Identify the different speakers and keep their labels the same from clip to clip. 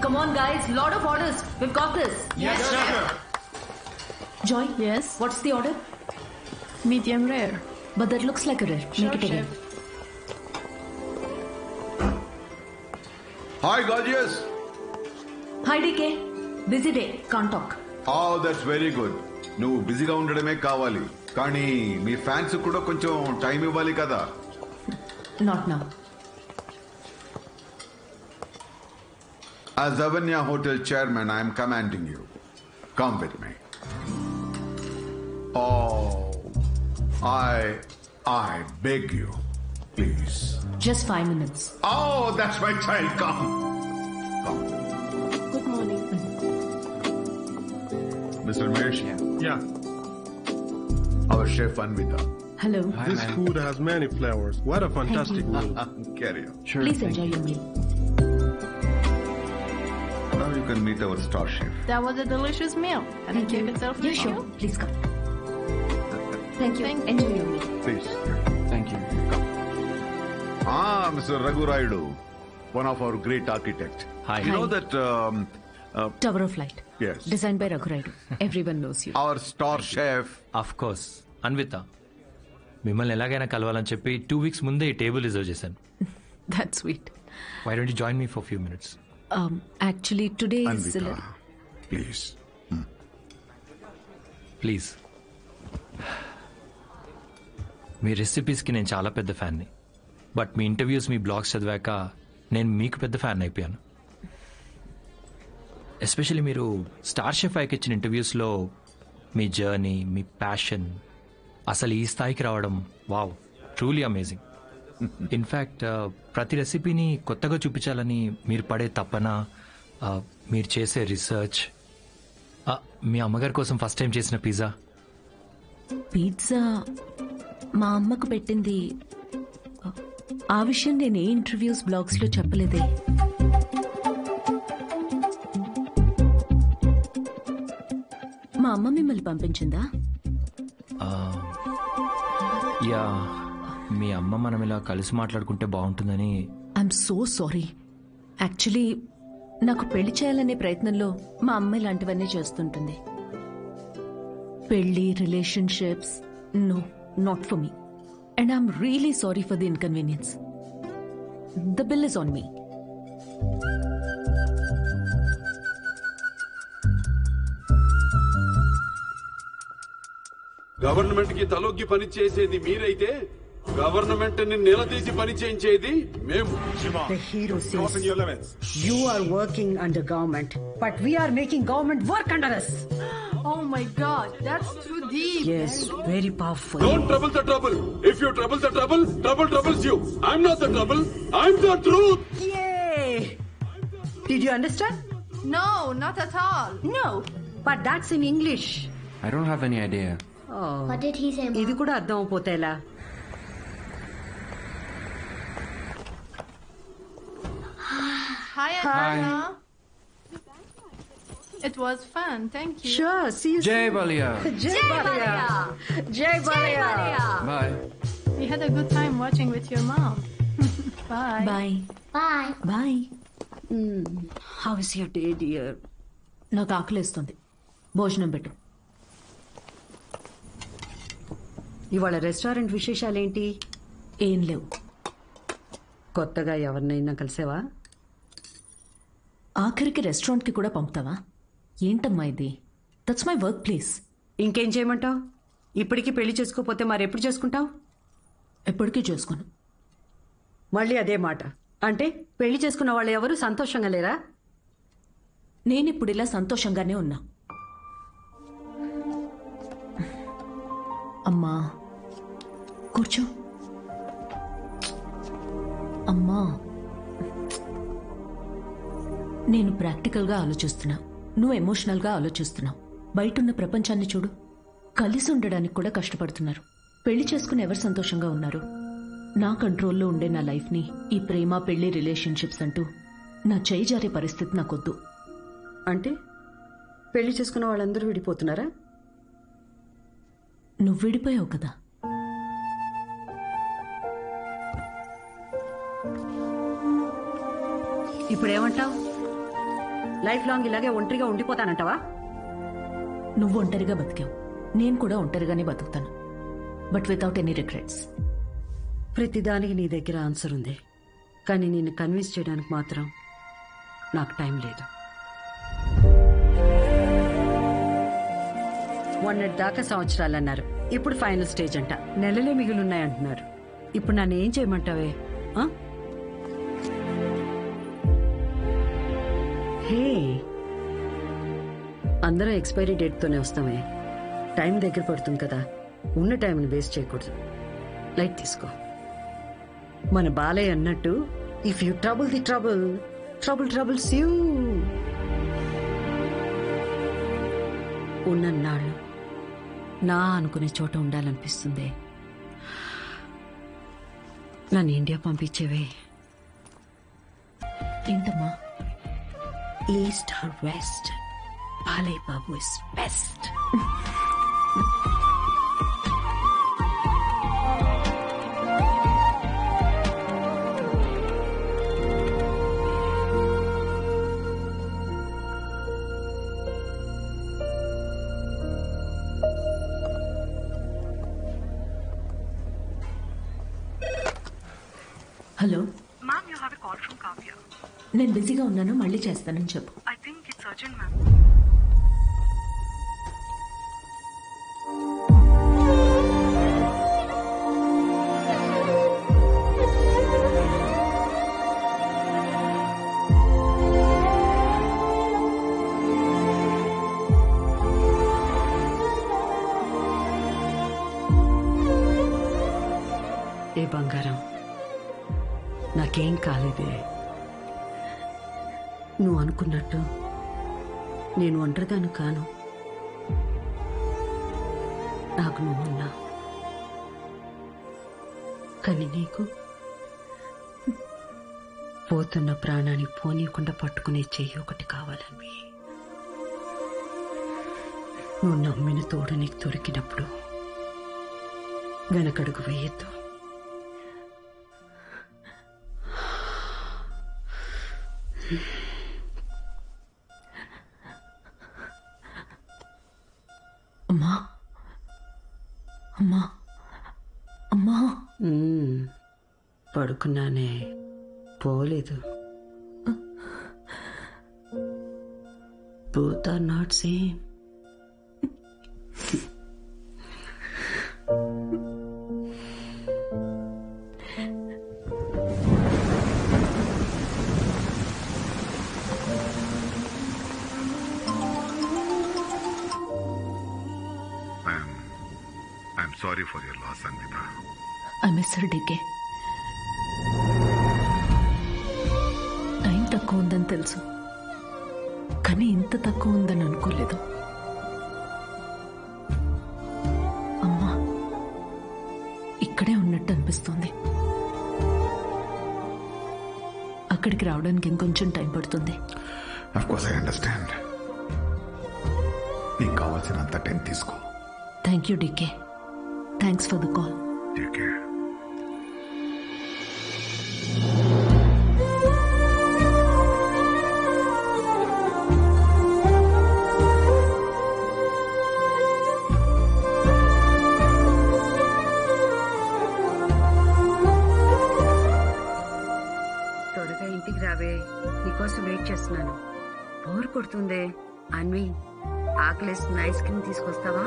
Speaker 1: Come on, guys. Lot of orders. We've got this.
Speaker 2: Yes, sir.
Speaker 1: Joy?
Speaker 3: Yes?
Speaker 1: What's the order?
Speaker 3: Medium rare.
Speaker 1: But that looks like a rare.
Speaker 3: Sure,
Speaker 1: Make it again.
Speaker 3: chef.
Speaker 4: Hi, gorgeous.
Speaker 1: Hi, DK. Busy day. Can't talk.
Speaker 4: Oh, that's very good. నువ్వు బిజీగా ఉండడమే కావాలి, కానీ మీ fans కూడా కొంచెం time ఇవ్వాలి కదా.
Speaker 1: Not now.
Speaker 4: As Avanya Hotel chairman, I am commanding you. Come with me. Oh, I beg you, please.
Speaker 1: Just 5 minutes.
Speaker 4: Oh, that's my child. Come.
Speaker 3: Good morning.
Speaker 4: Mr. Mesh,
Speaker 5: Yeah.
Speaker 4: our chef Anvita.
Speaker 1: Hello.
Speaker 5: This food has many flavors. What a fantastic meal.
Speaker 4: Carry on.
Speaker 1: Please enjoy your meal.
Speaker 4: Now you can meet our star chef.
Speaker 3: That was a delicious meal. Can I take a selfie?
Speaker 1: Yeah, sure. Please come. Thank you.
Speaker 3: Thank you.
Speaker 1: Enjoy your meal.
Speaker 4: Please.
Speaker 6: Thank you.
Speaker 4: Mr. Raghu Raidu, one of our great architects.
Speaker 6: Hi.
Speaker 4: You know that
Speaker 1: Tower of Light.
Speaker 4: yes,
Speaker 1: Designed by Raghu Raidu. Everyone knows you.
Speaker 4: our star chef.
Speaker 6: Of course Anvita, మిమ్మల్ని ఎలాగైనా కలవాలని చెప్పి 2 weeks ముందే ఈ table reserve చేశాను.
Speaker 1: That's sweet.
Speaker 6: Why don't you join me for few minutes?
Speaker 1: Actually, today is...
Speaker 4: Anvita, please.
Speaker 6: Please. మీ రెసిపీస్కి నేను చాలా పెద్ద ఫ్యాన్ని, బట్ మీ ఇంటర్వ్యూస్, మీ బ్లాగ్స్ చదివాక నేను మీకు పెద్ద ఫ్యాన్ అయిపోయాను. ఎస్పెషల్లీ మీరు స్టార్ షెఫ్ ఐకి ఇచ్చిన ఇంటర్వ్యూస్లో మీ జర్నీ, మీ ప్యాషన్, అసలు ఈ స్థాయికి రావడం, వావ్, ట్రూలీ అమేజింగ్. ఇన్ఫ్యాక్ట్ ప్రతి రెసిపీని కొత్తగా చూపించాలని మీరు పడే తపన, మీరు చేసే రీసెర్చ్, మీ అమ్మగారి కోసం ఫస్ట్ టైం చేసిన పిజ్జా.
Speaker 1: పిజ్జా మా అమ్మకు పెట్టింది. ఆ విషయం నేను ఏ ఇంటర్వ్యూస్ బ్లాగ్స్ లో చెప్పలేదే. మా అమ్మ మిమ్మల్ని పంపించిందా?
Speaker 6: యా, మీ అమ్మ మనం ఇలా కలిసి మాట్లాడుకుంటే బాగుంటుందని.
Speaker 1: I'm so sorry. యాక్చువల్లీ నాకు పెళ్లి చేయాలనే ప్రయత్నంలో మా అమ్మ ఇలాంటివన్నీ చేస్తుంటుంది. పెళ్లి, relationships, no, not for me. And I'm really sorry for the inconvenience. The bill is on me.
Speaker 7: Government కి తలొగ్గి పని చేసేది మీరైతే గవర్నమెంట్ ని నిలదీసి పని చేయించేది మేము.
Speaker 8: The hero says you are working under government, but we are making government work under us.
Speaker 3: Oh my God, that's too deep.
Speaker 8: Yes, very powerful.
Speaker 7: Don't trouble the trouble. If you trouble the trouble, trouble troubles you. I'm not the trouble. I'm the truth.
Speaker 8: Yay! Did you understand?
Speaker 3: No, not at all.
Speaker 8: No, but that's in English.
Speaker 6: I don't have any idea.
Speaker 8: Oh,
Speaker 9: What did he say, Mom?
Speaker 8: ఇది కూడా అర్థం అయిపోతే ఎలా?
Speaker 3: Hi, Anna. It was fun. Thank you.
Speaker 8: Sure, see you
Speaker 6: Jai
Speaker 8: soon.
Speaker 6: Balia.
Speaker 8: Jai Balia. Jai Balia.
Speaker 6: Bye.
Speaker 3: We had a good time watching with your mom. Bye.
Speaker 1: Bye
Speaker 9: Bye.
Speaker 1: Bye.
Speaker 8: How is your day, dear?
Speaker 1: నాకు ఆకలేస్తుంది. భోజనం పెట్టు.
Speaker 8: ఇవాళ restaurant విశేషాలేంటి?
Speaker 1: ఏం లేవు.
Speaker 8: కొత్తగా ఎవరినైనా కలిసావా?
Speaker 1: ఆఖరికి రెస్టారెంట్కి కూడా పంపుతావా? ఏంటమ్మా ఇది? That's my work place.
Speaker 8: ఇంకేం చేయమంటావు? ఇప్పటికీ పెళ్లి చేసుకోపోతే మరెప్పుడు చేసుకుంటావు?
Speaker 1: ఎప్పటికీ చేసుకోను.
Speaker 8: మళ్ళీ అదే మాట. అంటే పెళ్లి చేసుకున్న వాళ్ళు ఎవరు సంతోషంగా లేరా?
Speaker 1: నేనిప్పుడు ఇలా సంతోషంగానే ఉన్నా. అమ్మా కూర్చో. అమ్మా, నేను ప్రాక్టికల్గా ఆలోచిస్తున్నా, నువ్వు ఎమోషనల్గా ఆలోచిస్తున్నావు. బయటున్న ప్రపంచాన్ని చూడు. కలిసి ఉండడానికి కూడా కష్టపడుతున్నారు. పెళ్లి చేసుకుని ఎవరు సంతోషంగా ఉన్నారు? నా కంట్రోల్లో ఉండే నా లైఫ్ని ఈ ప్రేమ, పెళ్లి, రిలేషన్షిప్స్ అంటూ నా చేయి జారే పరిస్థితి నాకొద్దు.
Speaker 8: అంటే పెళ్లి చేసుకున్న వాళ్ళందరూ విడిపోతున్నారా?
Speaker 1: నువ్వు విడిపోయావు కదా.
Speaker 8: ఇప్పుడేమంటావు? లైఫ్ లాంగ్ ఇలాగే ఒంటరిగా ఉండిపోతానంటావా?
Speaker 1: నువ్వు ఒంటరిగా బతికావు, నేను కూడా ఒంటరిగానే బతుకుతాను, బట్ వితౌట్ ఎనీ రిగ్రెట్స్.
Speaker 8: ప్రతిదానికి నీ దగ్గర ఆన్సర్ ఉంది, కానీ నిన్ను కన్విన్స్ చేయడానికి మాత్రం నాకు టైం లేదు. మొన్నటిదాకా సంవత్సరాలు అన్నారు, ఇప్పుడు ఫైనల్ స్టేజ్ అంట. నెలలే మిగిలిన్నాయంటున్నారు. ఇప్పుడు నన్ను ఏం చేయమంటావే? ఆ? హే, అందరూ ఎక్స్పైరీ డేట్తోనే వస్తామే. టైం దగ్గర పడుతుంది కదా, ఉన్న టైంని వేస్ట్ చేయకూడదు. లైట్ తీసుకో. మన బాలయ్య అన్నట్టు, if you trouble the trouble, trouble troubles you. ఉన్నన్నాళ్ళు నా అనుకునే చోట ఉండాలనిపిస్తుంది. నన్ను ఇండియా పంపించేవే.
Speaker 1: ఏంటమ్మా?
Speaker 8: East or west, Balayya Babu is best.
Speaker 1: Hello,
Speaker 2: Ma'am, you have a call from Kavya.
Speaker 1: నేను బిజీగా ఉన్నాను, మళ్ళీ చేస్తానని చెప్పు.
Speaker 2: I think it's urgent, ma'am.
Speaker 8: ఏ బంగారం, నాకేం కాలేదే. నువ్వు అనుకున్నట్టు నేను ఒంటరిదాను కాను. నాకు నువ్వున్నా, కానీ నీకు పోతున్న ప్రాణాన్ని పోనీయకుండా పట్టుకునే చెయ్యి ఒకటి కావాలని. నువ్వు నమ్మిన తోడు నీకు దొరికినప్పుడు వెనకడుగు వేయద్దు.
Speaker 1: అమ్మా, అమ్మా, అమ్మా.
Speaker 8: పడుకున్నానే, పోలేదు. Both are not same.
Speaker 4: I'm sorry for your loss, Anvita.
Speaker 1: I miss her decay. Time తక్కువ ఉందని తెలుసు, కానీ ఇంత తక్కువ ఉందని అనుకోలేదు. అమ్మా ఇక్కడే ఉన్నట్టు అనిపిస్తుంది. అక్కడికి రావడానికి ఇంకొంచెం టైం పడుతుంది.
Speaker 4: Of course, I understand. నీకు కావాల్సినంత టైం తీసుకో.
Speaker 1: Thank you DK. Thanks for the call.
Speaker 4: Take care.
Speaker 8: త్వరగా ఇంటికి రావే, నీకోసం వెయిట్ చేస్తున్నాను. బోర్ కొడుతుందే. అన్వి, ఆకలేస్తున్న ఐస్ క్రీమ్ తీసుకొస్తావా?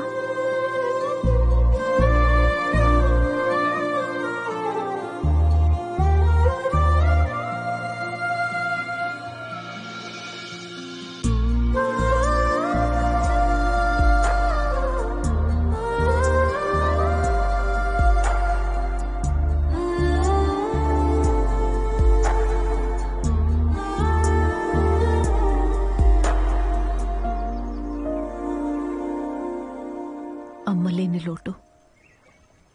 Speaker 1: అమ్మలేని లోటు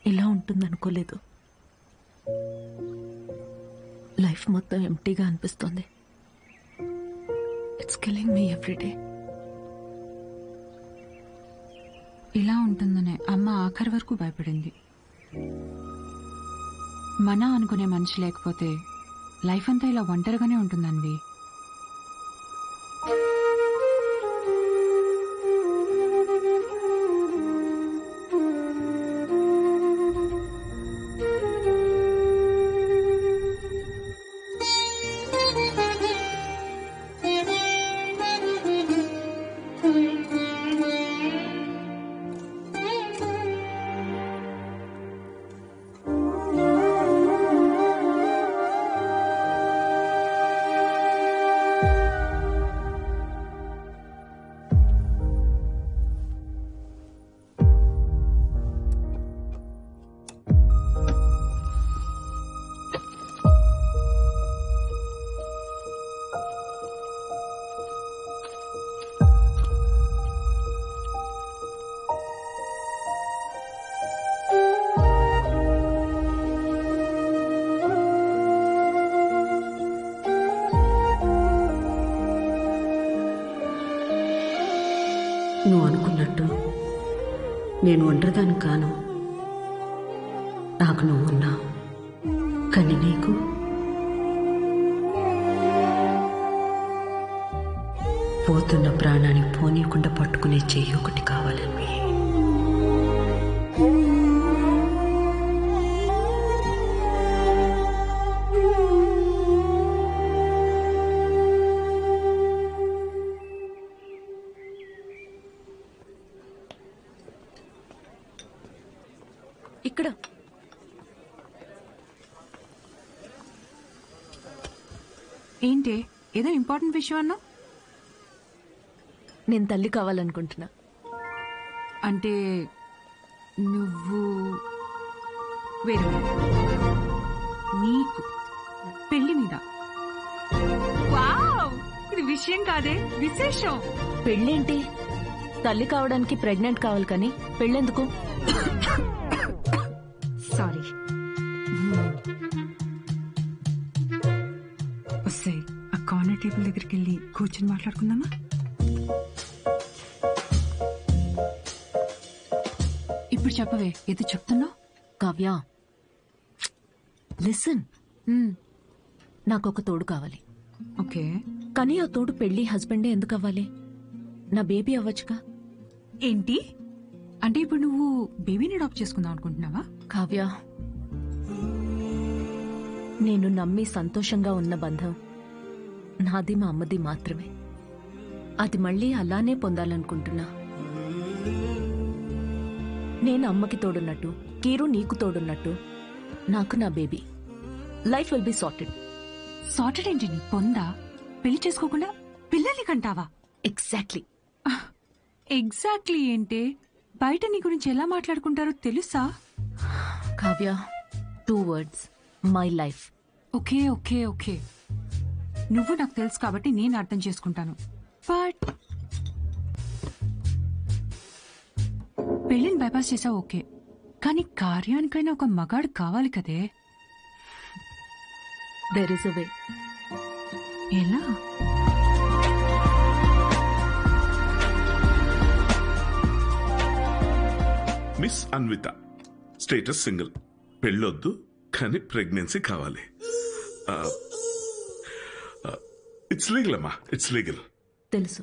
Speaker 1: ఇలా ఉంటుందనుకోలేదు. లైఫ్ మొత్తం ఎంటీగా అనిపిస్తుంది. It's killing me everyday.
Speaker 9: ఇలా ఉంటుందనే అమ్మ ఆఖరి వరకు భయపడింది. మన అనుకునే మనిషి లేకపోతే లైఫ్ అంతా ఇలా ఒంటరిగానే ఉంటుందన్వి.
Speaker 8: నువ్వు అనుకున్నట్టు నేను ఒంటరిదాన్ని కాను. నాకు నువ్వు ఉన్నావు, కానీ నీకు పోతున్న ప్రాణాన్ని పోనీయకుండా పట్టుకునే చెయ్యి ఒకటి కావాలని.
Speaker 1: ఇక్కడ
Speaker 9: ఏంటి ఏదో ఇంపార్టెంట్ విషయం అన్నా?
Speaker 1: నేను తల్లి కావాలనుకుంటున్నా.
Speaker 9: అంటే నువ్వు వేరే నీకు పెళ్లి మీద? వావ్, ఇది విషయం కాదే, విశేషం.
Speaker 1: పెళ్ళేంటి? తల్లి కావడానికి ప్రెగ్నెంట్ కావాలి కానీ పెళ్ళెందుకు?
Speaker 9: సారీ. వస్తే ఆ కార్నర్ టేబుల్ దగ్గరికి వెళ్ళి కూర్చొని మాట్లాడుకుందామా? ఇప్పుడు చెప్పవే, ఏదో చెప్తున్నావు.
Speaker 1: కావ్య, లిసన్. నాకొక తోడు కావాలి.
Speaker 9: ఓకే,
Speaker 1: కానీ ఆ తోడు పెళ్లి హస్బెండే ఎందుకు అవ్వాలి? నా బేబీ అవ్వచ్చుగా.
Speaker 9: ఏంటి అంటే ఇప్పుడు నువ్వు బేబీని అడాప్ట్ చేసుకుందాం అనుకుంటున్నావా?
Speaker 1: కావ్య, నేను నమ్మి సంతోషంగా ఉన్న బంధం నాది మా అమ్మది మాత్రమే. అది మళ్ళీ అలానే పొందాలనుకుంటున్నా. నేను అమ్మకి తోడున్నట్టు, కీరు నీకు తోడున్నట్టు, నాకు నా baby. Life will be sorted.
Speaker 9: Sorted ఏంటి? నీ పొందా? పెళ్లి చేసుకోకుండా పిల్లల్ని కంటావా?
Speaker 1: ఎగ్జాక్ట్లీ.
Speaker 9: ఎగ్జాక్ట్లీ ఏంటి? బయట నీ గురించి ఎలా మాట్లాడుకుంటారో తెలుసా?
Speaker 1: Kavya, 2 words, my life.
Speaker 9: Okay okay okay, నువ్వు నాకు తెలుసు కాబట్టి నేను అర్థం చేసుకుంటాను. బట్ పెళ్లిని బైపాస్ చేసావు ఓకే, కానీ కార్యానికైనా ఒక మగాడు కావాలి కదే.
Speaker 1: దేర్ ఇస్ అ వే.
Speaker 9: ఎలా?
Speaker 10: మిస్ అన్విత, స్టేటస్ సింగిల్, పెళ్ళొద్దు కానీ ప్రెగ్నెన్సీ కావాలి. ఇట్స్ లీగల్ అమ్మా, ఇట్స్ లీగల్.
Speaker 1: తెలుసు.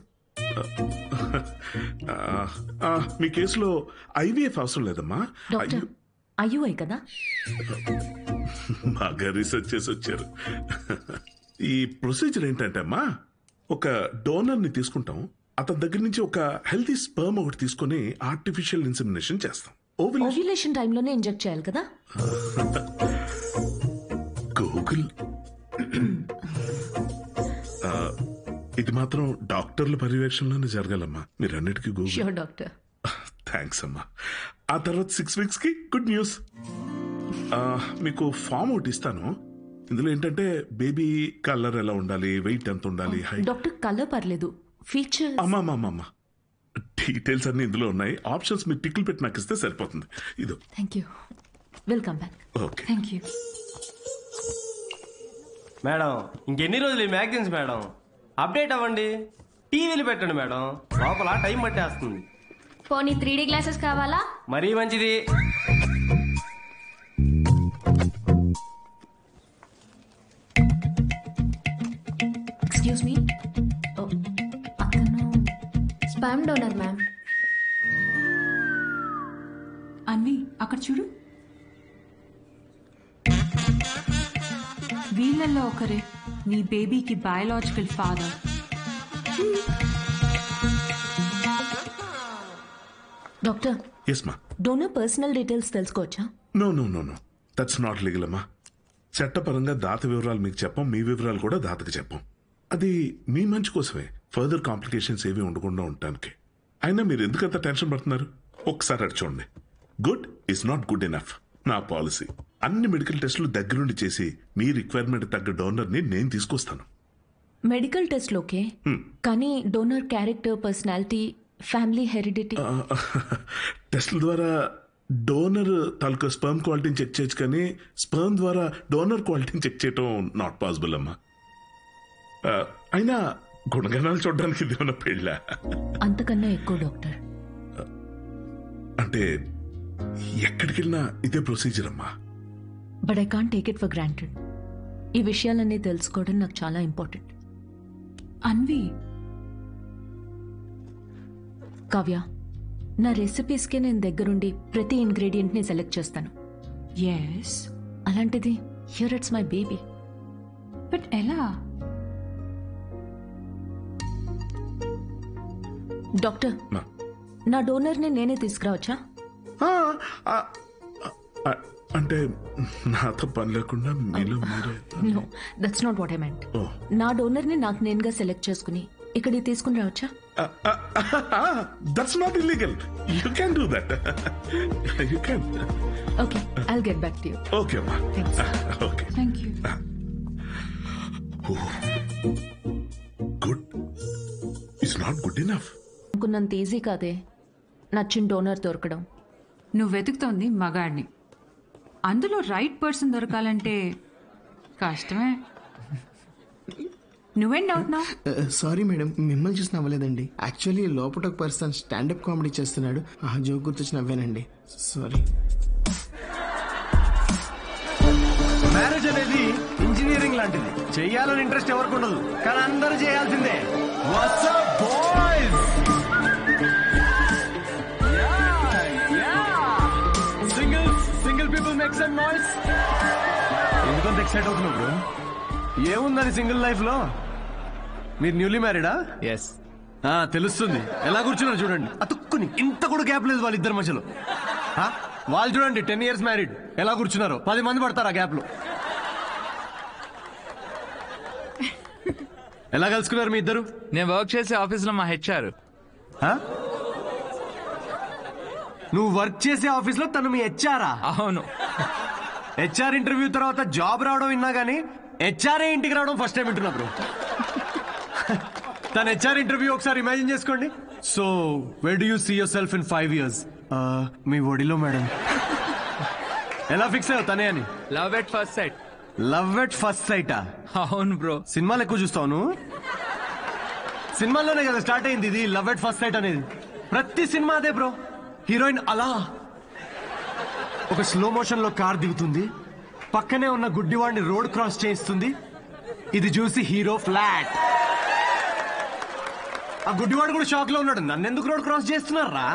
Speaker 10: మీ కేసులో ఐవీఎఫ్ అవసరం లేదమ్మా.
Speaker 1: డాక్టర్, ఐయుఐ కదా?
Speaker 10: బాగా రీసెర్చ్ చేసి వచ్చారు. ఈ ప్రొసీజర్ ఏంటంటే అమ్మా, ఒక డోనర్ ని తీసుకుంటాం, అతని దగ్గర నుంచి ఒక హెల్తీ స్పర్మ్ ఒకటి తీసుకుని ఆర్టిఫిషియల్ ఇన్సెమినేషన్ చేస్తాం.
Speaker 1: ఓవ్యులేషన్ టైంలోనే ఇంజెక్ట్ చేయాలి కదా?
Speaker 10: గూగుల్. ఇది మాత్రం డాక్టర్ల పర్యవేక్షణలోనే జరగాలమ్మా. మీరన్నిటికీ గూగుల్.
Speaker 1: Sure doctor.
Speaker 10: థ్యాంక్స్ అమ్మా. ఆ తర్వాత 6 weeks కి గుడ్ న్యూస్. మీకు ఫామ్ ఒకటి ఇస్తాను. ఇందులో ఏంటంటే బేబీ కలర్ ఎలా ఉండాలి, వెయిట్ ఎంత ఉండాలి, హైట్.
Speaker 1: డాక్టర్, కలర్ పర్లేదు, ఫీచర్స్.
Speaker 10: అమ్మా డీటెయిల్స్ అన్ని ఇందులో ఉన్నాయి. ఆప్షన్స్ మీరు టిక్లు పెట్టి నాకు ఇస్తే సరిపోతుంది. ఇదో.
Speaker 1: Thank you. Welcome back.
Speaker 10: Okay,
Speaker 9: thank you.
Speaker 11: Madam, ఇంకెన్ని రోజులు ఈ మ్యాగజైన్స్ మేడం? అప్డేట్ అవ్వండి, టీవీలు పెట్టండి మేడం, లోపల టైం పట్టేస్తుంది.
Speaker 12: పోనీ 3D గ్లాసెస్ కావాలా?
Speaker 11: మరీ మంచిది.
Speaker 1: ఎక్స్క్యూజ్ మీ, అతను
Speaker 12: స్పామ్ డోనర్ మ్యామ్.
Speaker 9: అన్వి, అక్కడ చూడు. వీళ్ళల్లో ఒకరే నీ బేబీకి బయాలజికల్ ఫాదర్.
Speaker 1: డాక్టర్,
Speaker 10: ఎస్ మా.
Speaker 1: డోనర్ పర్సనల్ డీటెయిల్స్ తెలుసుకోవచ్చా?
Speaker 10: నో దట్స్ నాట్ లీగల్ అమ్మా. చట్టపరంగా దాత వివరాలు మీకు చెప్పం, మీ వివరాలు కూడా దాతకి చెప్పం. అది మీ మంచి కోసమే, ఫర్దర్ కాంప్లికేషన్స్ ఏవి ఉండకుండా ఉండటానికి. అయినా మీరు ఎందుకంత టెన్షన్ పడుతున్నారు? ఒకసారి అటు చూడండి. Good is not good enough. నా పాలసీ అన్ని మెడికల్ టెస్టులు దగ్గరుండి చేసి మీ రిక్వైర్మెంట్ తగ్గ డోనర్ ని నేను తీసుకొస్తాను.
Speaker 1: మెడికల్ టెస్ట్ ఓకే, కానీ donor character, personality, family heredity.
Speaker 10: టెస్ట్ల ద్వారా డోనర్ తాలూకా స్పర్మ్ క్వాలిటీని చెక్ చేయొచ్చు, కానీ స్పర్మ్ ద్వారా డోనర్ క్వాలిటీని చెక్ చేయటం నాట్ పాసిబుల్ అమ్మా. అయినా గుణగణాలు చూడడానికి ఇది ఏమైనా పెళ్ళ?
Speaker 1: అంతకన్నా ఎక్కువ డాక్టర్.
Speaker 10: అంటే ఎక్కడికి వెళ్ళినా ఇదే ప్రొసీజర్ అమ్మా.
Speaker 1: But I can't take it for granted. ఈ విషయాలన్నీ తెలుసుకోవడం నాకు చాలా ఇంపార్టెంట్.
Speaker 9: అన్వి,
Speaker 1: కావ్య, నా రెసిపీస్కే నేను దగ్గరుండి ప్రతి ఇంగ్రీడియంట్ని సెలెక్ట్ చేస్తాను.
Speaker 9: ఎస్.
Speaker 1: అలాంటిది here it's my baby.
Speaker 9: But ఎలా?
Speaker 1: డాక్టర్, నా డోనర్ని నేనే తీసుకురావచ్చా?
Speaker 10: అంటే నాతో పని లేకుండా మీలో మీరే?
Speaker 1: No, that's not what I meant. నా డోనర్ని నాకు నేనుగా సెలెక్ట్ చేసుకుని ఇక్కడికి తీసుకుని రావచ్చా?
Speaker 10: That's not illegal. You can do that. You can.
Speaker 1: Okay, I'll get back to you.
Speaker 10: Okay అమ్మా. Okay,
Speaker 9: thank you.
Speaker 10: Good. It's not good enough.
Speaker 1: అనుకున్నంత ఈజీ కాదే నచ్చిన డోనర్ దొరకడం.
Speaker 9: నువ్వు వెతుకుతోంది మగాడిని. అందులో రైట్ పర్సన్ దొరకాలంటే కష్టమే. నువ్వేం అవుతున్నావు?
Speaker 13: సారీ మేడం, మిమ్మల్ని చూసి నవ్వలేదండి. యాక్చువల్లీ లోపల ఒక పర్సన్ స్టాండప్ కామెడీ చేస్తున్నాడు, ఆ జోక్ గుర్తొచ్చి నవ్వానండి. సారీ.
Speaker 11: మ్యారేజ్ అనేది ఇంజనీరింగ్ లాంటిది. చెయ్యాలని ఇంట్రెస్ట్ ఎవరికి ఉండదు, కానీ అందరూ చేయాల్సిందే. What's up boys? Single people make some noise. ఎందుకంత ఎక్సైట్ అవుతున్నావు బ్రో? ఏముందని సింగిల్ లైఫ్ లో? మీరు న్యూలీ మ్యారీడా?
Speaker 14: ఎస్.
Speaker 11: తెలుస్తుంది. ఎలా కూర్చున్నారు చూడండి, అతుక్కుని. ఇంత కూడా గ్యాప్ లేదు వాళ్ళిద్దరి మధ్యలో. వాళ్ళు చూడండి 10 years మ్యారీడ్, ఎలా కూర్చున్నారు. 10 మంది పడతారు ఆ గ్యాప్ లో. ఎలా కలుసుకున్నారు మీ ఇద్దరు?
Speaker 14: నేను వర్క్ చేసే ఆఫీస్ లో మా హెచ్ఆర్.
Speaker 11: నువ్వు వర్క్ చేసే ఆఫీస్ లో తను మీ హెచ్ఆరా?
Speaker 14: అవును.
Speaker 11: హెచ్ఆర్ ఇంటర్వ్యూ తర్వాత జాబ్ రావడం విన్నా గానీ హెచ్ఆర్ఏ ఇంటికి రావడం ఫస్ట్ టైం వింటున్నా బ్రో. తన హెచ్ఆర్ ఇంటర్వ్యూ ఒకసారి ఇమాజిన్ చేసుకోండి. So where do you see yourself in 5 years? మీ ఒడిలో మేడం. ఎలా ఫిక్స్ అయ్యావు తనే అని?
Speaker 14: Love at first sight.
Speaker 11: Love at first సైటా?
Speaker 14: అవును బ్రో.
Speaker 11: సినిమాలు ఎక్కువ చూస్తావు నువ్వు? సినిమాల్లోనే కదా స్టార్ట్ అయింది ఇది లవ్ ఎట్ ఫస్ట్ సైట్ అనేది. ప్రతి సినిమా అదే బ్రో. హీరోయిన్ అలా ఒక స్లో మోషన్ లో కార్ దిగుతుంది, పక్కనే ఉన్న గుడ్డివాడిని రోడ్ క్రాస్ చేయిస్తుంది. ఇది చూసి హీరో ఫ్లాట్. ఆ గుడ్డివాడు కూడా షాక్ లో ఉన్నాడు, నన్ను ఎందుకు రోడ్ క్రాస్ చేస్తున్నారా?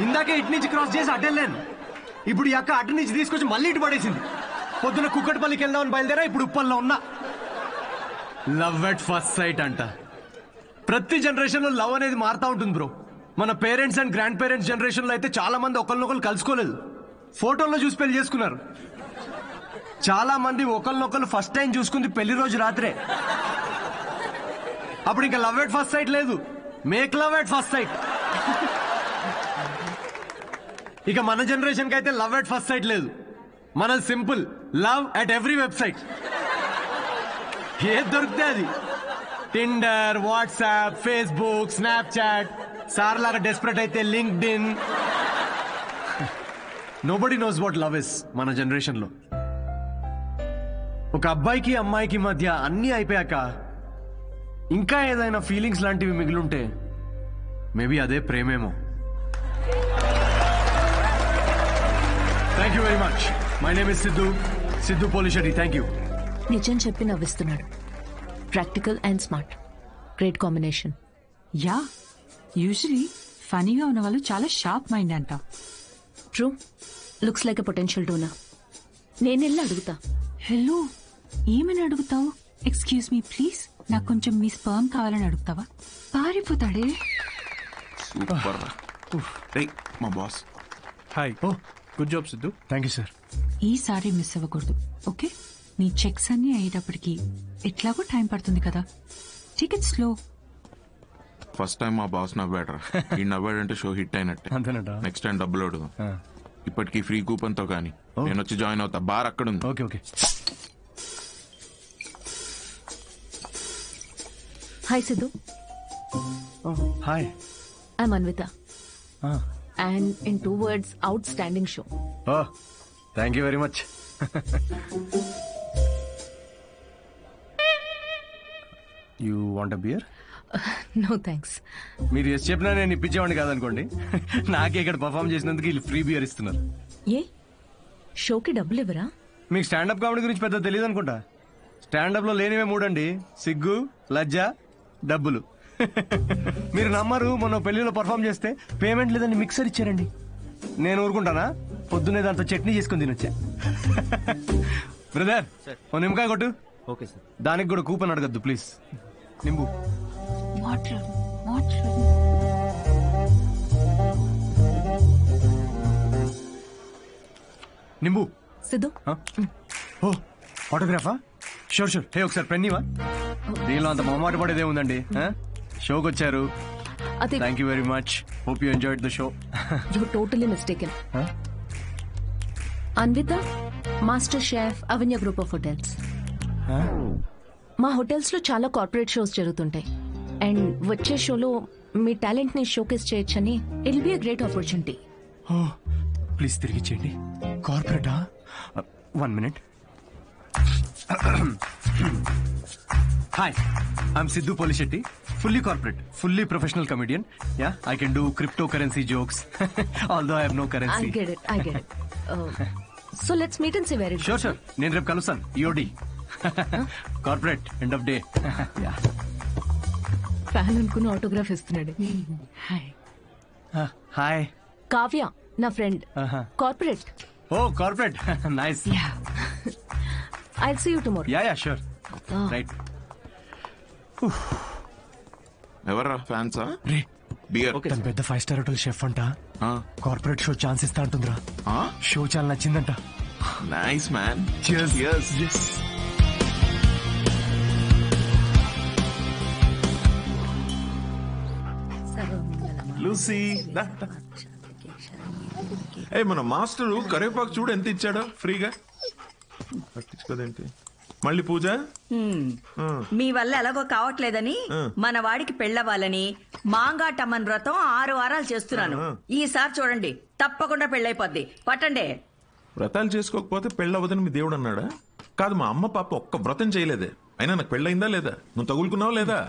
Speaker 11: ఇందాకే ఇటు నుంచి క్రాస్ చేసి అడ్డెళ్ళాను, ఇప్పుడు ఈ అక్క అటు నుంచి తీసుకొచ్చి మళ్ళీ ఇటు పడేసింది. పొద్దున కుక్కటిపల్లికి వెళ్దామని బయలుదేరా, ఇప్పుడు ఉప్పల్లో ఉన్నా. లవ్ ఎట్ ఫస్ట్ సైట్ అంట. ప్రతి జనరేషన్ లో లవ్ అనేది మారుతా ఉంటుంది బ్రో. మన parents and grand parents generation లో అయితే చాలా మంది ఒకరినొకరు కలుసుకోలేదు, ఫోటోల్లో చూసి పెళ్లి చేసుకున్నారు. చాలా మంది ఒకరినొకరు ఫస్ట్ టైం చూసుకుంది పెళ్లి రోజు రాత్రే. అప్పుడు ఇంకా లవ్ ఎట్ ఫస్ట్ సైట్ లేదు, make love at first site. ఇక మన జనరేషన్ కి అయితే లవ్ ఎట్ ఫస్ట్ సైట్ లేదు, మనది simple love at every website. ఏది దొరికితే అది. Tinder, WhatsApp, Facebook, Snapchat, sir లాగా డెస్పరేట్ అయితే linked in. Nobody knows what love is మన జనరేషన్ లో. ఒక అబ్బాయికి అమ్మాయికి మధ్య అన్నీ అయిపోయాక ఇంకా ఏదైనా ఫీలింగ్స్ లాంటివి మిగిలుంటే మేబీ అదే ప్రేమేమో. Thank you very much. My name is Siddhu Polishetty. Thank you.
Speaker 1: నిజం చెప్పి నవ్విస్తున్నాడు. Practical and smart, great combination.
Speaker 9: Yeah, usually ఫనీగా ఉన్న వాళ్ళు చాలా షార్ప్ మైండ్ అంట.
Speaker 1: True, looks like a potential donor. నేను వెళ్ళి అడుగుతా.
Speaker 9: హలో, ఏమని అడుగుతావు? ఎక్స్క్యూజ్ మీ ప్లీజ్, నాకు కొంచెం మీ స్పర్మ్ కావాలని అడుగుతావా? పారిపోతాడే.
Speaker 15: సూపర్. మా boss.
Speaker 5: Hi. Oh good job Siddhu.
Speaker 11: Thank you sir.
Speaker 9: ఈసారి మిస్ అవ్వకూడదు, ఓకే? నీ చెక్స్ అన్ని అయ్యేటప్పటికి ఎట్లాగో టైం పడుతుంది కదా, టికెట్ స్లో.
Speaker 15: ఫస్ట్ టైం మా బాస్ నవ్వాడు. ఈ నవ్వాడంటే షో హిట్ అయినట్టే.
Speaker 11: అంతేనట.
Speaker 15: నెక్స్ట్ టైం డబ్బులు అడుగుదాం. ఇప్పటికీ ఫ్రీ కూపన్ తో కానీ నేను వచ్చి జాయిన్ అవుతా. బార్ అక్కడ ఉంది.
Speaker 11: Okay okay.
Speaker 1: Hi Siddhu.
Speaker 11: Hi.
Speaker 1: I'm Anvita. And in 2 words, outstanding show.
Speaker 11: Thank you very much. You want a beer?
Speaker 1: No thanks.
Speaker 11: మీరు ఎస్ చెప్పినా నేను ఇప్పించేవాడిని కాదనుకోండి. నాకే ఇక్కడ పర్ఫామ్ చేసినందుకు వీళ్ళు ఫ్రీ బియర్ ఇస్తున్నారు.
Speaker 1: ఏ షోకి డబ్బులు ఇవ్వరా?
Speaker 11: మీకు స్టాండప్ కామెడీ గురించి పెద్ద తెలియదు అనుకుంటా. స్టాండప్ లో లేనివే మూడండి: సిగ్గు, లజ్జ, డబ్బులు. మీరు నమ్మరు, మొన్న పెళ్లిలో పర్ఫామ్ చేస్తే పేమెంట్ లేదని మిక్సర్ ఇచ్చారండి. నేను ఊరుకుంటానా? పొద్దున్నే దాంతో చట్నీ చేసుకుని తినొచ్చా. బ్రదర్, ఓ నిమ్మకాయ కొట్టు.
Speaker 16: Okay sir.
Speaker 11: దానికి కూడా కూపన్ అడగద్దు ప్లీజ్. నింబు.
Speaker 9: Water water.
Speaker 11: నింబు.
Speaker 1: సిద్ధు.
Speaker 11: ఓ ఆటోగ్రాఫా? Sure sure. హే ఒకసారి పెన్నీవా? దీనిలో అంత మొహమాట పడేదే ఉందండి. షోకి వచ్చారు. Thank you very much. Hope you enjoyed the show.
Speaker 1: You totally mistaken. Anvitha, master chef, Avanya group of hotels. మా హోటల్స్ లో చాలా కార్పొరేట్ షోస్ జరుగుతుంటాయి. అండ్ వచ్చే షోలో మీ టాలెంట్ ని షోకేస్ చేయొచ్చని it be a great opportunity.
Speaker 11: Please తిరిగి చేయండి. కార్పొరేటా? 1 minute. Hi, I'm Siddhu Polishetty. Fully corporate, fully professional comedian. Yeah, I can do crypto currency jokes. Although I have no currency.
Speaker 1: I get it. So let's meet and see where it goes.
Speaker 11: Sure sure. నేను రేపు కలుస్తాను. EOD. Corporate end of day.
Speaker 1: Fan అనుకుని autograph ఇస్తున్నాడు.
Speaker 11: Hi.
Speaker 1: Kavya నా friend. Corporate.
Speaker 11: Oh corporate. Nice.
Speaker 1: I'll see you tomorrow.
Speaker 11: Yeah sure. Right.
Speaker 15: ఎవర్రా ఫ్యాన్సా?
Speaker 11: రే
Speaker 15: beer.
Speaker 11: తను పెద్ద 5 star హోటల్ షెఫ్ అంట. కార్పొరేట్ షో ఛాన్స్ ఇస్తా అంటుందిరా. షో చాలా నచ్చిందంట.
Speaker 15: Nice man.
Speaker 11: Cheers.
Speaker 15: Yes.
Speaker 17: Lucy, ఏ మన మాస్టరు కరివేపాకు చూడు ఎంత ఇచ్చాడో ఫ్రీగా. పట్టించుకోదేంటి మళ్ళీ పూజ?
Speaker 18: మీ వల్ల ఎలాగో కావట్లేదని మన వాడికి పెళ్ళవ్వాలని మాంగాటమ్మన్ వ్రతం 6 వారాలు చేస్తున్నాను. ఈసారి చూడండి, తప్పకుండా పెళ్ళైపోద్ది. పట్టండి.
Speaker 17: వ్రతాలు చేసుకోకపోతే పెళ్ళవదని మీ దేవుడు అన్నాడా? కాదు, మా అమ్మ పాప ఒక్క వ్రతం చేయలేదే. అయినా నాకు పెళ్ళయిందా లేదా? నువ్వు తగులుకున్నావా లేదా?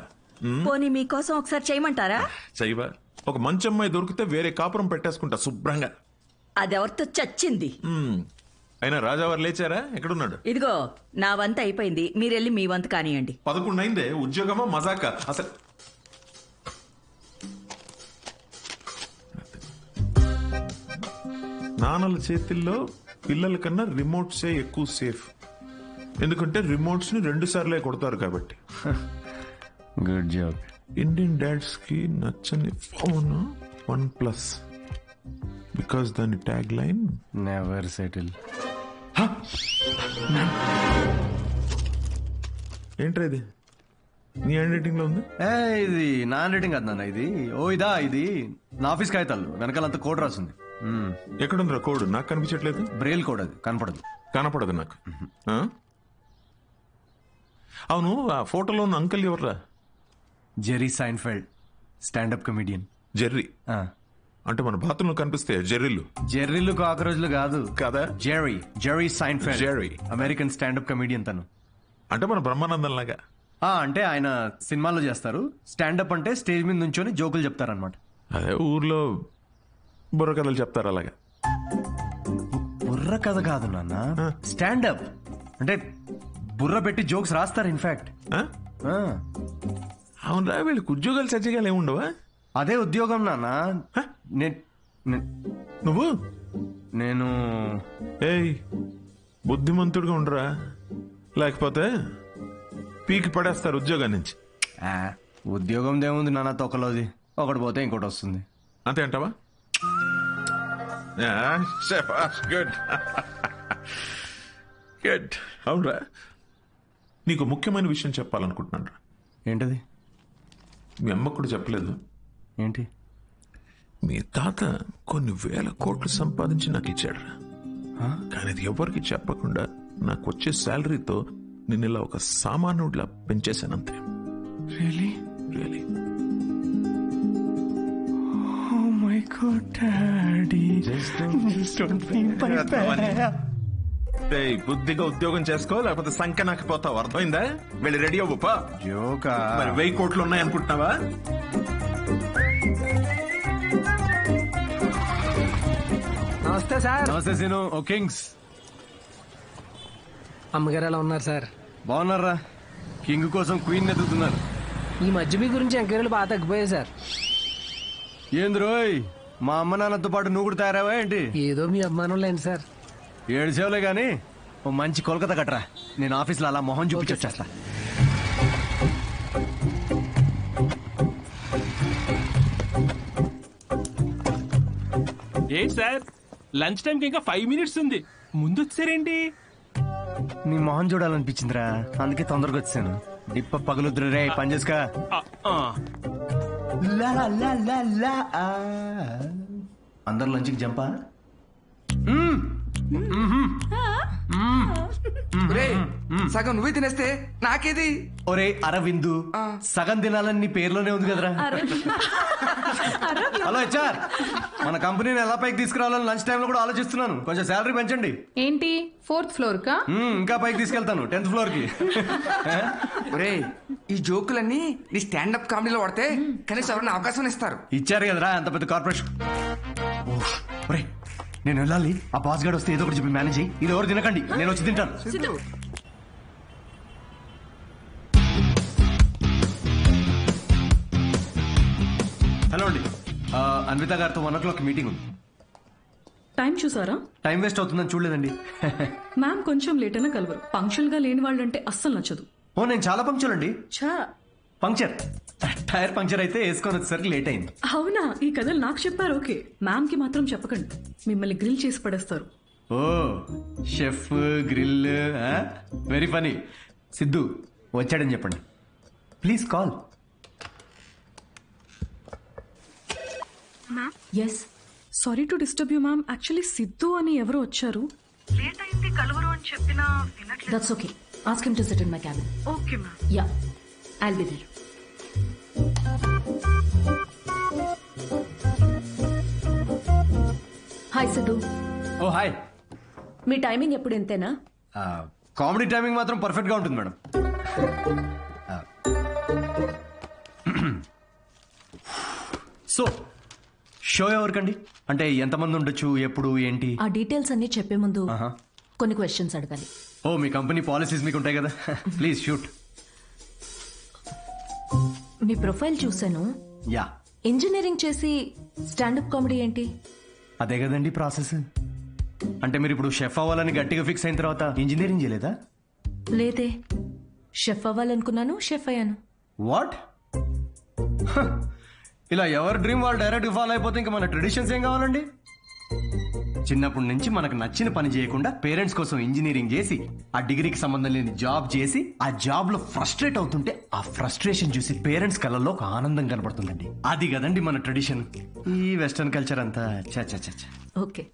Speaker 18: పోనీ మీకోసం ఒకసారి చేయమంటారా?
Speaker 17: చైవా, ఒక మంచి అమ్మాయి దొరికితే వేరే కాపురం పెట్టేసుకుంటా శుభ్రంగా.
Speaker 18: అదెవరితో చచ్చింది.
Speaker 17: అయినా రాజావారు లేచారా? ఎక్కడున్నాడు?
Speaker 18: ఇదిగో నా వంత అయిపోయింది, మీరెళ్ళి మీ వంత కానియండి.
Speaker 17: 11 అయిందే. ఉద్యోగమా మజాక? అసలు నాన్నల చేతిల్లో పిల్లల కన్నా రిమోట్సే ఎక్కువ సేఫ్. ఎందుకంటే రిమోట్స్ ని 2 సార్లే కొడతారు కాబట్టి.
Speaker 11: Good job.
Speaker 17: ఇండియన్ డాడ్స్ కి నచ్చని ఫోన్ OnePlus. బికాస్ దాని ట్యాగ్ లైన్
Speaker 11: నెవర్ సెటిల్.
Speaker 17: ఏంట్రా ఇది? నీ హ్యాండ్ రైటింగ్ లో ఉంది.
Speaker 11: ఇది నా హ్యాండ్ రైటింగ్ కాదు నాన్న. ఇది ఇది నా ఆఫీస్ కాగితాలు. వెనకాలంతా కోడ్ రాసింది.
Speaker 17: ఎక్కడుందిరా కోడ్? నాకు కనిపించట్లేదు.
Speaker 11: Braille code. అది
Speaker 17: కనపడదు నాకు. అవును, ఆ ఫోటోలో ఉన్న అంకల్ ఎవర్రా?
Speaker 11: Jerry Seinfeld, standup comedian.
Speaker 17: Jerry అంటే మన బాత్రూంలో కనిపిస్తే జెర్రీలు
Speaker 11: కాకరోజులు కాదు
Speaker 17: కదా.
Speaker 11: Jerry Seinfeld, American standup comedian. తను
Speaker 17: అంటే మన బ్రహ్మానందం లాగా.
Speaker 11: అంటే ఆయన సినిమాల్లో చేస్తారు. స్టాండప్ అంటే స్టేజ్ మీద నుంచొని జోకులు చెప్తారనమాట.
Speaker 17: అదే ఊర్లో బుర్ర కథలు చెప్తారు అలాగా.
Speaker 11: బుర్ర కథ కాదు నాన్న, స్టాండప్ అంటే బుర్ర పెట్టి జోక్స్ రాస్తారు. ఇన్ఫాక్ట్
Speaker 17: అవునరా, వీళ్ళకి ఉద్యోగాలు సజ్జగాలు ఏముండవా?
Speaker 11: అదే ఉద్యోగం నాన్న. నేను
Speaker 17: ఏయ్, బుద్ధిమంతుడిగా ఉండరా, లేకపోతే పీకి పడేస్తారు ఉద్యోగం నుంచి.
Speaker 11: ఉద్యోగం దేముంది నాన్న, తొక్కలోది. ఒకటి పోతే ఇంకోటి వస్తుంది.
Speaker 17: అంతే అంటావా? Good good. అవునరా, నీకు ముఖ్యమైన విషయం చెప్పాలనుకుంటున్నాను రా.
Speaker 11: ఏంటది?
Speaker 17: మీ అమ్మకు కూడా చెప్పలేదు.
Speaker 11: ఏంటి?
Speaker 17: మీ తాత కొన్ని 1000 కోట్లు సంపాదించి నాకు ఇచ్చాడు. కానీ అది ఎవరికి చెప్పకుండా నాకు వచ్చే శాలరీతో నేను ఇలా ఒక సామాన్యుడిలా పెంచేశానంతే.
Speaker 11: Really? Oh my God, Daddy. Just don't feel my bad.
Speaker 17: బుద్ధిగా ఉద్యోగం చేసుకో, లేకపోతే సంఖ్య నాకపోతావు. అర్థమైందా? వెళ్ళి రెడీ అవ్వు పా.
Speaker 11: జోకా
Speaker 17: మరి 1000 కోట్లు ఉన్నాయనుకుంటున్నావా?
Speaker 11: నమస్తే సార్. నమస్తే సీను. ఓ కింగ్స్.
Speaker 16: అమ్మగారు ఎలా ఉన్నారు సార్?
Speaker 11: బాగున్నారా? కింగ్ కోసం క్వీన్ ఎదుగుతున్నారు.
Speaker 16: ఈ మధ్య మీ గురించి ఎంక్వైరీలు బాగా తగ్గిపోయాయి సార్.
Speaker 11: ఏంది రోయ్, మా అమ్మ నాన్నతో పాటు నువ్వు కూడా తయారావా ఏంటి?
Speaker 16: ఏదో మీ అభిమానం లేండి సార్.
Speaker 11: 7 సేవలే గానీ ఓ మంచి కోల్కతా కట్టరా, నేను ఆఫీస్లో అలా మొహం చూపించి వచ్చేస్తా.
Speaker 5: ఏంటి సార్, లంచ్ టైంకి ఇంకా 5 minutes ఉంది, ముందు వచ్చారేంటి?
Speaker 11: నీ మొహం చూడాలనిపించిందిరా, అందుకే తొందరగా వచ్చాను. డిప్ప పగలుద్దురు రే, పని చేసుకా. అందరు లంచ్కి జంపా?
Speaker 19: సగం నువ్వే తినేస్తే నాకేది?
Speaker 11: ఒరే అరవిందు, సగం తినాలని నీ పేర్లోనే ఉంది కదరా. హలో హెచ్ఆర్, మన కంపెనీని ఎలా పైకి తీసుకురావాలని లంచ్ టైంలో కూడా ఆలోచిస్తున్నాను. కొంచెం శాలరీ పెంచండి.
Speaker 3: ఏంటి 4th floor కా?
Speaker 11: ఇంకా పైకి తీసుకెళ్తాను, 10th floor కి.
Speaker 19: ఒరే, ఈ జోకులన్నీ నీ స్టాండప్ కామెడీలో వాడితే కనీసం ఎవరైనా అవకాశం ఇస్తారు.
Speaker 11: ఇచ్చారు కదరా అంత పెద్ద కార్పొరేషన్. ఒరే నేను వెళ్ళాలి, ఆ బాస్ గార్డ్ వస్తే ఏదో ఒకటి చెప్పి మేనేజ్ అయ్యి. ఇది ఎవరు తినకండి, నేను వచ్చి తింటాను. హలో అండి, అన్విత గారితో 1 o'clock మీటింగ్ ఉంది.
Speaker 20: టైం చూసారా?
Speaker 11: టైం వేస్ట్ అవుతుందని చూడలేదండి.
Speaker 20: మ్యామ్ కొంచెం లేట్ అయినా కలవరు. పంక్చువల్ గా లేని వాళ్ళంటే అస్సలు నచ్చదు.
Speaker 11: ఓ నేను చాలా పంక్చువల్ అండి.
Speaker 20: ఛా,
Speaker 11: పంక్చర్ టైర్ పంక్చర్ అయితే వేసుకొని వచ్చేసరికి లేట్ అయింది.
Speaker 20: అవునా? ఈ కథలు నాకు చెప్పారు. ఓకే, మ్యామ్ కి మాత్రం చెప్పకండి, మిమ్మల్ని గ్రిల్ చేసి పడేస్తారు.
Speaker 11: Oh chef grill, very funny. Siddhu వచ్చాడని చెప్పండి, please call.
Speaker 20: Ma'am, yes, sorry to disturb you ma'am. Actually Siddhu అని ఎవరో వచ్చారు.
Speaker 2: లేట్ అయింది కలవరు అని చెప్పినా వినట్లేదు.
Speaker 1: That's okay, ask him to sit in my cabin.
Speaker 2: Okay ma'am.
Speaker 1: Yeah, I'll be there. Hi Siddhu.
Speaker 11: Oh hi.
Speaker 1: మీ టైమింగ్ ఎప్పుడు ఇంతేనా?
Speaker 11: కామెడీ టైమింగ్ మాత్రం పర్ఫెక్ట్ గా ఉంటుంది మేడం. సో షో ఎవరికండి? అంటే ఎంతమంది ఉండొచ్చు, ఎప్పుడు, ఏంటి?
Speaker 1: ఆ డీటెయిల్స్ అన్ని చెప్పే ముందు కొన్ని క్వశ్చన్స్ అడగాలి.
Speaker 11: ఓ మీ కంపెనీ పాలసీస్ మీకు ఉంటాయి కదా, ప్లీజ్ షూట్.
Speaker 1: మీ ప్రొఫైల్ చూశాను.
Speaker 11: యా,
Speaker 1: ఇంజనీరింగ్ చేసి స్టాండప్ కామెడీ ఏంటి?
Speaker 11: అదే కదండి ప్రాసెస్. అంటే మీరు ఇప్పుడు షెఫ్ అవ్వాలని గట్టిగా ఫిక్స్ అయిన తర్వాత ఇంజనీరింగ్ చేయలేదా?
Speaker 1: లేదే, షెఫ్ అవ్వాలనుకున్నాను, షెఫ్ అయ్యాను.
Speaker 11: వాట్? ఇలా ఎవరి డ్రీమ్ వాళ్ళు డైరెక్ట్ ఫాలో అయిపోతే ఇంకా మన ట్రెడిషన్స్ ఏం కావాలండి? చిన్నప్పటి నుంచి మనకు నచ్చిన పని చేయకుండా పేరెంట్స్ కోసం ఇంజనీరింగ్ చేసి, ఆ డిగ్రీకి సంబంధం లేని జాబ్ చేసి, ఆ జాబ్ లో ఫ్రస్ట్రేట్ అవుతుంటే ఆ ఫ్రస్ట్రేషన్ చూసి పేరెంట్స్ కళ్ళల్లో ఒక ఆనందం కనబడుతుందండి. అది కదండి మన ట్రెడిషన్. ఈ వెస్టర్న్ కల్చర్ అంతా చ.
Speaker 1: Okay,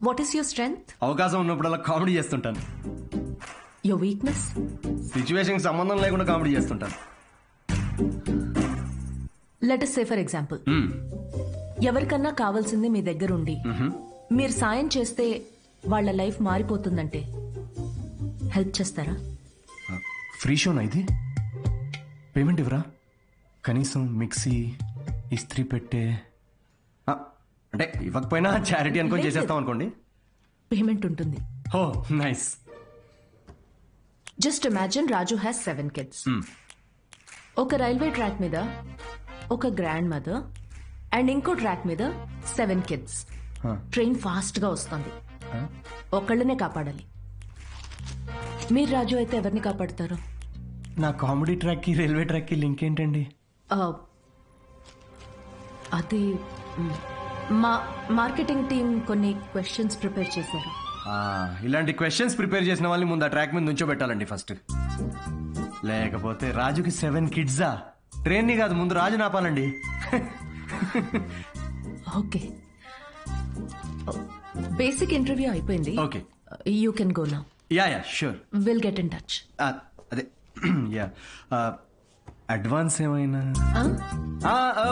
Speaker 1: what is your strength?
Speaker 11: అవకాశం ఉన్నప్పుడల్లా కామెడీ చేస్తుంటాను.
Speaker 1: Your weakness?
Speaker 11: సిచ్యువేషన్ సంబంధం లేకుండా కామెడీ చేస్తుంటాను.
Speaker 1: Let us say for example, ఎవరికన్నా కావాల్సింది మీ దగ్గర ఉండి మీరు సాయం చేస్తే వాళ్ళ లైఫ్ మారిపోతుందంటే హెల్ప్ చేస్తారా?
Speaker 11: ఫ్రీ షోనా ఇది? పేమెంట్ ఇవ్వరా? కనీసం మిక్సీ, ఇస్త్రీ పెట్టే, అంటే ఇవ్వకపోయినా చారిటీ అనుకొని చేసేస్తాం అనుకోండి.
Speaker 1: పేమెంట్ ఉంటుంది.
Speaker 11: Oh nice.
Speaker 1: Just imagine Raju has 7 kids. ఒక రైల్వే ట్రాక్ మీద ఒక గ్రాండ్ మదర్ అండ్ ఇంకో ట్రాక్ మీద 7 kids. ట్రైన్ ఫాస్ట్ గా వస్తుంది, ఒకళ్ళనే కాపాడాలి. మీరు రాజు అయితే ఎవరిని కాపాడతారు?
Speaker 11: నా కామెడీ ట్రాక్ కి రైల్వే ట్రాక్ కి లింక్ ఏంటండి?
Speaker 1: అది మా మార్కెటింగ్ టీం కొన్ని క్వశ్చన్స్ ప్రిపేర్ చేశారు.
Speaker 11: ఇలాంటి క్వశ్చన్స్ ప్రిపేర్ చేసిన వాళ్ళని ముందు ఆ ట్రాక్ మీద నుంచోబెట్టాలండి ఫస్ట్. లేకపోతే రాజుకి 7 kids? ట్రైన్ ని కాదు, ముందు రాజు నాపాలండి.
Speaker 1: ఓకే, బేసిక్ ఇంటర్వ్యూ అయిపోయింది.
Speaker 11: Okay,
Speaker 1: you can go now.
Speaker 11: Yeah sure,
Speaker 1: will get in touch.
Speaker 11: అదే యా, అడ్వాన్స్ ఏమైనా?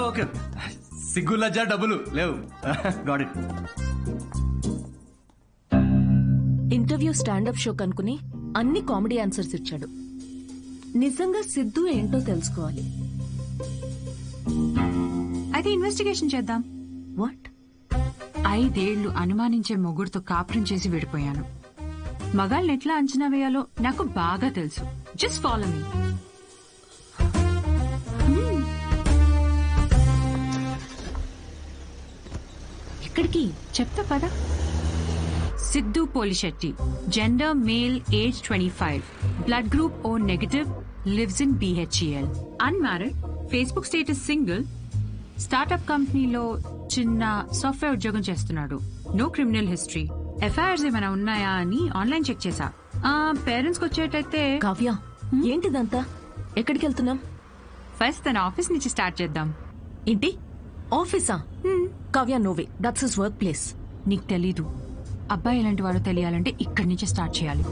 Speaker 11: ఓకే, సిగ్గు లజ్జా డబ్బులు లేవు. Got it.
Speaker 1: Interview standup show కనుకుని అన్ని కామెడీ ఆన్సర్స్ ఇచ్చాడు. నిజంగా సిద్ధు ఏంటో తెలుసుకోవాలి.
Speaker 9: అయితే ఇన్వెస్టిగేషన్ చేద్దాం.
Speaker 1: వాట్?
Speaker 9: 5 ఏళ్లు అనుమానించే మొగుడుతో కాపురం చేసి విడిపోయాను. మగాళ్ళని ఎట్లా అంచనా వేయాలో నాకు బాగా తెలుసు. Just follow me.
Speaker 1: ఎక్కడికి
Speaker 9: చెప్తా పదా. Siddhu Polishetty, gender male, age 25, blood group O negative, lives in BHEL, unmarried, Facebook status single, startup కంపెనీలో చిన్న సాఫ్ట్వేర్ ఉద్యోగం చేస్తున్నాడు. No criminal history. ఎఫ్ఐఆర్స్ ఏమైనా ఉన్నాయా అని ఆన్లైన్ చెక్ చేశా. పేరెంట్స్ కి వచ్చేటైతే.
Speaker 1: కావ్య, ఏంటిదంతా? ఎక్కడికి వెళ్తున్నాం?
Speaker 9: ఫస్ట్ తన ఆఫీస్ నుంచి స్టార్ట్ చేద్దాం.
Speaker 1: ఏంటి ఆఫీసా? Kavya, no way, that's his workplace.
Speaker 9: నీకు తెలీదు. అబ్బాయి ఎలాంటి వాడో తెలియాలంటే ఇక్కడి నుంచి స్టార్ట్ చేయాలి.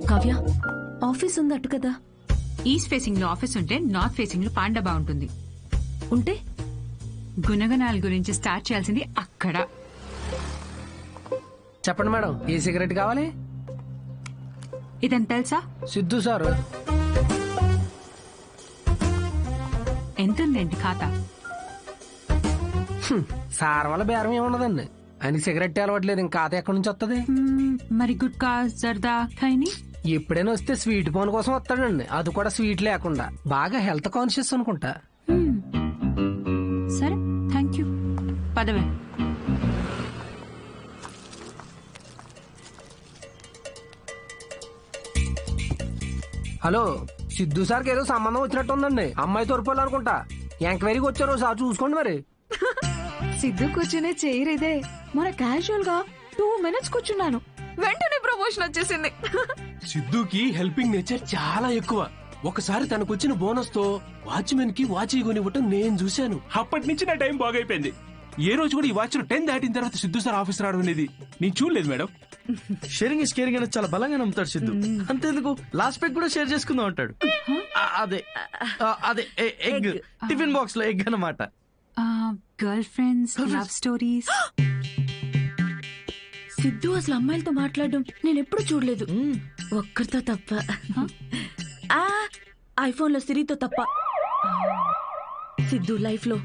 Speaker 1: కావ్య, ఆఫీస్ ఉంది అటు కదా.
Speaker 9: ఈస్ట్ ఫేసింగ్ లో ఆఫీస్ ఉంటే నార్త్ ఫేసింగ్ లో పాండా బాగుంటుంది.
Speaker 1: ఉంటే
Speaker 9: గుణగణాల గురించి స్టార్ట్ చేయాల్సింది అక్కడ.
Speaker 16: చెప్పండి మేడం, ఏ సిగరెట్ కావాలి?
Speaker 9: ఇదని తెలుసా?
Speaker 16: సిద్ధు సార్.
Speaker 9: ఎంతుందండి ఖాతా?
Speaker 16: సార్ వల్ల బేరం ఏమున్నదండి. ఆయనకి సిగరెట్ అలవాట్లేదు, ఇంకా ఖాతా ఎక్కడి నుంచి వస్తుంది?
Speaker 9: మరి గుట్కా, జర్దా, ఖైని
Speaker 16: ఎప్పుడైనా వస్తే స్వీట్ పోన్ కోసం వస్తాడండి, అది కూడా స్వీట్ లేకుండా. బాగా హెల్త్ కాన్షియస్ అనుకుంటా.
Speaker 9: సరే, థ్యాంక్ యూ. పదవే.
Speaker 16: హలో, సిద్ధు సార్కి ఏదో సంబంధం వచ్చినట్టు ఉందండి. అమ్మాయి తోరుకోవాలనుకుంటా. ఎంక్వైరీకి వచ్చారు, సార్ చూసుకోండి మరి.
Speaker 21: సిద్ధు కూర్చునే చైర్ ఇదే. మన క్యాజువల్ గా 2 minutes కూర్చున్నాను, వెంటనే ప్రమోషన్ వచ్చేసింది.
Speaker 5: సిద్ధుకి హెల్పింగ్ నేచర్ చాలా ఎక్కువ. ఒకసారి తనకొచ్చిన బోనస్ తో వాచ్మెన్ కి వాచ్ కొనివ్వటం నేను చూశాను. అప్పటి నుంచి నా టైం బాగైపోయింది. ఏ రోజు కూడా ఈ వాచ్ 10 దాటిన తర్వాత సిద్ధు సార్ ఆఫీస్ రావడం అనేది నేను చూడలేదు మేడం.
Speaker 22: షేరింగ్ ఇస్ కేరింగ్ అనేది చాలా బలంగా నమ్ముతాడు సిద్ధు. అంతేందుకు లాస్ట్ పెగ్ కూడా షేర్ చేసుకుందాం అంటాడు. అదే అదే ఎగ్, టిఫిన్ బాక్స్ లో ఎగ్ అన్నమాట.
Speaker 9: Girl friends, love stories.
Speaker 21: Siddhu అసలు అమ్మాయిలతో మాట్లాడడం నేను ఎప్పుడు చూడలేదు, ఒక్కరితో తప్ప. ఐఫోన్ లో సిరితో తప్ప. సిద్ధు లైఫ్ లో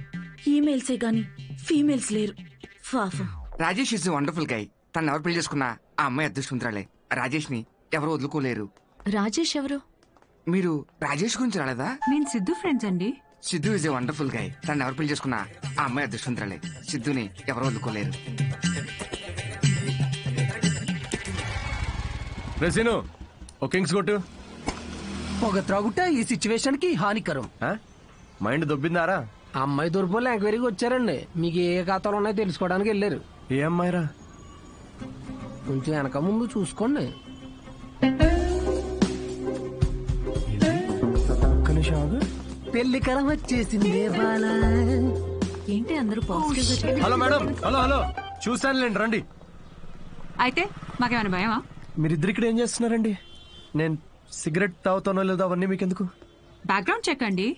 Speaker 21: ఈమెయిల్సే గాని ఫీమేల్స్ లేరు.
Speaker 19: Rajesh is wonderful guy. తను ఎవరు పెళ్లి చేసుకున్నా ఆ అమ్మాయి అదృష్టవంతురాలే. రాజేష్ ని ఎవరు వదులుకోలేరు.
Speaker 1: రాజేష్ ఎవరు?
Speaker 19: మీరు రాజేష్ గురించి రాలేదా?
Speaker 9: నేను సిద్ధు ఫ్రెండ్స్ అండి.
Speaker 19: Siddhu is a wonderful guy. తను ఎవరు పెళ్లి చేసుకున్నా ఆ అమ్మాయి అదృష్టవంతురాలే. సిద్ధుని ఎవరు వదులుకోలేరు.
Speaker 11: రెసిను ఓ కింగ్స్ కొట్టు.
Speaker 16: పొగ త్రాగుట ఈ సిచ్యువేషన్ కి హానికరం.
Speaker 11: మైండ్ దొబ్బిందారా?
Speaker 16: అమ్మాయి తోరుపోలే ఎంక్వైరీకి వచ్చారండి. మీకు ఏ ఖాతాలు ఉన్నాయో తెలుసుకోవడానికి వెళ్ళారు.
Speaker 11: ఏ అమ్మాయిరా?
Speaker 16: కొంచెం వెనక ముందు చూసుకోండి. పెళ్లి కలం వచ్చేసింది.
Speaker 1: ఏంటి అందరూ పాజిటివ్ గా?
Speaker 11: హలో మేడం, హలో హలో, చూసానులేండి, రండి.
Speaker 9: అయితే మాకేమైనా భయమా?
Speaker 11: మీరిద్దరు ఇక్కడ ఏం చేస్తున్నారండి? నేను సిగరెట్ తాగుతానో లేదో అవన్నీ మీకెందుకు?
Speaker 9: బ్యాక్గ్రౌండ్ చెక్ అండి.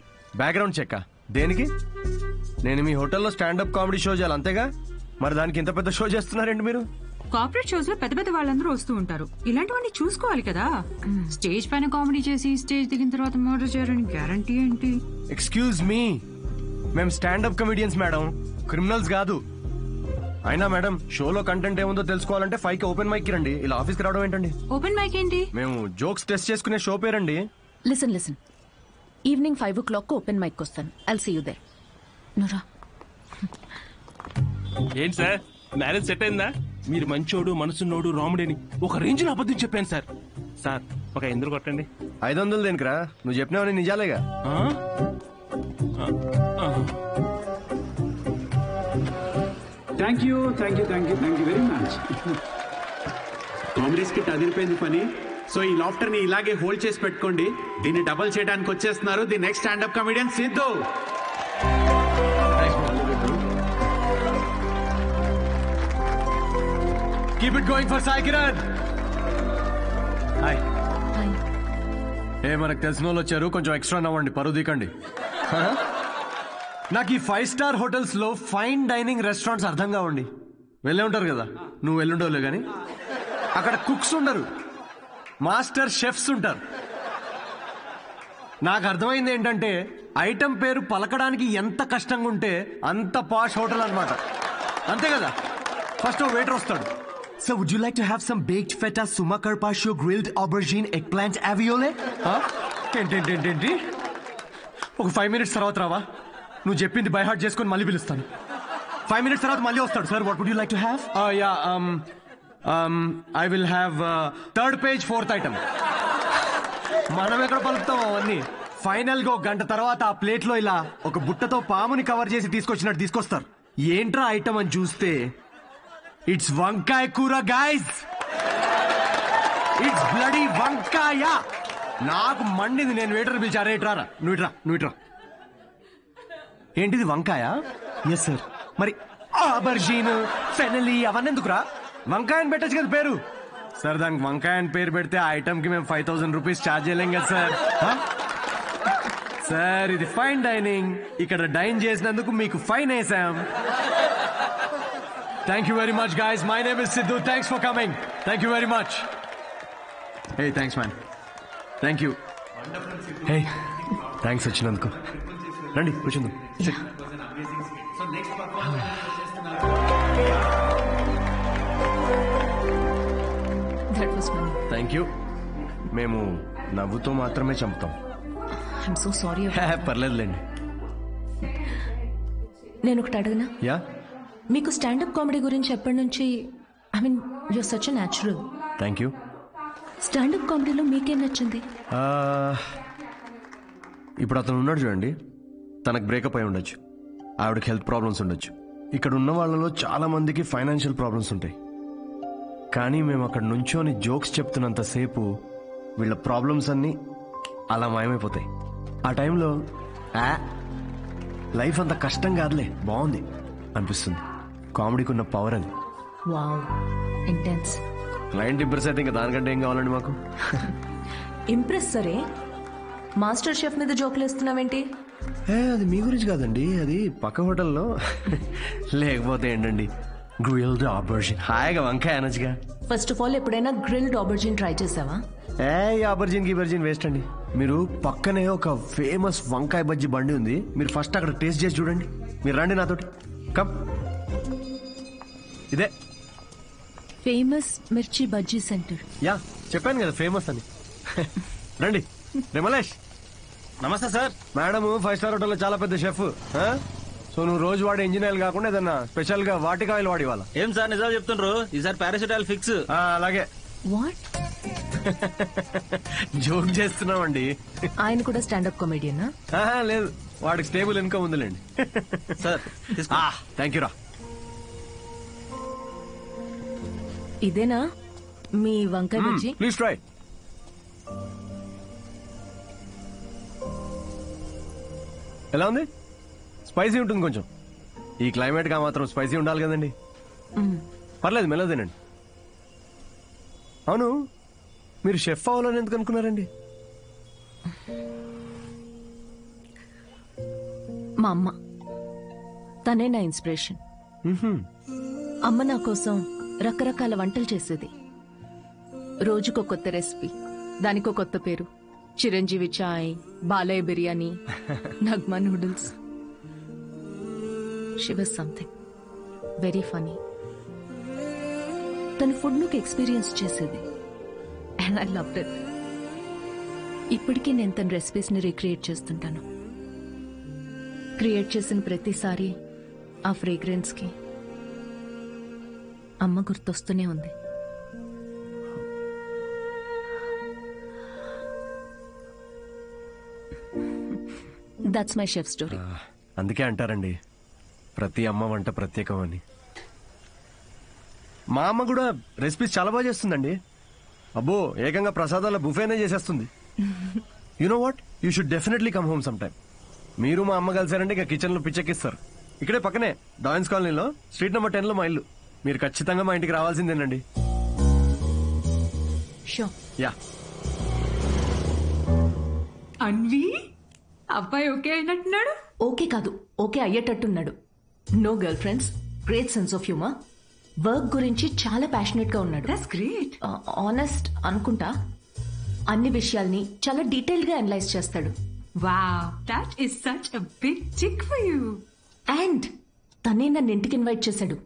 Speaker 11: బ్యాక్గ్రౌండ్ చెక్ దేనికి? నేను మీ హోటల్లో స్టాండప్ కామెడీ షో చేయాలి అంతేగా? మరి దానికి ఇంత పెద్ద షో చేస్తున్నారండి మీరు?
Speaker 9: కార్పొరేట్ షోస్ లో పెద్ద పెద్ద వాళ్ళందరూ వస్తూ ఉంటారు. ఇలాంటివన్నీ చూసుకోవాలి కదా. స్టేజ్ పైన కామెడీ చేసి స్టేజ్ దిగిన తర్వాత మర్డర్ చేయడానికి గ్యారంటీ ఏంటి?
Speaker 11: ఎక్స్క్యూజ్ మీ, మేము స్టాండప్ కమెడియన్స్ మేడం, క్రిమినల్స్ కాదు. అయినా మేడం, షోలో కంటెంట్ ఏముందో తెలుసుకోవాలంటే 5కి ఓపెన్ మైక్ రండి. ఇలా ఆఫీస్కి రావడం ఏంటండి?
Speaker 9: ఓపెన్ మైక్ ఏంటి?
Speaker 11: మేము జోక్స్ టెస్ట్ చేసుకునే షో పేరండి.
Speaker 1: Listen, evening 5 o'clock open mic వస్తాను. I'll see you there. నురా.
Speaker 5: ఏంటి సార్, మ్యారేజ్ సెట్ అయిందా? మీరు మంచోడు, మనసున్నోడు, రాముడని ఒక రేంజ్ లో అబద్ధం చెప్పాను సార్. సార్ ఒక 500 కొట్టండి.
Speaker 11: 500 దేనికిరా? నువ్వు చెప్పినావని నిజాలేగా.
Speaker 23: Thank you very much. Comedy skit అదిరిపోయింది పని. సో ఈ లాఫ్టర్ ని ఇలాగే హోల్డ్ చేసి పెట్టుకోండి. దీన్ని డబల్ చేయడానికి వచ్చేస్తున్నారు the next standup comedian Siddhu.
Speaker 11: Keep it going for Sai Kiran. Hi. మనకు తెలిసిన వాళ్ళు వచ్చారు, కొంచెం ఎక్స్ట్రా నవ్వండి, పరువు దీకండి. నాకు ఈ 5 స్టార్ హోటల్స్ లో ఫైన్ డైనింగ్ రెస్టారెంట్స్ అర్థం కావండి. వెళ్ళే ఉంటారు కదా, నువ్వు వెళ్ళుండవులే కానీ. అక్కడ కుక్స్ ఉండరు, మాస్టర్ షెఫ్స్ ఉంటారు. నాకు అర్థమైంది ఏంటంటే ఐటమ్ పేరు పలకడానికి ఎంత కష్టంగా ఉంటే అంత పాష్ హోటల్ అన్నమాట. అంతే కదా. ఫస్ట్ వెయిటర్ వస్తాడు. So would you like to have some baked feta, suma carpaccio, grilled aubergine, eggplant aviole? ఏంటి ఒక 5 minutes తర్వాత రావా? నువ్వు చెప్పింది బై హార్ట్ చేసుకొని మళ్ళీ పిలుస్తాను. 5 minutes తర్వాత మళ్ళీ వస్తాడు. Sir what would you like to have? I will have 3rd page 4th item. మనం ఎక్కడ పలుకుతాం అవన్నీ. ఫైనల్ గా 1 గంట తర్వాత ఆ ప్లేట్ లో ఇలా ఒక బుట్టతో పాముని కవర్ చేసి తీసుకొచ్చినట్టు తీసుకొస్తారు. ఏంట్రా ఐటమ్ అని చూస్తే ఇట్స్ వంకాయ కూర గైస్. ఇట్స్ బ్లడీ వంకాయ. నాకు మండింది. నేను వెయిటర్ పిలిచా, రే ఇట్రా, నువ్వు ఇట్రా. ఏంటిది వంకాయ? Yes sir. మరి ఆబర్జీన్, ఫెనలి అవన్నీ ఎందుకురా? వంకాయ అని పెట్టచ్చు కదా పేరు. సార్ దానికి వంకాయ అని పేరు పెడితే ఆ ఐటమ్ కి మేము 5,000 రూపీస్ ఛార్జ్ చేయలేం కదా సార్. సార్ ఇది ఫైన్ డైనింగ్, ఇక్కడ డైన్ చేసినందుకు మీకు ఫైన్ వేసాం. Thank you very much, guys. My name is Sidhu. Thanks for coming. Thank you very much. Hey, thanks, man. Thank you. Hey, thanks వచ్చినందుకు. రండి కూర్చుందాం.
Speaker 1: That was funny.
Speaker 11: Thank you. మేము నవ్వుతో మాత్రమే చంపుతాం.
Speaker 1: I'm so sorry.
Speaker 11: పర్లేదులేండి.
Speaker 1: నేను ఒకటి అడగనా?
Speaker 11: Yeah.
Speaker 1: మీకు స్టాండప్ కామెడీ గురించి ఎప్పటి నుంచి? I mean your such a natural.
Speaker 11: Thank you.
Speaker 1: Standup కామెడీలో మీకేం నచ్చింది?
Speaker 11: ఇప్పుడు అతను ఉన్నాడు చూడండి, తనకు బ్రేకప్ అయి ఉండొచ్చు, ఆవిడకి హెల్త్ ప్రాబ్లమ్స్ ఉండొచ్చు. ఇక్కడ ఉన్న వాళ్ళలో చాలా మందికి ఫైనాన్షియల్ ప్రాబ్లమ్స్ ఉంటాయి. కానీ మేము అక్కడ నుంచోని జోక్స్ చెప్తున్నంతసేపు వీళ్ళ ప్రాబ్లమ్స్ అన్నీ అలా మాయమైపోతాయి. ఆ టైంలో లైఫ్ అంత కష్టం కాదులే, బాగుంది అనిపిస్తుంది. కామెడీకి ఉన్న పవర్ అది.
Speaker 1: Wow, intense.
Speaker 11: క్లయింట్ ఇంప్రెస్ అయితే ఇంకా దానికంటే ఏం కావాలండి మాకు?
Speaker 1: ఇంప్రెస్ సరే, మాస్టర్ షెఫ్ మీద జోకులు వేస్తున్నావేంటి?
Speaker 11: అది మీ గురించి కాదండి, అది పక్క హోటల్లో. లేకపోతే ఏంటండి, గ్రిల్డ్ ఆబర్జిన్, హాయిగా వంకాయ అనొచ్చుగా.
Speaker 1: ఫస్ట్ ఆఫ్ ఆల్ ఎప్పుడైనా గ్రిల్డ్ ఆబర్జిన్ ట్రై చేసావా?
Speaker 11: ఆబర్జిన్ గిబర్జిన్ వేస్ట్ అండి. మీరు పక్కనే ఒక ఫేమస్ వంకాయ బజ్జీ బండి ఉంది, మీరు ఫస్ట్ అక్కడ టేస్ట్ చేసి చూడండి. మీరు రండి నాతోటి, కమ్. ఇదే
Speaker 1: ఫేమస్ మిర్చి బజ్జీ సెంటర్.
Speaker 11: యా, చెప్పాను కదా ఫేమస్ అని. రండి. రిమలేష్.
Speaker 22: నమస్తే సార్.
Speaker 11: మేడం 5 స్టార్ హోటల్లో చాలా పెద్ద షెఫ్. సో నువ్వు రోజు వాడే ఇంజిన్ ఆయిల్ కాకుండా ఏదన్నా స్పెషల్ గా వాటికి ఆయిల్ వాడి వాళ్ళ.
Speaker 22: ఏం సార్ నిజాలు చెప్తుండ్రు? ఈసారి పారాసిటాల్ ఫిక్స్.
Speaker 11: అలాగే.
Speaker 1: వాట్?
Speaker 11: జోక్ చేస్తున్నామండి.
Speaker 1: ఆయన కూడా స్టాండప్ కామెడియనా?
Speaker 11: లేదు, వాడికి స్టేబుల్ ఇన్కమ్ ఉందిలేండి.
Speaker 22: సార్
Speaker 11: థ్యాంక్ యూ రా.
Speaker 1: ఇదేనా మీ వంకాయ బజ్జీ?
Speaker 11: Please try. ఎలా ఉంది? స్పైసీ ఉంటుంది కొంచెం. ఈ క్లైమేట్ గా మాత్రం స్పైసీ ఉండాలి కదండి. పర్లేదు, మెల్లగా తినండి. అవును, మీరు షెఫ్ అవ్వాలని ఎందుకు అనుకున్నారండి?
Speaker 1: మా అమ్మ, తనే నా ఇన్స్పిరేషన్. అమ్మ నా కోసం రకరకాల వంటలు చేసేది. రోజుకో కొత్త రెసిపీ, దానికో కొత్త పేరు. చిరంజీవి చాయ్, Balayya biryani, Nagma noodles. She was something very funny. తన ఫుడ్ నుకు ఎక్స్పీరియన్స్ చేసేది, అండ్ ఐ లవ్డ్ ఇట్. ఇప్పటికీ నేను తన రెసిపీస్ ని రీక్రియేట్ చేస్తుంటాను. క్రియేట్ చేసిన ప్రతిసారి ఆ ఫ్రేగ్రెన్స్ కి అమ్మ గుర్తొస్తూనే ఉంది. That's my chef story.
Speaker 11: అందుకే అంటారండి ప్రతి అమ్మ వంట ప్రత్యేకం అని. మా అమ్మ కూడా రెసిపీస్ చాలా బాగా చేస్తుందండి. అబ్బో, ఏకంగా ప్రసాదాల బుఫేనే చేసేస్తుంది. You know what, you should definitely come home some time. మీరు మా అమ్మ కలిసారంటే ఇక కిచెన్ లో పిచ్చెక్కిస్తారు. ఇక్కడే పక్కనే డాయిన్స్ కాలనీలో స్ట్రీట్ నెంబర్ 10 లో మా ఇల్లు. మీరు ఖచ్చితంగా మా ఇంటికి రావాల్సిందేనండి.
Speaker 1: షూర్.
Speaker 11: యా.
Speaker 9: అన్వి అబ్బాయి ఓకే అయినట్టున్నాడు.
Speaker 1: ఓకే కాదు, ఓకే అయ్యేటట్టున్నాడు. No girlfriends, great sense of humour, work గురించి చాలా ప్యాషనెట్ గా ఉన్నాడు.
Speaker 9: That's great.
Speaker 1: ఆనెస్ట్ అనుకుంటా, అన్ని విషయాల్ని చాలా డీటెయిల్ గా అనలైజ్ చేస్తాడు.
Speaker 9: Wow, that is such a big tick for you.
Speaker 1: And తనే నన్ను ఇంటికి ఇన్వైట్ చేశాడు.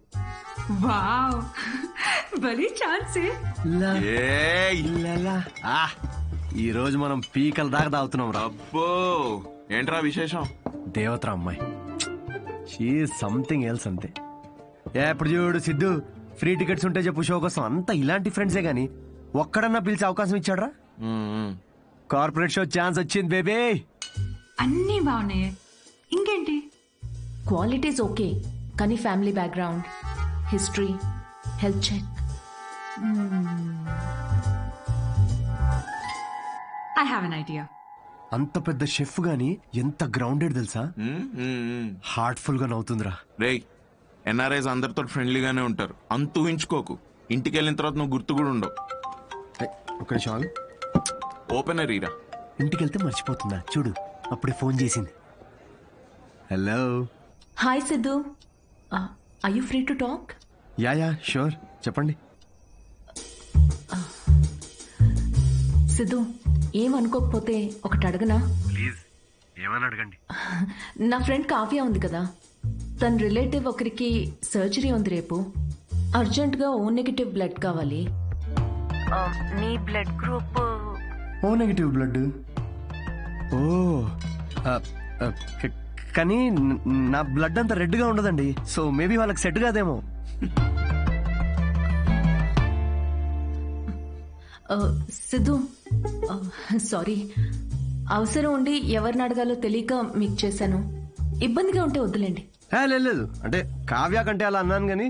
Speaker 9: వావ్, భలే ఛాన్సే.
Speaker 11: ఈ రోజు మనం పీకల దాకా తాగుతున్నాం రా.
Speaker 15: అబ్బో, ఏంట్రా విశేషం?
Speaker 11: దేవతరా అమ్మాయి, షీ సంథింగ్ ఎల్స్ అంతే. ఎప్పుడు చూడు సిద్ధు, ఫ్రీ టికెట్స్ ఉంటే చెప్పు షో కోసం. అంతా ఇలాంటి ఫ్రెండ్సే గానీ ఒక్కడన్నా పిలిచే అవకాశం ఇచ్చాడ్రా? కార్పొరేట్ షో ఛాన్స్ వచ్చింది బేబీ.
Speaker 9: అన్నీ బాగున్నాయి, ఇంకేంటి?
Speaker 1: క్వాలిటీస్ ఓకే, కానీ family background, history, health check.
Speaker 9: I have an idea.
Speaker 11: అంత పెద్ద షెఫ్ గాని ఎంత గ్రౌండెడ్ తెలుసా? హార్ట్ఫుల్ గా నవ్వుతుందిరా.
Speaker 15: రేయ్, ఎన్ఆర్ఐస్ అందరితో ఫ్రెండ్లీగానే ఉంటారు, అంత ఊహించుకోకు. ఇంటికి వెళ్ళిన తర్వాత నువ్వు గుర్తు కూడా ఉండవు.
Speaker 11: ఒక నిమిషం,
Speaker 15: ఓపెనర్ ఈరా.
Speaker 11: ఇంటికి వెళ్తే మర్చిపోతుందా చూడు, అప్పుడే ఫోన్ చేసింది. Hello.
Speaker 1: Hi Siddhu, are you free to talk?
Speaker 11: Yeah sure, చెప్పండి.
Speaker 1: సిద్ధు, ఏమనుకోకపోతే ఒకటి అడగనా?
Speaker 11: ప్లీజ్, ఏమని అడగండి.
Speaker 1: నా ఫ్రెండ్ కావ్య ఉంది కదా, తన రిలేటివ్ ఒకరికి సర్జరీ ఉంది రేపు. అర్జెంట్ గా ఓ నెగిటివ్ బ్లడ్ కావాలి. నీ blood group
Speaker 11: O negative blood. Oh, కానీ నా బ్లడ్ అంత రెడ్ గా ఉండదండి, సో మేబీ వాళ్ళకి సెట్ కాదేమో.
Speaker 1: సిద్ధు, సారీ, అవసరం ఉండి ఎవరిని అడగాలో తెలియక మీకు చేశాను. ఇబ్బందిగా ఉంటే వద్దులేండి.
Speaker 11: లేదు, అంటే కావ్య కంటే అలా అన్నాను కానీ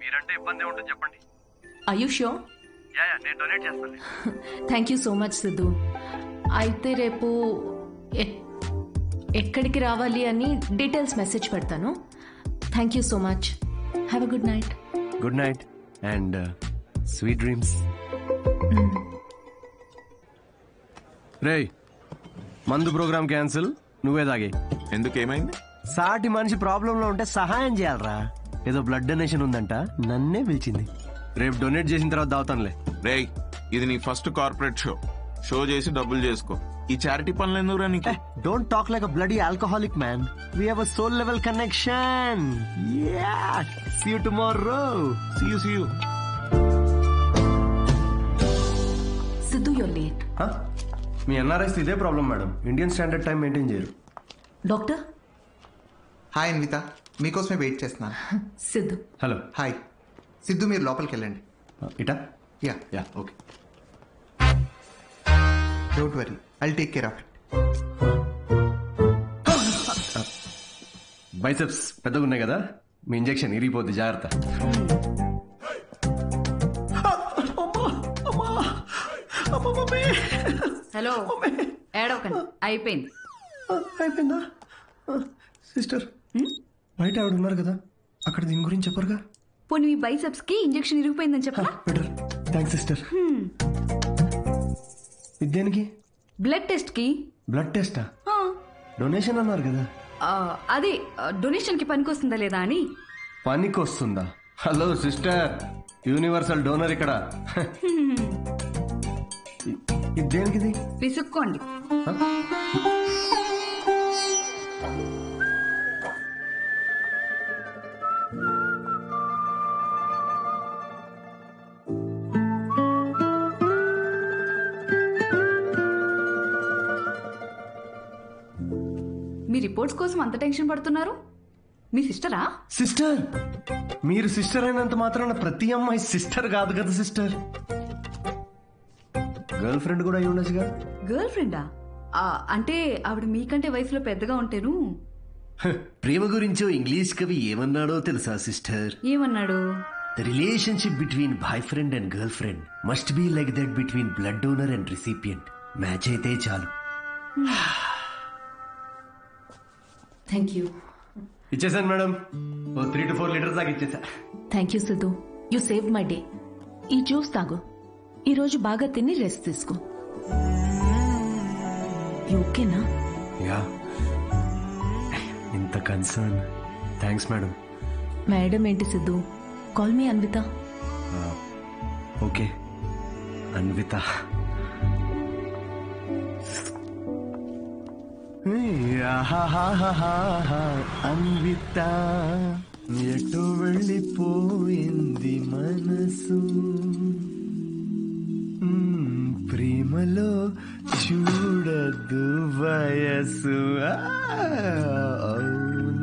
Speaker 11: మీరంటే ఇబ్బంది ఉంటుంది చెప్పండి.
Speaker 1: Are you sure?
Speaker 11: నేను డొనేట్ చేస్తాను.
Speaker 1: Thank you so much Siddhu. అయితే రేపు ఎక్కడికి రావాలి అని డీటెయిల్స్ మెసేజ్ పెడతాను. Thank you so much. Have a good night.
Speaker 11: Good night and sweet dreams. రేయ్, మందు ప్రోగ్రామ్ క్యాన్సిల్, నువ్వే తాగే.
Speaker 15: ఎందుకు, ఏమైంది?
Speaker 11: సాటి మనిషి ప్రాబ్లంలో ఉంటే సహాయం చేయాలరా. ఏదో బ్లడ్ డొనేషన్ ఉందంట, నన్నే పిలిచింది. రేపు డొనేట్ చేసిన తర్వాత దావుతానులే.
Speaker 15: రేయ్, ఇది నీ ఫస్ట్ కార్పొరేట్ షో చేసి డబ్బులు చేసుకో. ఈ చారిటీ పనులు ఎందుకురా నీకు?
Speaker 11: Don't talk like a bloody alcoholic man. We have a soul level connection. Yeah, see you tomorrow.
Speaker 15: See you.
Speaker 1: Siddhu, your late.
Speaker 11: మీ ఎన్ఆర్ఐస్ ఇదే problem madam, Indian standard time maintain చేయరు.
Speaker 1: డాక్టర్.
Speaker 4: హాయ్ అన్విత, మీకోసమే wait చేస్తున్నాను.
Speaker 1: Siddhu.
Speaker 11: Hello.
Speaker 4: Hi Siddhu, మీరు లోపలికి వెళ్ళండి.
Speaker 11: ఇటా?
Speaker 4: Yeah
Speaker 11: okay.
Speaker 4: Don't worry, I'll take care of it.
Speaker 11: Biceps పెద్దగా ఉన్నాయి కదా, మీ ఇంజెక్షన్ ఇరిగిపోద్ది, జాగ్రత్త.
Speaker 20: హలో, ఏడవకండి, అయిపోయింది.
Speaker 11: అయిపోయిందా? సిస్టర్, బయట ఆవిడ ఉన్నారు కదా, అక్కడ దీని గురించి చెప్పరుగా?
Speaker 20: పోనీ మీ బైసెప్స్ కి ఇంజెక్షన్ ఇరిగిపోయిందని చెప్పరా?
Speaker 11: బెటర్. Thanks sister. ఇది దేనికి?
Speaker 20: బ్లడ్ టెస్ట్ కి.
Speaker 11: బ్లడ్ టెస్టా? డొనేషన్ అన్నారు కదా.
Speaker 20: అదే డొనేషన్ కి పనికొస్తుందా లేదా అని.
Speaker 11: పనికొస్తుందా? హలో సిస్టర్, యూనివర్సల్ డోనర్ ఇక్కడ. ఇది దేనికిది?
Speaker 20: విసుక్కోండి. మీ రిపోర్ట్స్ కోసం అంత టెన్షన్ పడుతున్నారు? మీ సిస్టరా?
Speaker 11: సిస్టర్? మీరు సిస్టర్ అయినంత మాత్రాన ప్రతి అమ్మాయి సిస్టర్ కాదు కదా సిస్టర్. గర్ల్ ఫ్రెండ్ కూడా అయి ఉండొచ్చుగా.
Speaker 20: గర్ల్ ఫ్రెండా? అంటే ఆవిడ మీకంటే వయసులో పెద్దగా ఉంటేను.
Speaker 11: ప్రేమ గురించో ఇంగ్లీష్ కవి ఏమన్నాడో తెలుసా సిస్టర్?
Speaker 20: ఏమన్నాడు?
Speaker 11: The relationship between boyfriend and girlfriend must be like that between blood donor and recipient. Match అయితే చాలు.
Speaker 1: Thank you.
Speaker 11: ఇచ్చేసాను మేడం, 3 to 4 లీటర్స్ దాకా ఇచ్చేసా.
Speaker 1: Thank you Siddhu, you save my day. ఈ జ్యూస్ తాగు, ఈ రోజు బాగా తిని రెస్ట్ తీసుకో. ఓకేనా?
Speaker 11: యా, ఇంత కన్సర్న్. Thanks madam.
Speaker 1: మేడం ఏంటి Siddhu, call me Anvita.
Speaker 11: Okay Anvita. Anvita ఎటు వెళ్ళిపోయింది మనసు, ప్రేమలో చూడదు వయసు.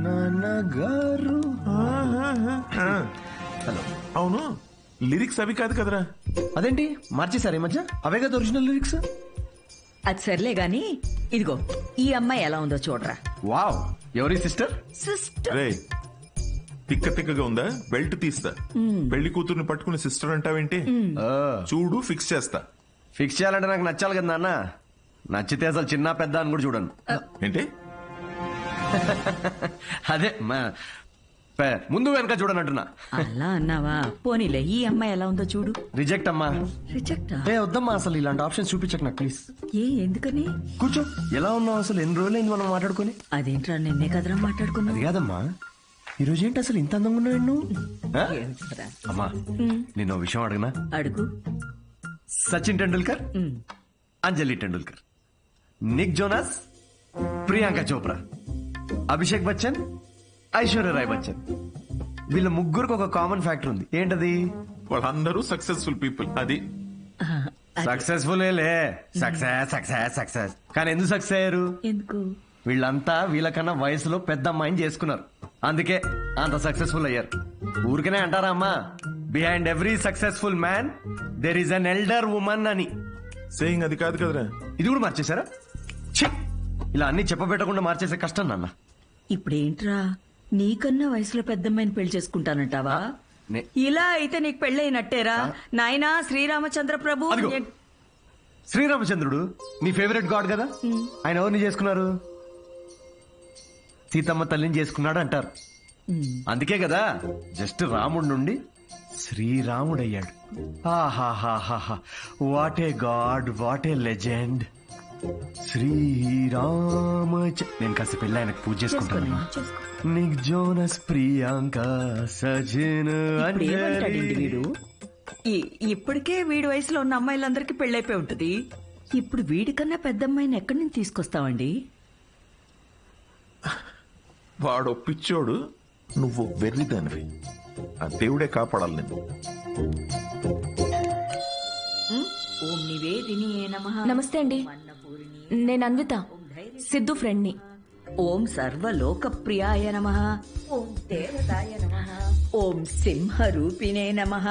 Speaker 11: నాన్నగారు.
Speaker 17: హలో, అవును లిరిక్స్ అవి కాదు కదరా?
Speaker 11: అదేంటి మార్చేశారు ఈ మధ్య? అవే కదా ఒరిజినల్ లిరిక్స్.
Speaker 18: అది సర్లే గాని ఇదిగో ఈ అమ్మాయి ఎలా ఉందో చూడరా.
Speaker 11: వావ్, ఎవరి సిస్టర్?
Speaker 18: సిస్టర్.
Speaker 17: రే తిక్క తిక్కగా ఉందా? బెల్ట్ తీస్తా. పెళ్లి కూతుర్ని పట్టుకుని సిస్టర్ అంటావేంటి? చూడు ఫిక్స్ చేస్తా.
Speaker 11: ఫిక్స్ చేయాలంటే నాకు నచ్చాలి కదా నాన్న. నచ్చితే అసలు చిన్న పెద్ద అని కూడా చూడను.
Speaker 17: ఏంటి?
Speaker 11: అదే ముందు వెనక చూడనంటున్నా.
Speaker 18: అలా అన్నావా? పోనీలే, ఈ అమ్మాయి ఎలా ఉందో చూడు.
Speaker 11: రిజెక్ట్ అమ్మా.
Speaker 18: రిజెక్ట్?
Speaker 11: వద్దమ్మా, అసలు ఇలాంటి ఆప్షన్స్ చూపించకు నాకు ప్లీజ్.
Speaker 18: ఎందుకని?
Speaker 11: కూర్చో. ఎలా ఉన్నావు అసలు? ఎన్ని రోజులైంది మనం మాట్లాడుకుని?
Speaker 18: అదేంట్రా, నిన్నే కదరా మాట్లాడుకున్నా.
Speaker 11: అది కాదమ్మా, ఈ రోజు ఏంటి అసలు ఇంత అందంగా ఉన్నావు నువ్వు? అమ్మా నేను ఓ విషయం అడగనా?
Speaker 18: అడుగు.
Speaker 11: సచిన్ టెండూల్కర్, అంజలి టెండూల్కర్, నిక్ జోనాస్, ప్రియాంక చోప్రా, అభిషేక్ బచ్చన్, ఐశ్వర్య రాయ్ బచ్చన్, వీళ్ళ ముగ్గురికి ఒక కామన్ ఫ్యాక్టర్ ఉంది. ఏంటది?
Speaker 17: వాళ్ళందరూ సక్సెస్ఫుల్ పీపుల్. అది
Speaker 11: సక్సెస్ఫుల్ సక్సెస్ సక్సెస్ సక్సెస్. కానీ ఎందుకు సక్సెస్ అయ్యారు?
Speaker 18: ఎందుకు?
Speaker 11: వీళ్ళంతా వీళ్ళకన్నా వయసులో పెద్ద అమ్మాయిని చేసుకున్నారు, అందుకే అంత సక్సెస్ఫుల్ అయ్యారు. ఊరికనే అంటారా అమ్మా, behind every successful man there is an elder woman అని.
Speaker 17: సేయింగ్ అది కాదు కదరా?
Speaker 11: ఇది కూడా మార్చేశారా? ఇలా అన్ని చెప్పబెట్టకుండా మార్చేసే కష్టం నాన్న.
Speaker 18: ఇప్పుడేంట్రా, నీకన్నా వయసులో పెద్దమ్మాయిని పెళ్లి చేసుకుంటానంటావా? ఇలా అయితే నీకు పెళ్ళైనట్టేరా నాయనా. శ్రీరామచంద్ర ప్రభు.
Speaker 11: శ్రీరామచంద్రుడు నీ ఫేవరెట్ గాడ్ కదా, ఆయన ఎవరిని చేసుకున్నారు? సీతమ్మ తల్లిని చేసుకున్నాడు అంటారు. అందుకే కదా జస్ట్ రాముడి నుండి శ్రీరాముడయ్యాడు. ఆహాహాహా, what a god, what a legend. Srirama. నేను కాస్త పెళ్ళి ఆయనకు పూజ చేసుకుంటాను. నిక్ జోనస్, ప్రియాంక, సజిన్,
Speaker 18: వీడు ఇప్పటికే వీడి వయసులో ఉన్న అమ్మాయిలందరికీ పెళ్ళైపోయి ఉంటది. ఇప్పుడు వీడికన్నా పెద్ద అమ్మాయిని ఎక్కడి నుంచి తీసుకొస్తావండి?
Speaker 17: వాడు పిచ్చోడు, నువ్వు వెర్రిదానివి. ఆ దేవుడే కాపాడాలి నిన్ను.
Speaker 18: ఓం నివేదినియే నమః.
Speaker 1: నమస్తే అండి, నేను అన్విత, సిద్ధు ఫ్రెండ్ని.
Speaker 18: ఓం సర్వలోకప్రియాయ నమః. ఓం దేవతాయ నమః. ఓం సింహరూపిణే నమః.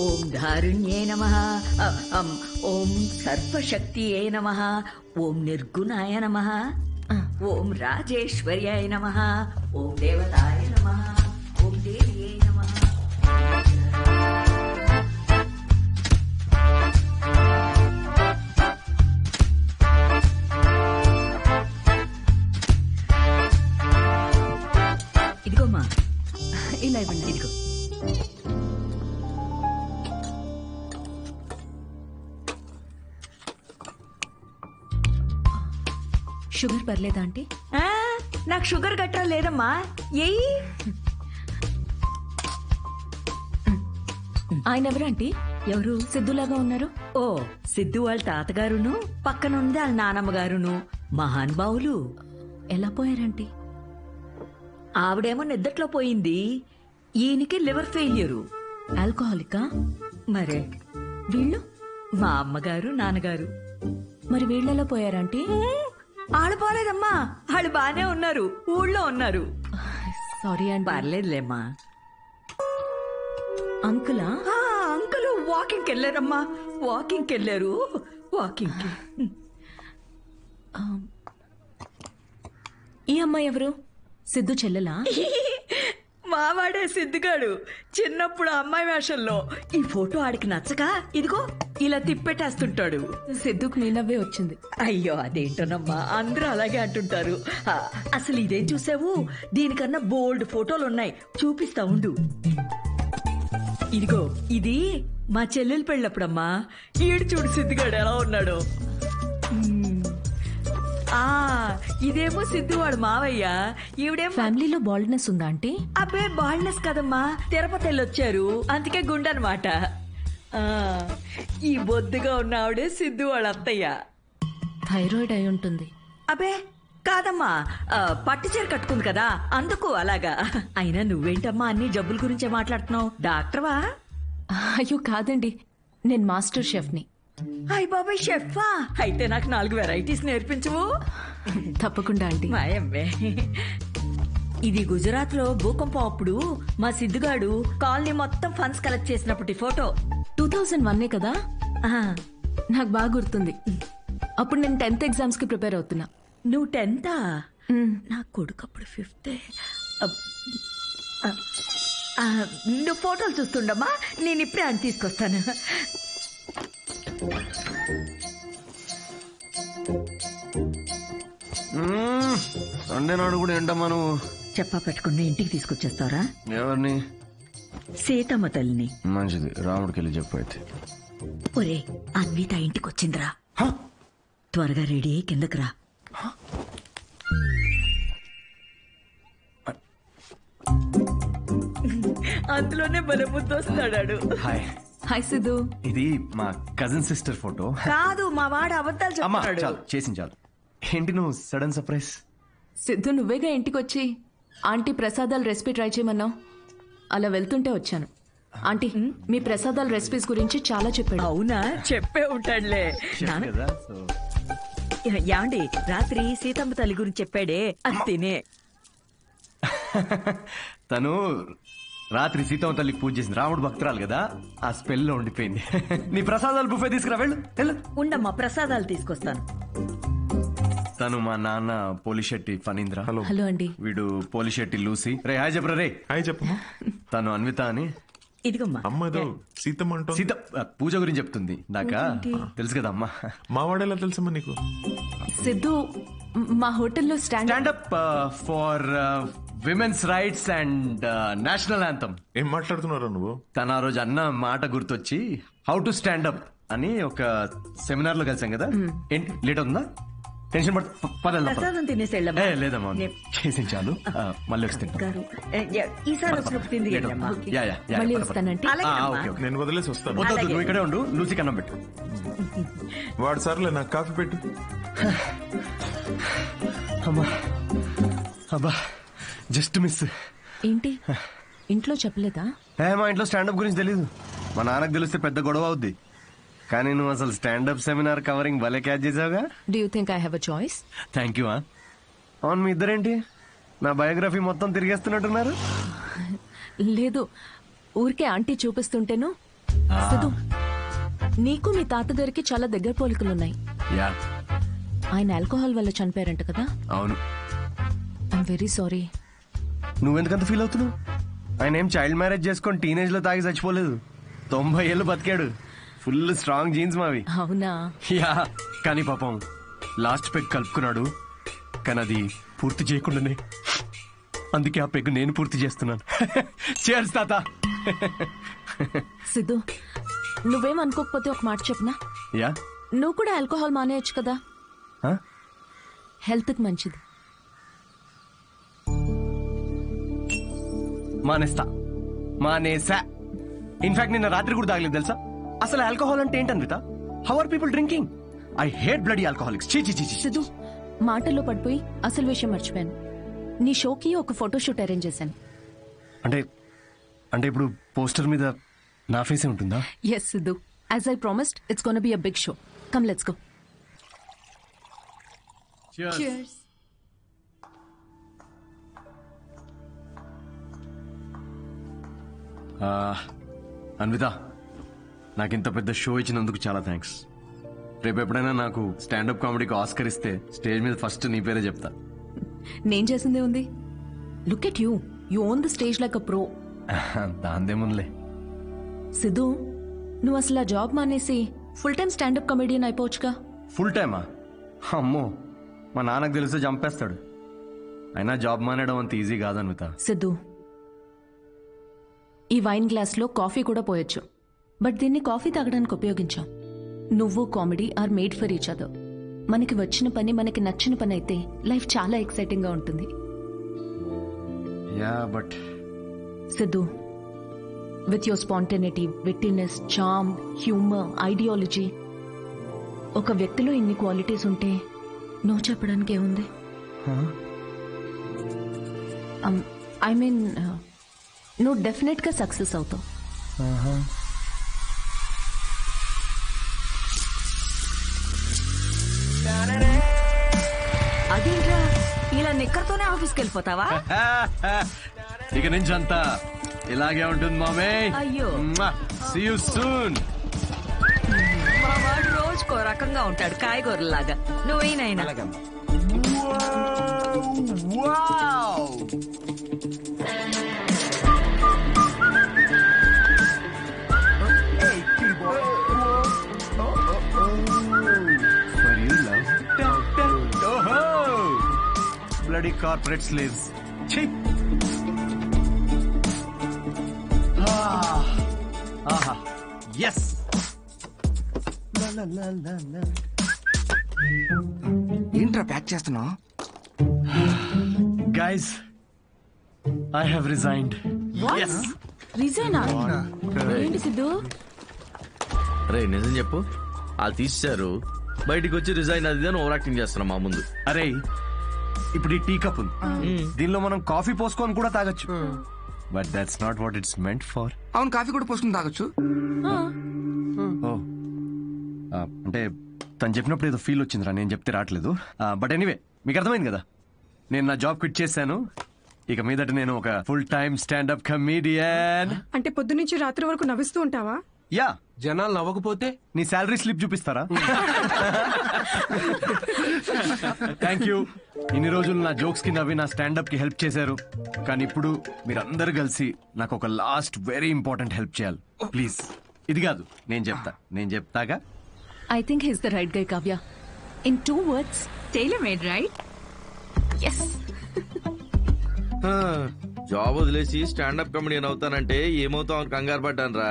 Speaker 18: ఓం ధారుణ్యే నమః. ఓం సర్వశక్తియే నమః. ఓం నిర్గుణాయ నమః. ఓం రాజేశ్వర్యాయ నమః. ఓం దేవతాయ నమః. ఓం దేవ్యే నమః. ఇదిగోమ్మా, ఇలా ఇవ్వండి. ఇదిగో.
Speaker 1: షుగర్ పర్లేదా ఆంటీ?
Speaker 18: నాకు షుగర్ గట్రా లేదమ్మా. ఏయ్,
Speaker 1: ఆయన ఎవరు ఆంటీ?
Speaker 18: ఎవరు?
Speaker 1: సిద్ధులాగా ఉన్నారు.
Speaker 18: ఓ, సిద్ధు వాళ్ళ తాతగారును, పక్కనుంది వాళ్ళ నానమ్మగారును, మహానుభావులు.
Speaker 1: ఎలా పోయారంటీ?
Speaker 18: ఆవిడేమో నిద్దట్లో పోయింది, ఈయనకి లివర్ ఫెయిల్యూరు.
Speaker 1: ఆల్కహాలికా?
Speaker 18: మరే
Speaker 1: వీళ్ళు?
Speaker 18: మా అమ్మగారు, నాన్నగారు.
Speaker 1: మరి వీళ్ళెలా పోయారంటీ?
Speaker 18: ఆళ్ళు పోలేదమ్మా, వాళ్ళు బానే ఉన్నారు, ఊళ్ళో ఉన్నారు.
Speaker 1: సారీ అండి.
Speaker 18: పర్లేదులేమ్మా.
Speaker 1: అంకులా?
Speaker 18: అంకుల్ వాకింగ్కి వెళ్ళారమ్మా, వాకింగ్కి వెళ్ళారు. వాకింగ్కి.
Speaker 1: ఈ అమ్మాయి ఎవరు? సిద్ధు చెల్లెలా?
Speaker 18: మావాడే సిద్ధుగాడు. చిన్నప్పుడు అమ్మాయి వేషంలో ఈ ఫోటో ఆడికి నచ్చక ఇదిగో ఇలా తిప్పెట్టేస్తుంటాడు.
Speaker 1: సిద్ధుకు నీ నవ్వే వచ్చింది.
Speaker 18: అయ్యో అదేంటోనమ్మా, అందరూ అలాగే అంటుంటారు. అసలు ఇదేం చూసావు, దీనికన్నా బోల్డ్ ఫోటోలు ఉన్నాయి, చూపిస్తా ఉండు. ఇదిగో ఇది మా చెల్లెలు పెళ్ళప్పుడమ్మా. ఈడు చూడు సిద్ధుగాడు ఎలా ఉన్నాడు. ఇదేమో సిద్ధువాడు మావయ్య, ఈవిడేమో
Speaker 1: ఫ్యామిలీలో బాల్డ్నెస్ ఉందా అంటే?
Speaker 18: అబ్బే బాల్నెస్ కదమ్మా, తిరుపతి వెళ్ళొచ్చారు అందుకే గుండనమాట. ఈ బొద్దుగా ఉన్న ఆవిడే సిద్ధు వాళ్ళ అత్తయ్య.
Speaker 1: థైరాయిడ్ అయి ఉంటుంది.
Speaker 18: అబ్బే కాదమ్మా, పట్టు చీర కట్టుకుంది కదా అందుకు అలాగా. అయినా నువ్వేంటమ్మా అన్ని జబ్బుల గురించే మాట్లాడుతున్నావు, డాక్టర్వా?
Speaker 1: అయ్యో కాదండి, నేను మాస్టర్ షెఫ్ని.
Speaker 18: అయ్య బాబాయ్ షెఫా, అయితే నాకు 4 వెరైటీస్ నేర్పించవు?
Speaker 1: తప్పకుండా ఆంటీ.
Speaker 18: మాయమ్మే. ఇది గుజరాత్ లో భూకంపం అప్పుడు మా సిద్ధుగాడు కాలనీ మొత్తం ఫండ్స్ కలెక్ట్ చేసినప్పటి ఫోటో.
Speaker 1: 2001 కదా? నాకు బాగా గుర్తుంది. అప్పుడు నేను 10th ఎగ్జామ్స్ కి ప్రిపేర్ అవుతున్నా.
Speaker 18: నువ్వు 10th? నా కొడుకు అప్పుడు 5th. నువ్వు ఫోటోలు చూస్తుండమ్మా, నేను ఇప్పుడే అని తీసుకొస్తాను.
Speaker 11: సండే నాడు కూడా ఏంటమ్మా నువ్వు
Speaker 18: చెప్పా పెట్టుకుని ఇంటికి తీసుకొచ్చేస్తారా?
Speaker 11: ఎవరిని?
Speaker 18: సీతమ్మ తల్లిని.
Speaker 11: మంచిది, రాముడికి వెళ్ళి చెప్పు. అయితే
Speaker 18: ఒరే అన్విత ఇంటికి వచ్చిందిరా, త్వరగా రెడీ అయ్యి కిందకి రా. అందులోనే బలబుద్ధి వస్తాడాడు.
Speaker 11: హాయ్.
Speaker 1: హాయ్ సిద్ధు.
Speaker 11: ఇది మా కజిన్ సిస్టర్ ఫోటో.
Speaker 18: కాదు, మా వాడు అబద్ధాలు
Speaker 11: అమ్మా
Speaker 18: చెప్తాడు.
Speaker 11: చాలు, చేసింది చాలు. ఏంటి నువ్వు సడన్ సర్ప్రైజ్?
Speaker 1: సిద్ధు నువ్వేగా ఇంటికి వచ్చి ఆంటీ ప్రసాదాల రెసిపీ ట్రై చేయమన్నావు, అలా వెళ్తుంటే వచ్చాను. ఆంటీ మీ ప్రసాదాల రెసిపీస్ గురించి చాలా చెప్పాడు.
Speaker 18: అవునా? చెప్పే ఉంటాడులే.
Speaker 11: కదా.
Speaker 18: యాండి రాత్రి సీతమ్మ తల్లి గురించి చెప్పాడే, అది తినే.
Speaker 11: తను రాత్రి సీతమ్మ తల్లికి పూజ చేసింది, రాముడు భక్తురాలు కదా, ఆ స్పెల్ లో ఉండిపోయింది. నీ ప్రసాదాలు బుఫే తీసుకురా, వెళ్ళు.
Speaker 18: ఉండమ్మా, ప్రసాదాలు తీసుకొస్తాను.
Speaker 11: తను మా నాన్న పోలిశెట్టి ఫణీంద్ర.
Speaker 1: హలో అండి.
Speaker 11: వీడు పోలిశెట్టి లూసి. రే హాయ్ చెప్పరా. రే
Speaker 10: హాయ్ చెప్పు.
Speaker 11: తను అన్విత అని.
Speaker 18: ఇదిగమ్మా.
Speaker 10: అమ్మ సీతమ్మ అంటూ
Speaker 11: సీత పూజ గురించి చెప్తుంది. నాకా తెలుసు కదా అమ్మా.
Speaker 10: మా వాడేలా తెలుసమ్మా నీకు?
Speaker 1: సిద్ధు మా హోటల్లో
Speaker 11: standup for women's rights and national anthem.
Speaker 10: ఏం మాట్లాడుతున్నారా నువ్వు?
Speaker 11: తన ఆ రోజు అన్న మాట గుర్తొచ్చి హౌ టు స్టాండప్ అని ఒక సెమినార్ లో కలిసాం కదా. ఏంటి లేట్ అవుతుందా? టెన్షన్
Speaker 18: ప్రసాదం తినేసి వెళ్ళమ్మా.
Speaker 11: లేదమ్మా, చేసింది చాలు. మళ్ళీ వస్తే
Speaker 18: ఈసారి వచ్చినప్పుడు తింది వెళ్ళమ్మా.
Speaker 1: మళ్ళీ వస్తానంటే.
Speaker 10: నేను వదిలేసి వస్తాను.
Speaker 11: వద్దు, నువ్వు ఇక్కడే ఉండు. లూసి కన్నం పెట్టు.
Speaker 10: వాడు సర్లే, నాకు కాఫీ పెట్టు.
Speaker 11: అబ్బా జస్ట్ మిస్.
Speaker 1: ఏంటి ఇంట్లో చెప్పలేదా?
Speaker 11: మా ఇంట్లో స్టాండప్ గురించి తెలీదు. మా నాన్నకు తెలిస్తే పెద్ద గొడవ అవుద్ది. కానీ నువ్వు అసలు స్టాండప్ సెమినార్ కవరింగ్ భలే క్యాచ్ చేసావుగా.
Speaker 1: Do you think I have a choice?
Speaker 11: Thank you. అవును, మీ ఇద్దరేంటి నా బయోగ్రఫీ మొత్తం తిరిగేస్తున్నట్టున్నారు?
Speaker 1: లేదు, ఊరికే ఆంటీ చూపిస్తుంటేను. సిద్ధు నీకు మీ తాతగారికి చాలా దగ్గర పోలికలున్నాయి.
Speaker 11: యా,
Speaker 1: ఆయన ఆల్కహాల్ వల్ల చనిపోయారంట కదా?
Speaker 11: అవును.
Speaker 1: I'm very sorry.
Speaker 11: నువ్వెందుకంత ఫీల్ అవుతున్నావు? ఆయన ఏం చైల్డ్ మ్యారేజ్ చేసుకొని టీనేజ్ లో తాగి చచ్చిపోలేదు. 90 ఏళ్ళు బతికాడు. ఫుల్ స్ట్రాంగ్ జీన్స్ మావి.
Speaker 1: అవునా?
Speaker 11: యా, కానీ పాపం లాస్ట్ పెగ్ కలుపుకున్నాడు. కానీ అది పూర్తి చేయకుండానే, అందుకే ఆ పెగ్ నేను పూర్తి చేస్తున్నాను. చేర్స్ తాత.
Speaker 1: సిద్ధు నువ్వేం అనుకోకపోతే ఒక మాట చెప్పనా?
Speaker 11: యా.
Speaker 1: నువ్వు కూడా ఆల్కహాల్ మానేయచ్చు కదా, హెల్త్ కి మంచిది.
Speaker 11: మానేసా. ఇన్ఫాక్ట్ నిన్న రాత్రి కూడా తాగలేదు తెలుసా. అసలు ఆల్కహాల్ అంటే ఏంటన్విత? How are people drinking? I hate bloody alcoholics.
Speaker 1: Siddhu మాటల్లో పడిపోయి అసలు విషయం మర్చిపోయాను. నీ షోకి ఒక ఫోటోషూట్ అరేంజ్ చేశాను.
Speaker 11: అంటే ఇప్పుడు పోస్టర్ మీద నా ఫేసే ఉంటుందా?
Speaker 1: Yes Siddhu, as I promised it's gonna be a big show. Come let's go.
Speaker 11: Cheers. Anvitha, నాకింత పెద్ద షో ఇచ్చినందుకు చాలా థ్యాంక్స్. రేపు ఎప్పుడైనా నాకు స్టాండప్ కామెడీకి ఆస్కర్ ఇస్తే స్టేజ్ మీద ఫస్ట్ నీ పేరే చెప్తా.
Speaker 1: నేను చేసిందే ఉంది. Look at you, you own the stage like a pro.
Speaker 11: దాందేముందిలే.
Speaker 1: సిద్ధు నువ్వు అసలు ఆ జాబ్ మానేసి ఫుల్ టైం స్టాండప్ కమెడియన్ అయిపోవచ్చుగా.
Speaker 11: ఫుల్ టైమా? అమ్మో, మా నాన్నకు తెలిస్తే చంపేస్తాడు. అయినా జాబ్ మానేయడం అంత ఈజీ కాదన్విత.
Speaker 1: సిద్ధు ఈ వైన్ గ్లాస్ లో కాఫీ కూడా పోయొచ్చు, బట్ దీన్ని కాఫీ తాగడానికి ఉపయోగించాం. నువ్వు comedy are made for each other. మనకి వచ్చిన పని మనకి నచ్చిన పని అయితే లైఫ్ చాలా ఎక్సైటింగ్ గా ఉంటుంది.
Speaker 11: Yeah but
Speaker 1: Siddhu, with your spontaneity, wittiness, charm, humour, ideology, ఒక వ్యక్తిలో ఇన్ని క్వాలిటీస్ ఉంటే నో చెప్పడానికి ఏముంది? ఐ మీన్ నువ్వు డెఫినెట్ గా సక్సెస్ అవుతావు.
Speaker 18: అదేంట్రా ఇలా నిక్కర్తోనే ఆఫీస్కి వెళ్ళిపోతావా?
Speaker 11: ఇక నుంచి అంతా ఇలాగే ఉంటుంది మామే.
Speaker 18: అయ్యో.
Speaker 11: See you soon.
Speaker 18: మా వాడు రోజుకో రకంగా ఉంటాడు, కాయగూరలాగా. నువ్వేనైనా
Speaker 11: బ్లడీ కార్పొరేట్ స్లేవ్స్. ఆహా ఎస్.
Speaker 19: ఏంట్రా ప్యాక్ చేస్తున్నావు?
Speaker 11: Guys, I have resigned. Yes.
Speaker 21: రిజైనా? ఏంటి సిద్ధు?
Speaker 6: రే నిజం చెప్పు, వాళ్ళు తీశారు, బయటికి వచ్చి రిజైన్ అది అని ఓవర్ యాక్టింగ్ చేస్తున్నాం మా ముందు.
Speaker 11: అరే ఇప్పుడు ఈ టీ కప్ ఉంది, దీనిలో మనం కాఫీ పోసుకొని కూడా తాగొచ్చు. But that's not what it's meant for.
Speaker 19: అవును, కాఫీ కూడా పోసుకుని తాగొచ్చు.
Speaker 11: అంటే తను చెప్పినప్పుడు ఏదో ఫీల్ వచ్చిందిరా, నేను చెప్తే రావట్లేదు. బట్ ఎనీవే, మీకు అర్థమైంది కదా, నేను నా జాబ్ క్విట్ చేశాను. ఇక మీదట నేను ఒక ఫుల్ టైమ్ స్టాండప్ కమీడియన్.
Speaker 3: అంటే పొద్దునుంచి రాత్రి వరకు నవ్విస్తూ ఉంటావా?
Speaker 11: యా.
Speaker 5: జనాలు నవ్వకపోతే
Speaker 11: నీ శాలరీ స్లిప్ చూపిస్తారా? Thank you. ఇన్ని రోజులు నా జోక్స్ కి నవ్వి నా స్టాండప్ కి హెల్ప్ చేశారు. కానీ ఇప్పుడు మీరందరూ కలిసి నాకు ఒక లాస్ట్ వెరీ ఇంపార్టెంట్ హెల్ప్ చేయాలి ప్లీజ్. ఇది కాదు, నేను చెప్తాగా.
Speaker 1: I think he's the right guy, Kavya. In 2 words,
Speaker 18: tailor-made, right?
Speaker 1: Yes.
Speaker 6: Job వదిలేసి స్టాండప్ కమెడియన్ అవుతానంటే ఏమవుతావు అని కంగారు పడ్డాను రా.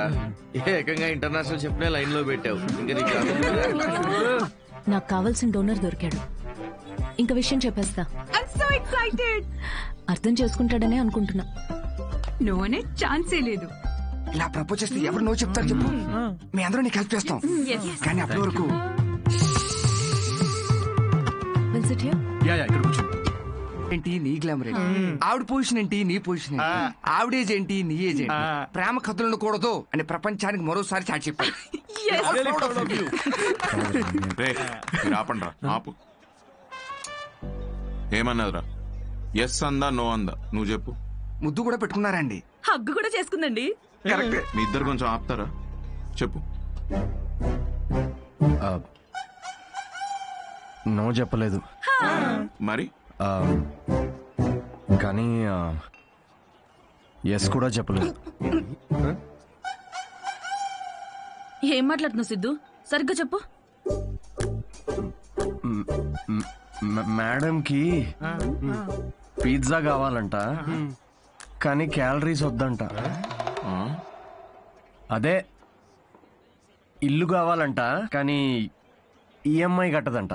Speaker 6: ఏకంగా ఇంటర్నేషనల్ చెప్పిన లైన్ లో పెట్టావు.
Speaker 1: నాకు కావాల్సిన డోనర్ దొరికాడు. ఇంక విషయం చెప్పేస్తా.
Speaker 9: I'm so excited.
Speaker 1: అర్థం చేసుకుంటాడనే అనుకుంటున్నా.
Speaker 9: నో అనే ఛాన్సే లేదు.
Speaker 19: ఇలా ప్రపోజ్ చేస్తే ఎవరు నో చెప్తారు చెప్పు? మీ అందరూ నీకు హెల్ప్ చేస్తాం. కానీ అప్పటి వరకు
Speaker 11: ఇక్కడ కూర్చో.
Speaker 19: ఏంటి నీ గ్లామర్ ఏంటి? ఆవిడ పొజిషన్ ఏంటి, నీ పొజిషన్ ఏంటి? ఆవిడ ఏజ్ ఏంటి, నీ ఏజ్ ఏంటి? ప్రేమ కథలు ఉండకూడదు అని ప్రపంచానికి మరోసారి చాటి చెప్పారు.
Speaker 15: ఆపండ్రా, ఆపు. ఏమన్నదిరా? ఎస్ అందా, నో అందా? నువ్వు చెప్పు.
Speaker 19: ముద్దు కూడా పెట్టుకున్నారా అండి?
Speaker 18: హగ్గు కూడా చేసుకుందండి.
Speaker 15: మీ ఇద్దరు కొంచెం ఆపుతారా? చెప్పు.
Speaker 11: నో చెప్పలేదు
Speaker 15: మరి,
Speaker 11: కానీ ఎస్ కూడా చెప్పలేదు.
Speaker 21: ఏం మాట్లాడుతున్నావు సిద్ధు? సరిగ్గా చెప్పు.
Speaker 11: మేడంకి పిజ్జా కావాలంట, కానీ క్యాలరీస్ వద్దంట. అదే ఇల్లు కావాలంట, కానీ ఈఎంఐ కట్టదంట.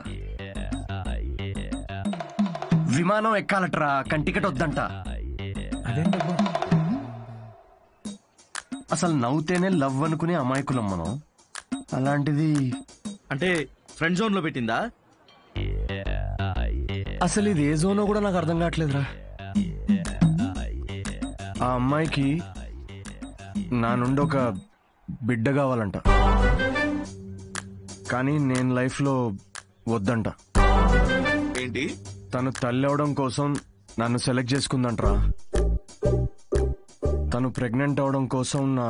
Speaker 11: విమానం ఎక్కాలట్రా, కానీ టికెట్ వద్దంట. అసలు నవ్వుతేనే లవ్ అనుకునే అమాయకులం మనం. అలాంటిది
Speaker 6: అంటే ఫ్రెండ్ జోన్ లో పెట్టిందా?
Speaker 11: అసలు ఇది ఏ జోనో కూడా నాకు అర్థం కావట్లేదురా. ఆ అమ్మాయికి నా నుండి ఒక బిడ్డ కావాలంట, కానీ నేను లైఫ్ లో వద్దంట.
Speaker 15: ఏంటి?
Speaker 11: తను తల్లి అవడం కోసం నన్ను సెలెక్ట్ చేసుకుందంట్రా. తను ప్రెగ్నెంట్ అవడం కోసం నా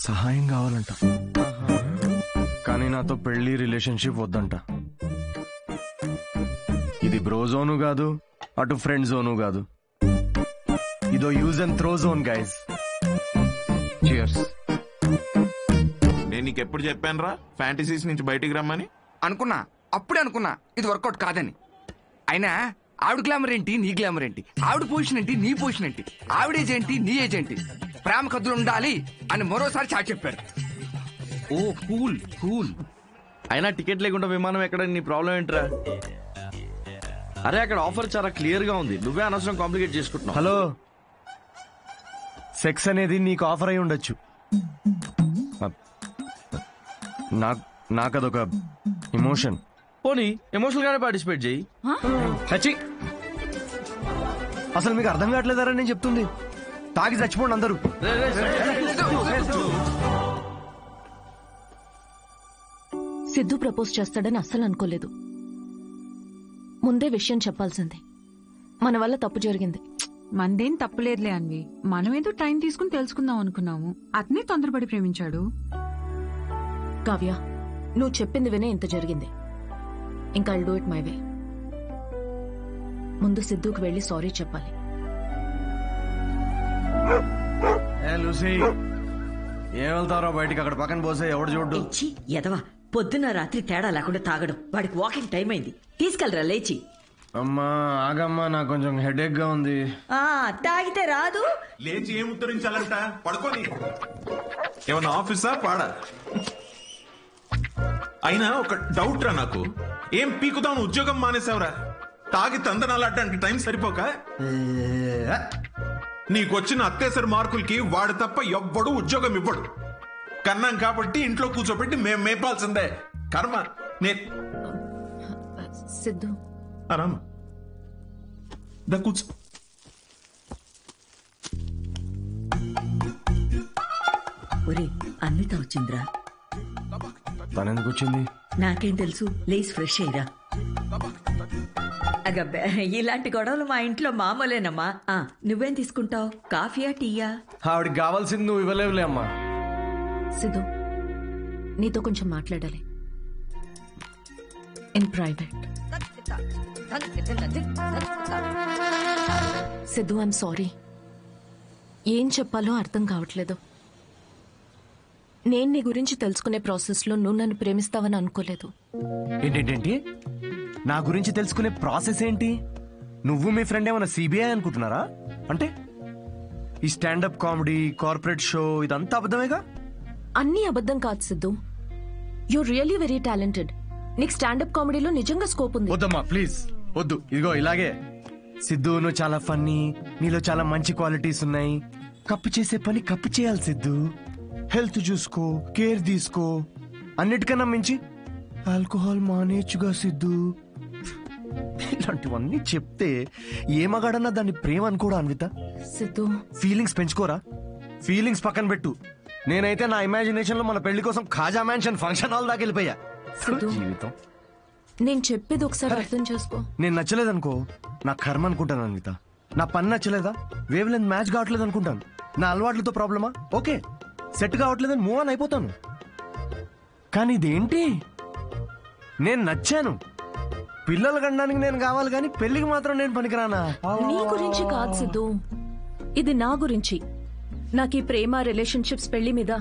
Speaker 11: సహాయం కావాలంట, కానీ నాతో పెళ్లి రిలేషన్షిప్ వద్దంట. ఇది బ్రో జోను కాదు, అటు ఫ్రెండ్ జోను కాదు. ఇదో use and throw zone guys. Cheers.
Speaker 15: నేను నీకు ఎప్పుడు చెప్పాను రా ఫ్యాంటసీస్ నుంచి బయటికి రమ్మని?
Speaker 19: అనుకున్నా, అప్పుడే అనుకున్నా ఇది వర్కౌట్ కాదని. అయినా ఆవిడ గ్లామర్ ఏంటి, నీ గ్లామర్ ఏంటి? ఆవిడ పొజిషన్ ఏంటి, నీ పొజిషన్ ఏంటి? ఆవిడ ఏజ్ ఏంటి, నీ ఏజ్ ఏంటి? ప్రేమ కథలు ఉండాలి అని మరోసారి చాటి చెప్పారు.
Speaker 6: ఓ కూల్ కూల్. అయినా టికెట్ లేకుండా విమానం ఎక్కడ, నీ ప్రాబ్లం ఏంట్రా? అరే అక్కడ ఆఫర్ చాలా క్లియర్ గా ఉంది, నువ్వే అనవసరం కాంప్లికేట్ చేసుకుంటున్నావు.
Speaker 11: హలో, సెక్స్ అనేది నీకు ఆఫర్ అయి ఉండొచ్చు, నాకు అదొక ఎమోషన్.
Speaker 6: పోనీ ఎమోషనల్ గానే పార్టిసిపేట్ చేయి.
Speaker 11: అసలు మీకు అర్థం కావట్లేదారా నేను చెప్తుంది? తాగి చచ్చిపోండి అందరూ.
Speaker 1: సిద్ధు ప్రపోజ్ చేస్తాడని అస్సలు అనుకోలేదు. ముందే విషయం చెప్పాల్సిందే. మన వల్ల తప్పు జరిగింది.
Speaker 9: మందేం తప్పులేదులే అన్వి. మనమేదో టైం తీసుకుని తెలుసుకుందాం అనుకున్నాము, అతనే తొందరపడి ప్రేమించాడు.
Speaker 1: కావ్య, నువ్వు చెప్పింది వినే ఇంత జరిగింది. ఇంకా I'll do it my way. ముందు సిద్ధుకు వెళ్ళి సారీ చెప్పాలి.
Speaker 11: లూసీ, ఏం వెళ్తారో బయటికి, అక్కడ పక్కన పోసే ఎవడు చూడు.
Speaker 18: ఎదవా, పొద్దున్న రాత్రి తేడా లేకుండా తాగడం. వాడికి వాకింగ్ టైం అయింది, తీసుకెళ్ళరా లేచి.
Speaker 11: అమ్మా ఆగమ్మా, నాకు కొంచెం హెడేక్ గా ఉంది.
Speaker 18: తాగితే రాదు.
Speaker 15: లేచి ఏం ఉత్తరించాలంట? పడుకోని. ఏమన్నా ఆఫీసా పాడా? అయినా ఒక డౌట్ రా నాకు, ఏం పీకుదాం ఉద్యోగం మానేసావురా? తాగి తందనాలాడడానికి టైం సరిపోక నీకొచ్చిన అత్తేసరి మార్కులకి వాడు తప్ప ఎవ్వడు ఉద్యోగం ఇవ్వడు. కన్నాం కాబట్టి ఇంట్లో కూర్చోబెట్టి మేం మేపాల్సిందే. కర్మ.
Speaker 1: సిద్ధు
Speaker 15: ఆరామా దా కూర్చో.
Speaker 18: ఒరే, అన్విత వచ్చిందిరా.
Speaker 11: తనెందుకు వచ్చింది?
Speaker 18: నాకేం తెలుసు, లేచి ఫ్రెష్ అయ్యిరా. అగబ్బే, ఇలాంటి గొడవలు మా ఇంట్లో మామూలేనమ్మా. నువ్వేం తీసుకుంటావు, కాఫీయా టీయా?
Speaker 11: ఆవిడికి కావాల్సింది నువ్వు ఇవ్వలేవులే అమ్మా.
Speaker 1: సిద్ధు, నీతో కొంచెం మాట్లాడాలి, in private. Siddhu, I'm sorry. ఏం చెప్పాలో అర్థం కావట్లేదు. నేను నీ గురించి తెలుసుకునే ప్రాసెస్లో నువ్వు నన్ను ప్రేమిస్తావని అనుకోలేదు.
Speaker 11: ఏంటేంటి? నా గురించి తెలుసుకునే ప్రాసెస్ ఏంటి? నువ్వు మీ ఫ్రెండ్ ఏమైనా సిబిఐ అనుకుంటున్నారా? అంటే ఈ స్టాండప్ కామెడీ, కార్పొరేట్ షో ఇదంతా అబద్ధమేగా?
Speaker 1: అన్నీ అబద్ధం కాదు Siddhu. You really very talented. నీకు స్టాండప్ కామెడీలో నిజంగా స్కోప్ ఉంది.
Speaker 11: వద్దమ్మా ప్లీజ్ వద్దు. ఇదిగో ఇలాగే. సిద్ధు, నువ్వు చాలా ఫన్నీ, నీలో చాలా మంచి క్వాలిటీస్ ఉన్నాయి. కప్పు చేసే పని కప్పు చేయాలి సిద్ధు. హెల్త్ చూసుకో, కేర్ తీసుకో. అన్నిటికన్నా మించి ఆల్కహాల్ మానేచ్చుగా సిద్ధు. ఇలాంటివన్నీ చెప్తే ఏ మగాడన్నా దాన్ని ప్రేమ అనుకోడా అన్విత?
Speaker 1: సిద్ధు,
Speaker 11: ఫీలింగ్స్ పెంచుకోరా? ఫీలింగ్స్ పక్కన పెట్టు. నేనైతే నా ఇమాజినేషన్ లో మన పెళ్లి కోసం ఖాజా మ్యాన్షన్ ఫంక్షన్ హాల్ దాకా వెళ్ళిపోయా. జీవితం.
Speaker 1: నేను చెప్పేది ఒకసారి అర్థం చేసుకో.
Speaker 11: నేను నచ్చలేదనుకో, నా కర్మ అనుకుంటాను అన్విత. నా పని నచ్చలేదా, వేవ్ లెంత్ మ్యాచ్ కావట్లేదు అనుకుంటాను. నా అలవాట్లతో ప్రాబ్లమా? ఓకే, సెట్ కావట్లేదని మూవ్ ఆన్ అయిపోతాను. కానీ ఇదేంటి, నేను నచ్చాను. పిల్లలు కనడానికి నేను కావాలి, కానీ పెళ్లికి మాత్రం నేను పనికిరానా?
Speaker 1: నీ గురించి కాదు సిద్ధు, ఇది నా గురించి. నాకు ఈ ప్రేమ, రిలేషన్షిప్స్, పెళ్లి మీద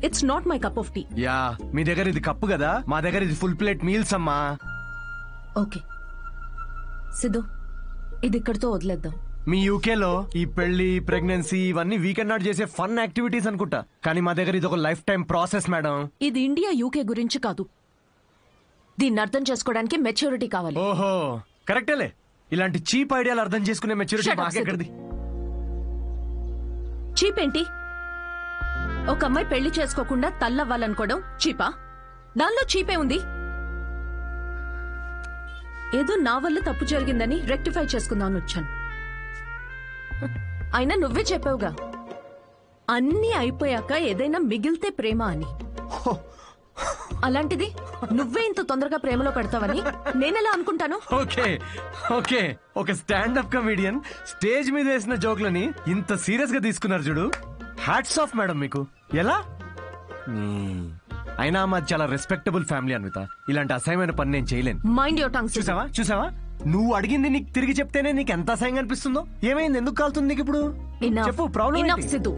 Speaker 1: it's not my cup of tea.
Speaker 11: Yeah, మీ దగ్గర ఇది కప్పు కదా, మా దగ్గర ఇది ఫుల్ ప్లేట్ మీల్స్ అమ్మా.
Speaker 1: ఓకే సిద్ధు, ఇది ఇక్కడితో వదిలేద్దాం.
Speaker 11: మీ యూకేలో ఈ పెళ్లి, ప్రెగ్నెన్సీ ఇవన్నీ వీకెండ్ నాట్ చేసే ఫన్ యాక్టివిటీస్ అనుకుంటా, కానీ మా దగ్గర ఇది ఒక లైఫ్ టైం ప్రాసెస్ మేడం.
Speaker 1: ఇది ఇండియా, యూకే గురించి కాదు. దీన్ని అర్థం చేసుకోవడానికి మెచ్యూరిటీ కావాలి.
Speaker 11: ఓహో, కరెక్టేలే. ఇలాంటి చీప్ ఐడియాలు అర్థం చేసుకునే మెచ్యూరిటీ మాకెక్కడిది?
Speaker 1: చీప్ ఏంటి? ఒక అమ్మాయి పెళ్లి చేసుకోకుండా తల్లవ్వాలనుకోవడం చీపా? దానిలో చీపే ఉంది. ఏదో నా వల్ల తప్పు జరిగిందని రెక్టిఫై చేసుకుందామని వచ్చాను. అయినా నువ్వే చెప్పావుగా, అన్నీ అయిపోయాక ఏదైనా మిగిలితే ప్రేమ అని. అలాంటిది నువ్వే ఇంత తొందరగా ప్రేమలో పెడతావని నేనెలా అనుకుంటాను?
Speaker 11: ఓకే ఓకే, ఒక స్టాండప్ కమెడియన్ స్టేజ్ మీద వేసిన జోక్లని ఇంత సీరియస్ గా తీసుకున్నారు చూడు. హ్యాట్స్ ఆఫ్ మేడం మీకు. ఎలా? అయినా మాది చాలా రెస్పెక్టబుల్ ఫ్యామిలీ అన్విత. ఇలాంటి అసహ్యమైన పని నేను చేయలేను.
Speaker 1: Mind your tongue.
Speaker 11: చూసావా నువ్వు అడిగింది నీకు తిరిగి చెప్తేనే నీకు ఎంత అసహ్యంగా అనిపిస్తుందో. ఏమైంది, ఎందుకు కాలుతుంది నీకు ఇప్పుడు? చెప్పు, ప్రాబ్లం.
Speaker 1: సిద్ధు,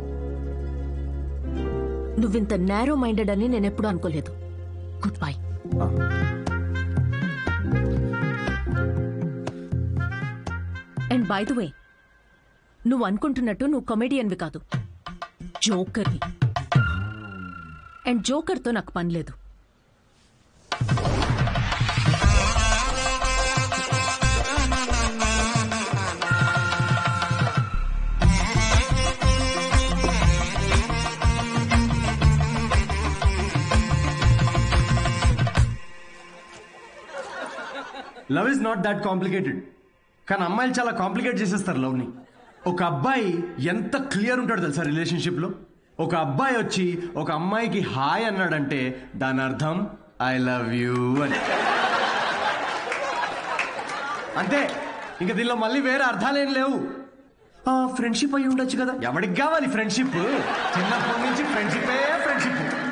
Speaker 1: నువ్వింత నేరో మైండెడ్ అని నేను ఎప్పుడు అనుకోలేదు. Good bye. And by the way, నువ్వు అనుకుంటున్నట్టు నువ్వు కమెడియన్వి కాదు, జోకర్వి. అండ్ జోకర్తో నాకు పని లేదు.
Speaker 11: Love is not that complicated, కానీ అమ్మాయిలు చాలా కాంప్లికేట్ చేసేస్తారు లవ్ని. ఒక అబ్బాయి ఎంత క్లియర్ ఉంటాడు తెలుసా రిలేషన్షిప్లో. ఒక అబ్బాయి వచ్చి ఒక అమ్మాయికి హాయ్ అన్నాడంటే దాని అర్థం ఐ లవ్ యూ అని. అంతే, ఇంకా దీనిలో మళ్ళీ వేరే అర్థాలేం లేవు. ఫ్రెండ్షిప్ అయి ఉండొచ్చు కదా, ఎవరికి కావాలి ఫ్రెండ్షిప్? చిన్నప్పటి నుంచి ఫ్రెండ్షిప్.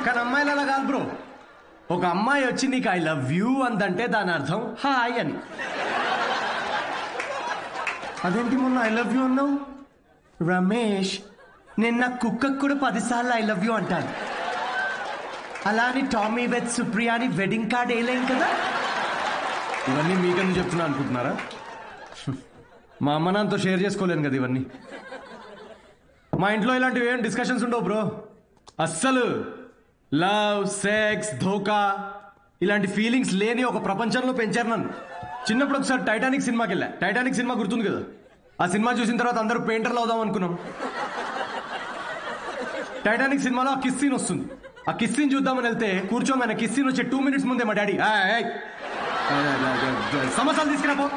Speaker 11: కానీ అమ్మాయిలు అలా కాదు బ్రో. ఒక అమ్మాయి వచ్చి నీకు ఐ లవ్ యూ అందంటే దాని అర్థం హాయ్ అని. అదేంటి మొన్న ఐ లవ్ యూ అన్నావు? రమేష్, నేను నా కుక్కకు కూడా 10 సార్లు ఐ లవ్ యూ అంటాను. అలా అని టామీ విత్ సుప్రియా అని వెడ్డింగ్ కార్డ్ వేయలేం కదా. ఇవన్నీ మీకని చెప్తున్నా అనుకుంటున్నారా? మా అమ్మ నాన్నతో షేర్ చేసుకోలేను కదా ఇవన్నీ. మా ఇంట్లో ఇలాంటివి ఏం డిస్కషన్స్ ఉండవు బ్రో. అస్సలు లవ్, సెక్స్, ధోకా ఇలాంటి ఫీలింగ్స్ లేని ఒక ప్రపంచంలో పెంచారు నన్ను. చిన్నప్పుడు ఒకసారి టైటానిక్ సినిమాకి వెళ్ళా. టైటానిక్ సినిమా గుర్తుంది కదా? ఆ సినిమా చూసిన తర్వాత అందరూ పెయింటర్లు అవుదాం అనుకున్నాం. టైటానిక్ సినిమాలో ఆ కిస్ సీన్ వస్తుంది. ఆ కిస్ సీన్ చూద్దామని వెళ్తే కూర్చోమని కిస్ సీన్ వచ్చే 2 minutes ముందే మా డాడీ సమోసాలు తీసుకురాపో.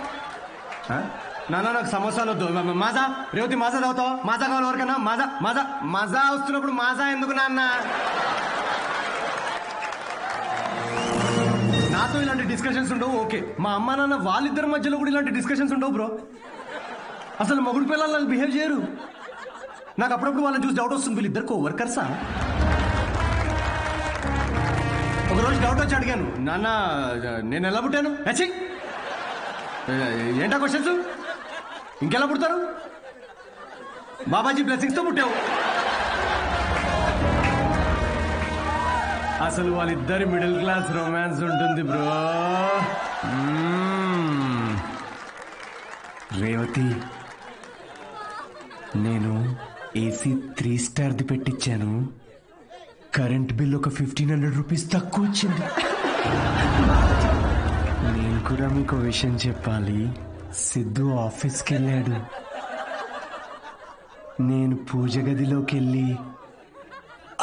Speaker 11: నాన్న నాకు సమోసాలు వద్దు. మాజా రేవతి మాజా తాగుతావా? మాజా కావాలి ఎవరికైనా? మాజా మాజా మాజా వస్తున్నప్పుడు మాజా ఎందుకు నాన్న? నాతో ఇలాంటి డిస్కషన్స్ ఉండవు ఓకే. మా అమ్మ నాన్న వాళ్ళిద్దరి మధ్యలో కూడా ఇలాంటి డిస్కషన్స్ ఉండవు బ్రో. అసలు మొగుడు పిల్లలు బిహేవ్ చేయరు. నాకు అప్పుడప్పుడు వాళ్ళని చూసి డౌట్ వస్తుంది, వీళ్ళిద్దరు కోవర్కర్సా? ఒకరోజు డౌట్ వచ్చి అడిగాను, నాన్న నేను ఎలా పుట్టాను? ఏంటా క్వశ్చన్స్? ఇంకెలా పుడతారు? బాబాజీ బ్లెస్సింగ్స్ తో పుట్టావు. అసలు వాళ్ళిద్దరి మిడిల్ క్లాస్ రొమాన్స్ ఉంటుంది బ్రో. రేవతి, నేను ఏసీ 3 స్టార్ది పెట్టించాను. కరెంట్ బిల్ ఒక 1500 రూపీస్ తక్కువ వచ్చింది. నేను కూడా మీకు విషయం చెప్పాలి. సిద్ధు ఆఫీస్కి వెళ్ళాడు. నేను పూజ గదిలోకి వెళ్ళి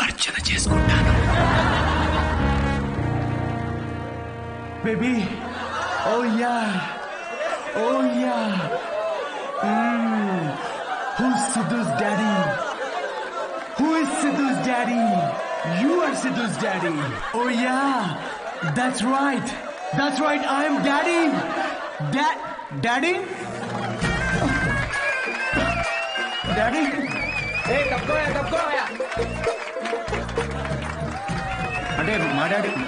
Speaker 11: అర్చన చేసుకుంటాను. Baby, oh yeah, oh yeah. Who's Sidhu's daddy? Who is Sidhu's daddy? You are Sidhu's daddy. Oh yeah, that's right. That's right. I am daddy. Daddy? Daddy? Hey, dabko. అంటే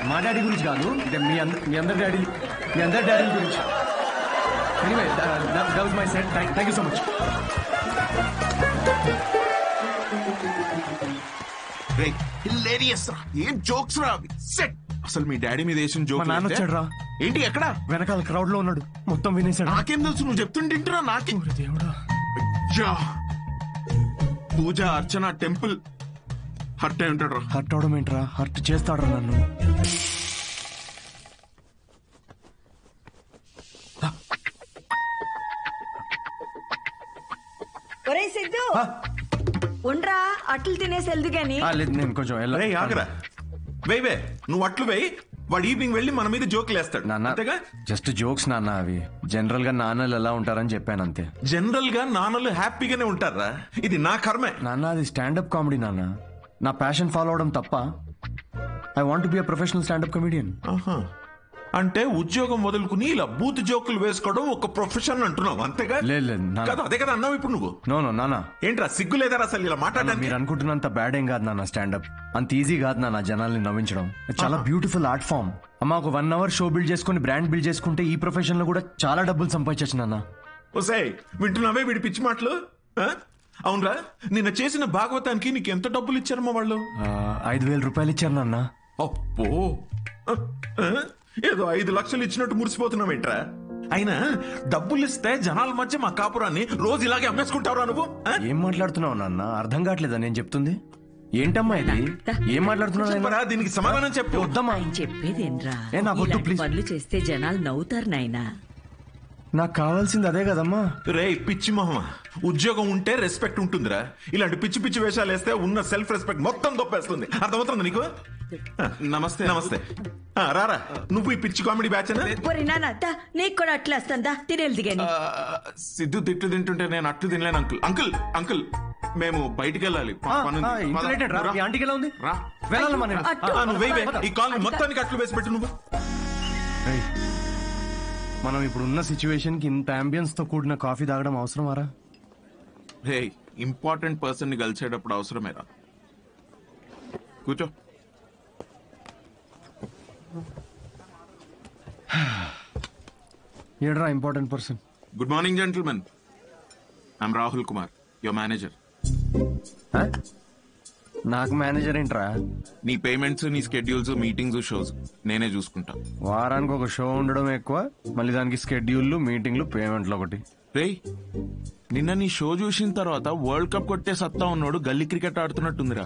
Speaker 11: మా డాడీ గురించి కాదు, మీ అందరి డాడీ గురించి. Anyway, that was my set. Thank you so much.
Speaker 15: Hilarious రా, ఏం jokes రా set. అసలు మీ డాడీ మీద వేసిన జోక్.
Speaker 11: నాన్న వచ్చాడు రా.
Speaker 15: ఏంటి ఎక్కడ?
Speaker 11: వెనకాల క్రౌడ్ లో ఉన్నాడు. మొత్తం వినేశాడు.
Speaker 15: నాకేం తెలుసు, నువ్వు చెప్తుంటేంటురా నాకే.
Speaker 11: దేవుడా,
Speaker 15: పూజ, అర్చన, టెంపుల్ హర్ట్ అయి ఉంటాడు రా.
Speaker 11: హర్ట్ అవడం ఏంట్రా? హర్ట్ చేస్తాడు నన్ను.
Speaker 18: ఒరే సిద్ధు, ఉండ్రా, అట్లు తినేసి వెళ్దు గాని.
Speaker 11: లేదు, నేను కొంచెం
Speaker 15: ఆగరా. వేవే, నువ్వు అట్లు వేయి. వాడు ఈవినింగ్ వెళ్ళి మన మీద జోకులు వేస్తాడు.
Speaker 11: నాన్న, జస్ట్ జోక్స్ నాన్న. అవి జనరల్ గా నాన్నలు ఎలా ఉంటారని చెప్పాను అంతే.
Speaker 15: జనరల్ గా నాన్నలు హ్యాపీగానే ఉంటారా? ఇది నా కర్మే
Speaker 11: నాన్న. అది స్టాండప్ కామెడీ నాన్న. నా ప్యాషన్ ఫాలో అవడం తప్ప. I want be a professional standup comedian.
Speaker 15: అంటే ఉద్యోగం వదులుకుని ఇలా బూత్ జోకులు వేసుకోవడం ఒక ప్రొఫెషన్ అంటున్నావు అంతేగా?
Speaker 11: లేదు,
Speaker 15: అదే కదా అన్నావు ఇప్పుడు నువ్వు.
Speaker 11: నో నాన్న.
Speaker 15: ఏంట్రా సిగ్గు లేదా అసలు ఇలా మాట్లాడడానికి?
Speaker 11: మీరు అనుకుంటున్నంత బ్యాడ్ ఏం కాదు నాన్న. స్టాండప్ అంత ఈజీ కాదు నాన్న. జనాల్ని నవ్వించడం చాలా బ్యూటిఫుల్ ఆర్ట్ ఫామ్. అమ్మ, ఒక 1 hour షో బిల్డ్ చేసుకుని బ్రాండ్ బిల్డ్ చేసుకుంటే ఈ ప్రొఫెషన్ లో కూడా చాలా డబ్బులు సంపాదించచ్చు నాన్న.
Speaker 15: ఓసే, వింటున్నావే వీడి పిచ్చి మాటలు? అవునరా, నిన్న చేసిన భాగవతానికి నీకు ఎంత డబ్బులు ఇచ్చారమ్మా వాళ్ళు?
Speaker 11: 5,000 రూపాయలు ఇచ్చారు నాన్న.
Speaker 15: అప్పో, ఏదో 5 లక్షలు ఇచ్చినట్టు మురిసిపోతున్నావేంట్రా? అయినా డబ్బులు ఇస్తే జనాల మధ్య మా కాపురాన్ని రోజు ఇలాగే అమ్మేసుకుంటావురా నువ్వు?
Speaker 11: ఏం మాట్లాడుతున్నావు నాన్న? అర్థం కావట్లేదా నేను చెప్తుంది? ఏంటమ్మా ఇది ఏం మాట్లాడుతున్నా
Speaker 15: దీనికి సమాధానం చెప్పు.
Speaker 11: వద్దమ్మా
Speaker 18: చెప్పేదేంట్రా
Speaker 11: నా వద్దు ప్లీజ్.
Speaker 18: పనులు చేస్తే జనాలు నవ్వుతారు నాయనా.
Speaker 11: నాకు కావాల్సింది అదే కదమ్మా.
Speaker 15: రే పిచ్చి మొహమా, ఉద్యోగం ఉంటే రెస్పెక్ట్ ఉంటుందిరా. ఇలాంటి పిచ్చి పిచ్చి వేషాలు వేస్తే ఉన్న సెల్ఫ్ రెస్పెక్ట్ మొత్తం దొప్పేస్తుంది. అర్థమవుతుంది నీకు? నమస్తే నమస్తే. రారా, నువ్వు ఈ పిచ్చి కామెడీ బ్యాచ్
Speaker 18: నీకు కూడా అట్లా వస్తుందా? తినేది దిగాని.
Speaker 15: సిద్ధు తిట్లు తింటుంటే నేను అట్లు తినలేను అంకుల్. అంకుల్ అంకుల్ మేము బయటికి వెళ్ళాలి. ఈ కాల్ మొత్తానికి అట్లు వేసి పెట్టు నువ్వు.
Speaker 11: మనం ఇప్పుడు ఉన్న సిచ్యువేషన్ కి ఇంత అంబియన్స్ తో కూడిన కాఫీ తాగడం అవసరమారా?
Speaker 15: రే ఇంపార్టెంట్ పర్సన్ ని కలిసేటప్పుడు అవసరమేరా. కూర్చో.
Speaker 11: ఏడ్రా important person?
Speaker 15: Good morning gentlemen, I'm Rahul Kumar, your manager.
Speaker 11: నాకు మేనేజర్ ఏంట్రా?
Speaker 15: నీ పేమెంట్స్, నీ స్కెడ్యూల్స్, మీటింగ్స్, షోస్ నేనే చూసుకుంటా.
Speaker 11: వారానికి ఒక షో ఉండడం ఎక్కువ, మళ్ళీ దానికి స్కెడ్యూల్, మీటింగ్లు, పేమెంట్లు ఒకటి.
Speaker 15: రేయ్ నిన్న నీ షో చూసిన తర్వాత వరల్డ్ కప్ కొట్టే సత్తా ఉన్నాడు గల్లీ క్రికెట్ ఆడుతున్నట్టుందిరా.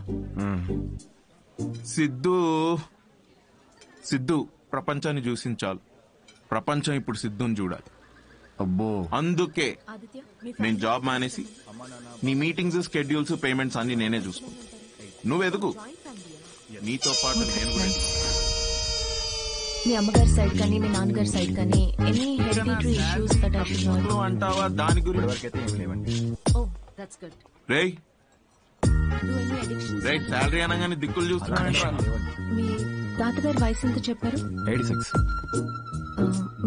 Speaker 15: సిద్ధు ప్రపంచాన్ని చూసించాలి. ప్రపంచం ఇప్పుడు సిద్ధుని చూడాలి.
Speaker 11: అబ్బో,
Speaker 15: అందుకే నేను జాబ్ మానేసి నీ మీటింగ్స్, స్కెడ్యూల్స్, పేమెంట్స్ అన్ని నేనే చూసుకుంటా. నువ్వెదుకు, నీతో పాటు నేను కూడా.
Speaker 1: మీ అమ్మగారి సైడ్ కానీ మీ నాన్నగారి సైడ్ కానీ any hereditary issues that I should know
Speaker 15: అంటావా? దాని గురించి
Speaker 1: ఓ దట్స్ గుడ్.
Speaker 15: రేయ్ రేయ్ సాలరీ అనగానే దిక్కులు చూస్తున్నాను.
Speaker 1: మీ తాతగారి వయసు ఎంత చెప్పారు?
Speaker 7: 86.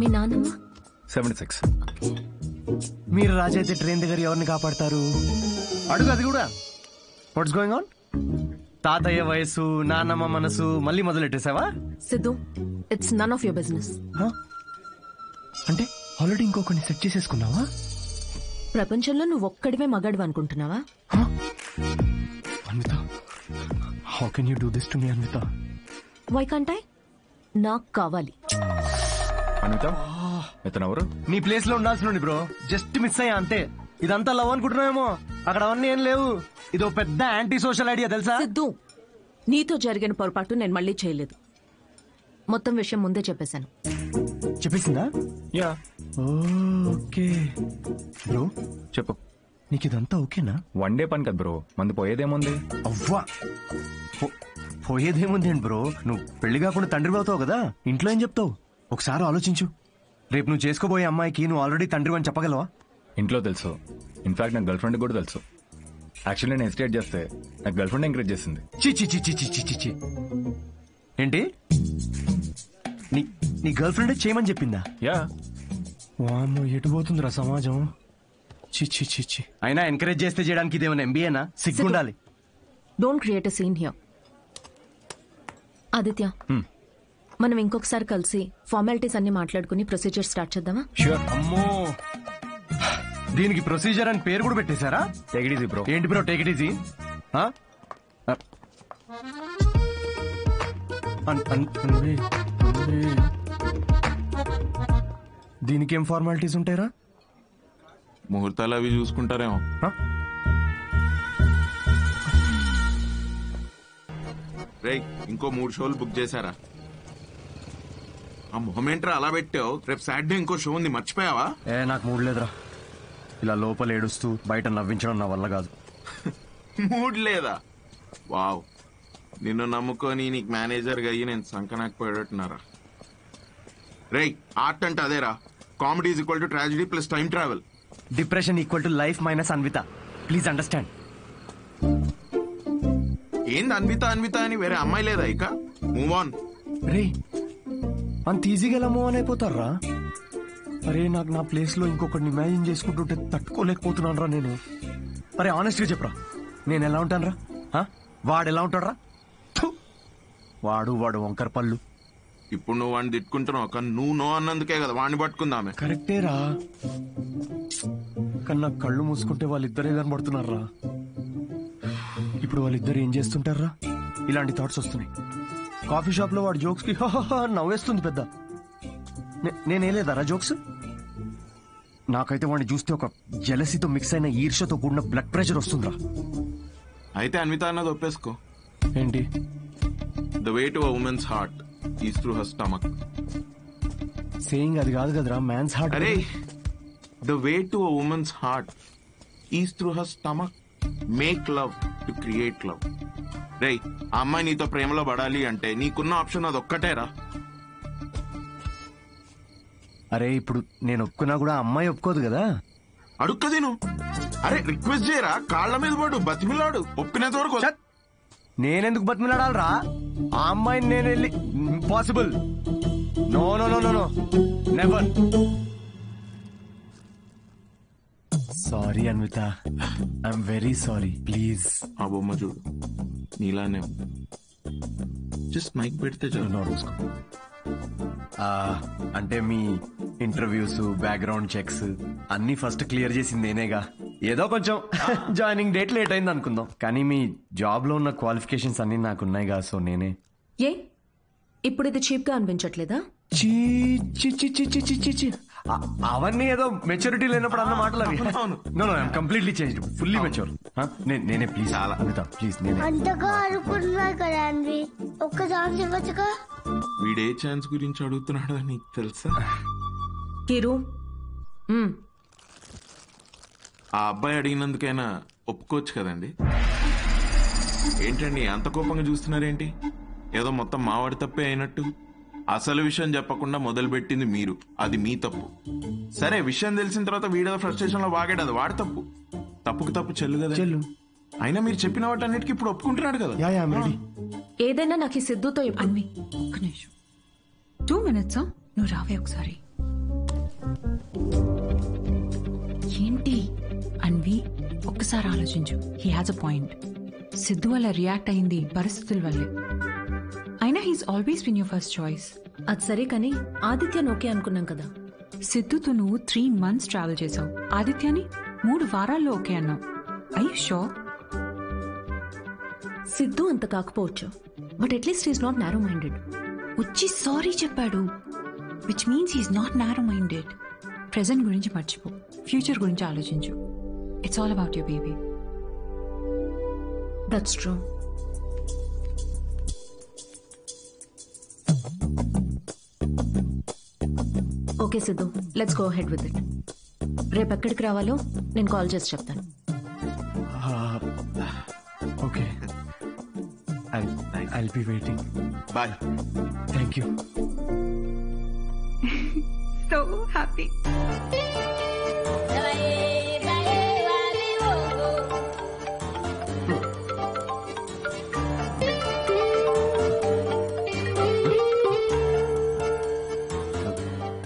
Speaker 1: మీ నాన్నమ్మ?
Speaker 7: 76.
Speaker 11: మీరు రాజైతే ట్రైన్ దగ్గర ఎవరిని కాపాడతారు? అడుగు అది కూడా. What's going on? తాతయ్య వయసు, నాన్నమ్మ మనసు మళ్ళీ మొదలెట్టేసావా?
Speaker 1: Siddhu, it's none of your business.
Speaker 11: అంటే ఆల్రెడీ ఇంకొకరిని సెట్ చేసేసుకున్నావా?
Speaker 1: ప్రపంచంలో నువ్వు ఒక్కడివే మగాడివి అనుకుంటున్నావా?
Speaker 11: Anvitha, how can you do this to me Anvitha?
Speaker 1: Why can't I? నాకు కావాలి.
Speaker 7: అన్విత, ఇతనెవరు?
Speaker 11: నీ ప్లేస్ లో ఉండాల్సిన బ్రో, జస్ట్ మిస్ అయ్యా అంతే. ఇదంతా లవ్ అనుకుంటున్నావేమో, అక్కడ అవన్నీ ఏం లేవు. ఇదో పెద్ద యాంటీ సోషల్ ఐడియా తెలుసా?
Speaker 1: సిద్ధు, నీతో జరిగిన పొరపాటు నేను మళ్ళీ చేయలేదు. మొత్తం విషయం ముందే చెప్పేశాను.
Speaker 11: చెప్పేసిందా?
Speaker 7: యా.
Speaker 11: ఓకే బ్రో,
Speaker 7: చెప్పు.
Speaker 11: నీకు ఇదంతా ఓకేనా?
Speaker 7: వన్ డే పని కదా బ్రో, మంది పోయేదేముంది?
Speaker 11: అవ్వా, పోయేదేముంది ఏంటి బ్రో, నువ్వు పెళ్లి కాకుండా తండ్రి అవుతావు కదా, ఇంట్లో ఏం చెప్తావు? ఒకసారి ఆలోచించు. రేపు నువ్వు చేసుకోబోయే అమ్మాయికి నువ్వు ఆల్రెడీ తండ్రి అని చెప్పగలవా?
Speaker 7: ఇంట్లో తెలుసు, ఇన్ఫాక్ట్ నాకు గర్ల్ ఫ్రెండ్ కూడా తెలుసు. యాక్చువల్లీ నేను హెసిటేట్ చేస్తే నాకు గర్ల్ ఫ్రెండ్ ఎంకరేజ్ చేసింది.
Speaker 11: చి ఏంటి? నీ గర్ల్ ఫ్రెండ్ చేయమని చెప్పిందా?
Speaker 7: యా.
Speaker 11: వామ్మో, ఎటు పోతుందిరా సమాజం. చి అయినా ఎంకరేజ్ చేస్తే చేయడానికి ఇదేమైనా ఎంబీఏనా? సిగ్గుండాలి.
Speaker 1: Don't create a scene here. Aditya, మనం ఇంకొకసారి కలిసి ఫార్మాలిటీస్ అన్ని మాట్లాడుకుని ప్రొసీజర్ స్టార్ట్ చేద్దామా?
Speaker 11: ష్యూర్. అమ్మో, దీనికి ప్రొసీజర్ అని పేరు కూడా పెట్టేశారా?
Speaker 7: Take it easy bro.
Speaker 11: ఏంటి బ్రో టేక్ ఇట్ ఈజీ? దీనికేం ఫార్మాలిటీస్ ఉంటాయరా?
Speaker 15: ముహూర్తాలు అవి చూసుకుంటారేమో. రేయ్ ఇంకో 3 షోలు బుక్ చేశారా? ఆ మొహమేంట్రా అలా పెట్టావు? రేపు సాటర్డే ఇంకో షో ఉంది, మర్చిపోయావా?
Speaker 11: నాకు మూడ్ లేదురా. ఇలా లోపల ఏడుస్తూ బయట నవ్వించడం నా వల్ల కాదు.
Speaker 15: మూడ్ లేదా? వావ్, నిన్ను నమ్ముకొని నీకు మేనేజర్గా అయ్యి నేను సంకనాకపోయేటట్టున్నారా? రేయ్ ఆర్ట్ అంటే అదేరా. Comedy is equal to tragedy plus time travel.
Speaker 11: Depression equal to life minus Anvita. Please understand.
Speaker 15: ఏంది అన్విత అన్విత అని వేరే అమ్మాయి లేదా? ఇక మూవ్ ఆన్.
Speaker 11: రే అంత ఈజీగా ఎలా మూవ్ ఆన్ అయిపోతారా? అరే నాకు నా ప్లేస్ లో ఇంకొకరిని ఇమాజిన్ చేసుకుంటుంటే తట్టుకోలేకపోతున్నాను రా నేను. అరే ఆనెస్ట్ గా చెప్పరా, నేను ఎలా ఉంటాను రా? వాడు ఎలా ఉంటాడు రా? వాడు వంకర పళ్ళు.
Speaker 15: ఇప్పుడు నువ్వు వాడిని తిట్టుకుంటున్నావు, కానీ నువ్వు నో అన్నందుకే కదా వాడిని పట్టుకుందామే.
Speaker 11: కరెక్టేరా, కానీ నాకు కళ్ళు మూసుకుంటే వాళ్ళిద్దరే కనబడుతున్నారా. ఇప్పుడు వాళ్ళిద్దరు ఏం చేస్తుంటారా? ఇలాంటి థాట్స్ వస్తున్నాయి. కాఫీ షాప్ లో వాడు జోక్స్ కి నవ్వేస్తుంది పెద్ద. నేనేలేదారా జోక్స్? నాకైతే వాడిని చూస్తే ఒక జెలసీతో మిక్స్ అయిన ఈర్ష్యతో కూడిన బ్లడ్ ప్రెషర్ వస్తుందిరా.
Speaker 15: అయితే అన్విత అన్నది ఒప్పేసుకో.
Speaker 22: ఏంటి?
Speaker 15: The way to a woman's heart is through her stomach.
Speaker 22: Saying అది కాదు కదరా, మ్యాన్స్ హార్ట్.
Speaker 15: అరే, the way to a woman's heart is through her stomach. Make love to create love. రే, ఆ అమ్మాయి నీతో ప్రేమలో పడాలి అంటే నీకున్న ఆప్షన్ అదొక్కటేరా.
Speaker 22: అరే ఇప్పుడు నేను ఒప్పుకున్నా కూడా అమ్మాయి ఒప్పుకోదు కదా.
Speaker 15: అడుక్కది నువ్వు. అరే రిక్వెస్ట్ చేయరా, కాళ్ళ మీద పడు, బతిమిలాడు, ఒప్పినంత వరకు.
Speaker 22: నేనెందుకు బతిమిలాడాలరా? ఆ అమ్మాయిని నేను వెళ్ళి impossible. No no no no no, never. Sorry Anvita, I'm very sorry, please.
Speaker 15: ఆ బొమ్మ చూడు, నీలానే జస్ట్ మైక్ పెడితే
Speaker 22: అంటే మీ ఇంటర్వ్యూస్, బ్యాక్గ్రౌండ్ చెక్స్ అన్ని ఫస్ట్ క్లియర్ చేసింది నేనేగా. ఏదో కొంచెం జాయినింగ్ డేట్ లేట్ అయింది అనుకుందాం, కానీ మీ జాబ్ లో ఉన్న క్వాలిఫికేషన్స్ అన్ని నాకున్నాయిగా, సో నేనే.
Speaker 1: ఏ ఇప్పుడు ఇది చీప్ గా అనిపించట్లేదా?
Speaker 22: అవన్నీ ఏదో మెచ్యూరిటీ లేనప్పుడు అన్న మాటలు అవి. No no, I'm completely changed, fully mature. నేనే ప్లీజ్, అమితా ప్లీజ్, నేనే.
Speaker 8: అంతగా అనుకుంటున్నా కదా అన్వి, ఒక్క ఛాన్స్ ఇవ్వచ్చుగా.
Speaker 15: వీడే ఛాన్స్ గురించి అడుగుతున్నాడు నీకు తెలుసా?
Speaker 1: కిరు,
Speaker 15: ఆ అబ్బాయి అడిగినందుకైనా ఒప్పుకోవచ్చు కదండి. ఏంటండి అంత కోపంగా చూస్తున్నారేంటి? ఏదో మొత్తం మావాడి తప్పే అయినట్టు. అసలు విషయం చెప్పకుండా మొదలుపెట్టింది మీరు, అది మీ తప్పు. సరే, విషయం తెలిసిన తర్వాత వీడేదో ఫ్రస్ట్రేషన్ లో వాగాడు, అది వాడి తప్పు. తప్పుకు తప్పు చెల్లు కదా చెల్లు. అయినా మీరు చెప్పిన వాటన్నిటికీ ఇప్పుడు ఒప్పుకుంటున్నాడు కదా.
Speaker 1: ఏదైనా నాకు ఈ సిద్ధుతో
Speaker 9: అన్వి 2 minutes. నువ్వు రావే ఒకసారి. ఏంటి అన్వి, ఒక్కసారి ఆలోచించు. He has a point. Siddhu వల్ల రియాక్ట్ అయింది పరిస్థితుల వల్లే. అయినా he's always been your first choice.
Speaker 1: అది సరే కానీ ఆదిత్యను ఓకే అనుకున్నాం కదా.
Speaker 9: సిద్ధుతో నువ్వు 3 months ట్రావెల్ చేసావు, ఆదిత్యని 3 వారాల్లో ఓకే అన్నావు. I you sure?
Speaker 1: సిద్ధు అంత కాకపోవచ్చు, but at least is not narrow minded.
Speaker 9: వచ్చి సారీ చెప్పాడు, which means he's not narrow minded. Present గురించి మర్చిపో, ఫ్యూచర్ గురించి ఆలోచించు. It's all about your baby.
Speaker 1: That's true. Okay Siddhu, let's go ahead with it. రేపు ఎక్కడికి రావాలో నేను కాల్ చేసి చెప్తాను.
Speaker 22: Okay, I'll be waiting.
Speaker 15: Bye.
Speaker 22: Thank you.
Speaker 9: So happy.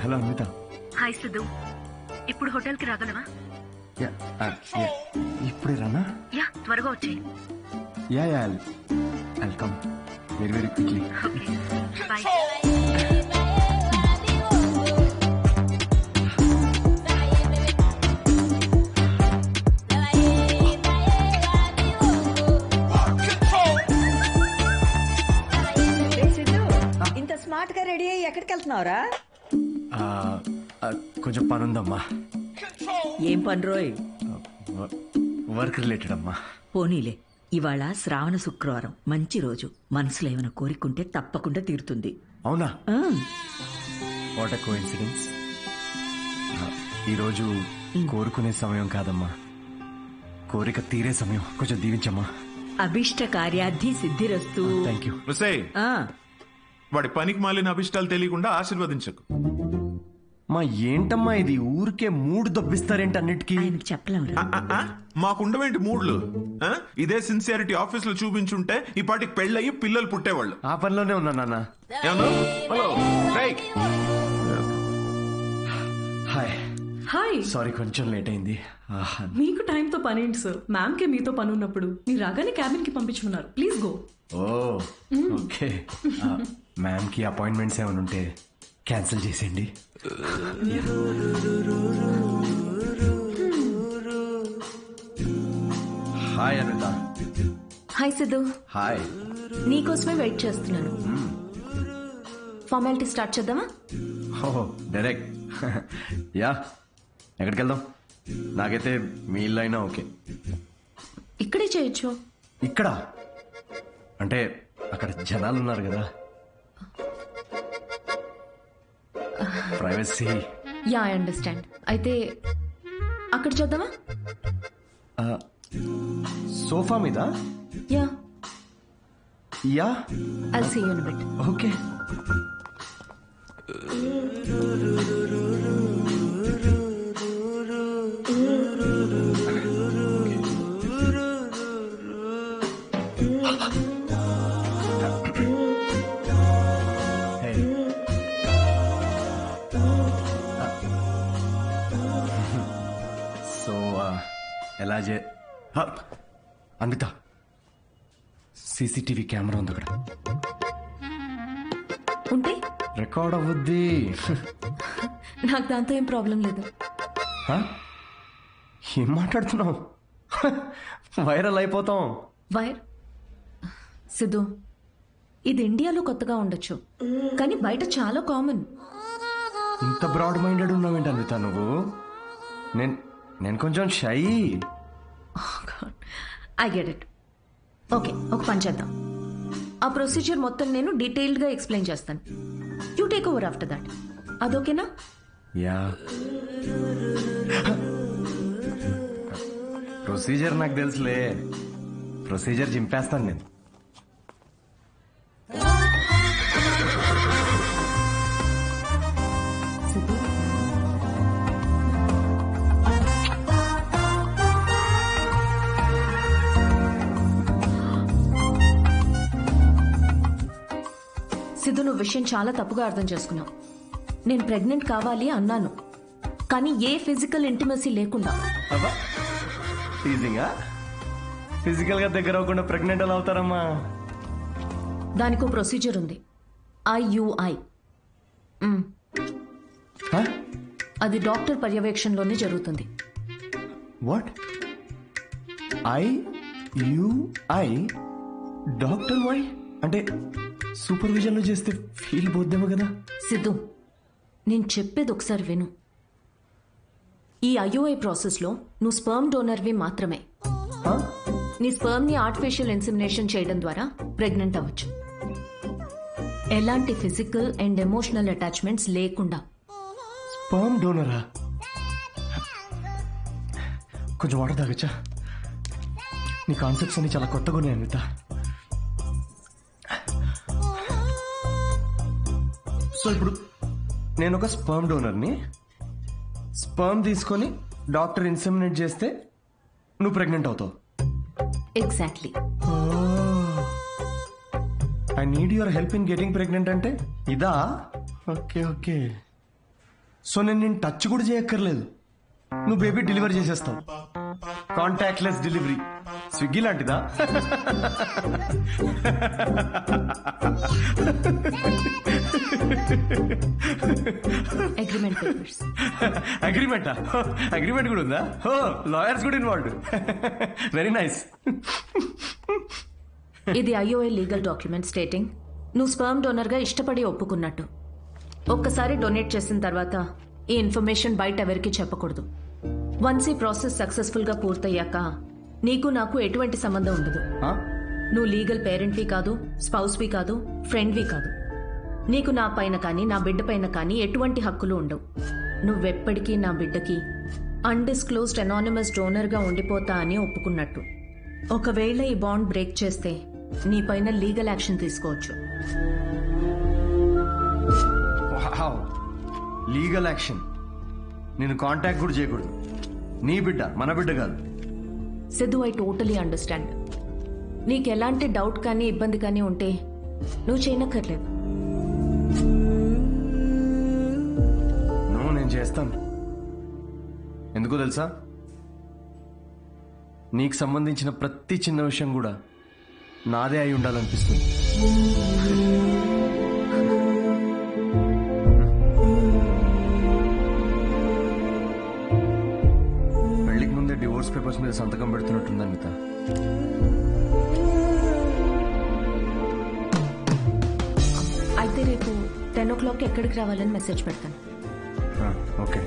Speaker 22: Hello Anvita.
Speaker 2: Hi Siddhu, ఇప్పుడు హోటల్ కి రాగలవా?
Speaker 22: ఇప్పుడే రానా?
Speaker 2: యా, త్వరగా వచ్చేయి.
Speaker 22: Yeah I'll come very very quickly.
Speaker 2: Okay, bye.
Speaker 18: ఇంత స్మార్ట్ గా రెడీ అయ్యి ఎక్కడికి వెళ్తున్నావురా?
Speaker 22: కొంచెం పని ఉందమ్మా.
Speaker 18: ఏం పని రోయ్?
Speaker 22: వర్క్ రిలేటెడ్ అమ్మా.
Speaker 18: పోనీలే, ఇవాళ శ్రావణ శుక్రవారం, మంచి రోజు. మనసులో ఏమైనా కోరికుంటే తప్పకుండా తీరుతుంది.
Speaker 22: అవునా? What a coincidence. ఈరోజు కోరుకునే సమయం కాదమ్మా, కోరిక తీరే సమయం. కొంచెం దీవించమ్మా.
Speaker 18: అభిష్ట కార్యార్థి సిద్ధిరస్తు.
Speaker 22: Thank you.
Speaker 15: వాడి పనికి మాలిన అభిష్టాలు తెలియకుండా ఆశీర్వదించకు.
Speaker 22: మా ఏంటమ్మా ఇది, ఊరికే మూడు దొబ్బిస్తారేంటి అన్నిటికీ?
Speaker 18: చెప్పలేము.
Speaker 15: మాకుండవేంటి మూడ్లు? ఇదే సిన్సియారిటీ ఆఫీస్ లో చూపించుంటే ఈ పాటికి పెళ్ళయి పిల్లలు పుట్టేవాళ్ళు.
Speaker 22: ఆ పనిలోనే ఉన్నా నాన్న.
Speaker 15: Hello,
Speaker 22: hi.
Speaker 20: హాయ్.
Speaker 22: సారీ కొంచెం లేట్ అయింది.
Speaker 20: మీకు టైంతో పని ఏంటి సార్? మ్యామ్ కే మీతో పని ఉన్నప్పుడు మీరు రాగానే క్యాబిన్ కి పంపించుకున్నారు. Please go.
Speaker 22: Oh okay. Ma'am కి అపాయింట్మెంట్స్ ఏమైనా ఉంటే క్యాన్సిల్ చేసేయండి. Hi Anitha.
Speaker 1: Hi Siddhu.
Speaker 22: Hi.
Speaker 1: నీకోసమే వెయిట్ చేస్తున్నాను. ఫార్మాలిటీ స్టార్ట్ చేద్దామా?
Speaker 22: Oh direct. యా, ఎక్కడికి వెళ్దాం? నాకైతే మీ ఇల్లు అయినా ఓకే.
Speaker 1: ఇక్కడే చేయొచ్చు.
Speaker 22: ఇక్కడ అంటే అక్కడ జనాలు ఉన్నారు కదా, ప్రైవసీ.
Speaker 1: Yeah I understand. అయితే అక్కడ చూద్దామా?
Speaker 22: సోఫా మీద?
Speaker 1: Yeah
Speaker 22: yeah
Speaker 1: I'll see you in a bit.
Speaker 22: Okay. ఎలా అన్విత, సీసీటీవీ కెమెరా ఉంది అక్కడ.
Speaker 1: ఉంటే
Speaker 22: రికార్డ్ అవ్వద్ది.
Speaker 1: నాకు దాంతో ఏం ప్రాబ్లం లేదు.
Speaker 22: ఏం మాట్లాడుతున్నావు? వైరల్ అయిపోతాం.
Speaker 1: సిద్ధు, ఇది ఇండియాలో కొత్తగా ఉండొచ్చు, కానీ బయట చాలా కామన్.
Speaker 22: ఇంత బ్రాడ్ మైండెడ్ ఉన్నావేంటి అన్విత నువ్వు? నేను కొంచెం shy.
Speaker 1: I get it. Okay, ఒక పని చేద్దాం. ఆ ప్రొసీజర్ మొత్తం నేను డీటెయిల్డ్గా ఎక్స్ప్లెయిన్ చేస్తాను. You take over after that. అదొకేనా?
Speaker 22: యా. ప్రొసీజర్ నాకు తెలుసులే. ప్రొసీజర్ చింపేస్తాను నేను.
Speaker 1: సిద్ధు, నువ్వు విషయం చాలా తప్పుగా అర్థం చేసుకున్నావు. నేను ప్రెగ్నెంట్ కావాలి అన్నాను, కానీ ఏ ఫిజికల్ ఇంటిమసీ లేకుండా.
Speaker 22: ఫిజికల్ గా దగ్గర అవ్వకుండా ప్రెగ్నెంట్ ఎలా అవుతారమ్మా?
Speaker 1: దానికో ప్రొసీజర్ ఉంది, IUI. అది డాక్టర్ పర్యవేక్షణలోనే జరుగుతుంది.
Speaker 22: వాట్? IUI? డాక్టర్ వై అంటే సూపర్విజన్ లో చేస్తే ఫీల్ పోద్దేమో కదా?
Speaker 1: సిద్ధు, నేను చెప్పేది ఒకసారి విను. ఈ IUI ప్రాసెస్లో నువ్వు స్పర్మ్ డోనర్వి మాత్రమే. నీ స్పర్మ్ ని ఆర్టిఫిషియల్ ఇన్సెమినేషన్ చేయడం ద్వారా ప్రెగ్నెంట్ అవ్వచ్చు, ఎలాంటి ఫిజికల్ అండ్ ఎమోషనల్ అటాచ్మెంట్స్ లేకుండా.
Speaker 22: స్పర్మ్ డోనరా? కొంచెం వాటర్ తాగచ్చా? నీ కాన్సెప్ట్స్ అన్ని చాలా కొత్తగా ఉన్నాయి అన్విత. సో ఇప్పుడు నేను ఒక స్పర్మ్ డోనర్ని. స్పర్మ్ తీసుకొని డాక్టర్ ఇన్సెమినేట్ చేస్తే నువ్వు ప్రెగ్నెంట్ అవుతావు.
Speaker 1: Exactly.
Speaker 22: I need your help in getting pregnant అంటే ఇదా? Okay okay. సో నేను టచ్ కూడా చేయక్కర్లేదు, నువ్వు బేబీ డెలివరీ చేసేస్తావు. Contactless delivery. స్విగ్గీ లాంటిదా? అగ్రిమెంట్ కూడా ఉందా? ఓ, లాయర్స్ కూడా ఇన్వాల్వ్డ్. Very nice.
Speaker 1: ఇది IUI లీగల్ డాక్యుమెంట్ స్టేటింగ్ నువ్వు స్పర్మ్ డోనర్ గా ఇష్టపడి ఒప్పుకున్నట్టు. ఒక్కసారి డొనేట్ చేసిన తర్వాత ఈ ఇన్ఫర్మేషన్ బయట ఎవరికి చెప్పకూడదు. వన్స్ ఈ ప్రాసెస్ సక్సెస్ఫుల్ గా పూర్తయ్యాక నీకు నాకు ఎటువంటి సంబంధం ఉండదు. నువ్వు లీగల్ పేరెంట్వి కాదు, స్పౌస్వి కాదు, ఫ్రెండ్వి కాదు. నీకు నా పైన కానీ నా బిడ్డ పైన కానీ ఎటువంటి హక్కులు ఉండవు. నువ్వెప్పటికీ నా బిడ్డకి అన్డిస్క్లోజ్డ్ అనానిమస్ డోనర్గా ఉండిపోతా అని ఒప్పుకున్నట్టు. ఒకవేళ ఈ బాండ్ బ్రేక్ చేస్తే నీ పైన లీగల్ యాక్షన్ తీసుకోవచ్చు.
Speaker 22: Legal action? నేను కాంటాక్ట్ కూడా చేయకూడదు. నీ బిడ్డ మన బిడ్డ కాదు.
Speaker 1: Siddhu, I totally understand. నీకు ఎలాంటి డౌట్ కానీ ఇబ్బంది కానీ ఉంటే నువ్వు చేయనక్కర్లేదు.
Speaker 22: నేను చేస్తాను. ఎందుకో తెలుసా? నీకు సంబంధించిన ప్రతి చిన్న విషయం కూడా నాదే అయి ఉండాలనిపిస్తుంది. పెళ్లికి ముందే డివోర్స్ పేపర్స్ మీద సంతకం పెడుతున్నట్టుంది అనిత.
Speaker 1: అయితే రేపు 10 o'clock ఎక్కడికి రావాలని మెసేజ్ పెడతాను.
Speaker 22: ఓకే.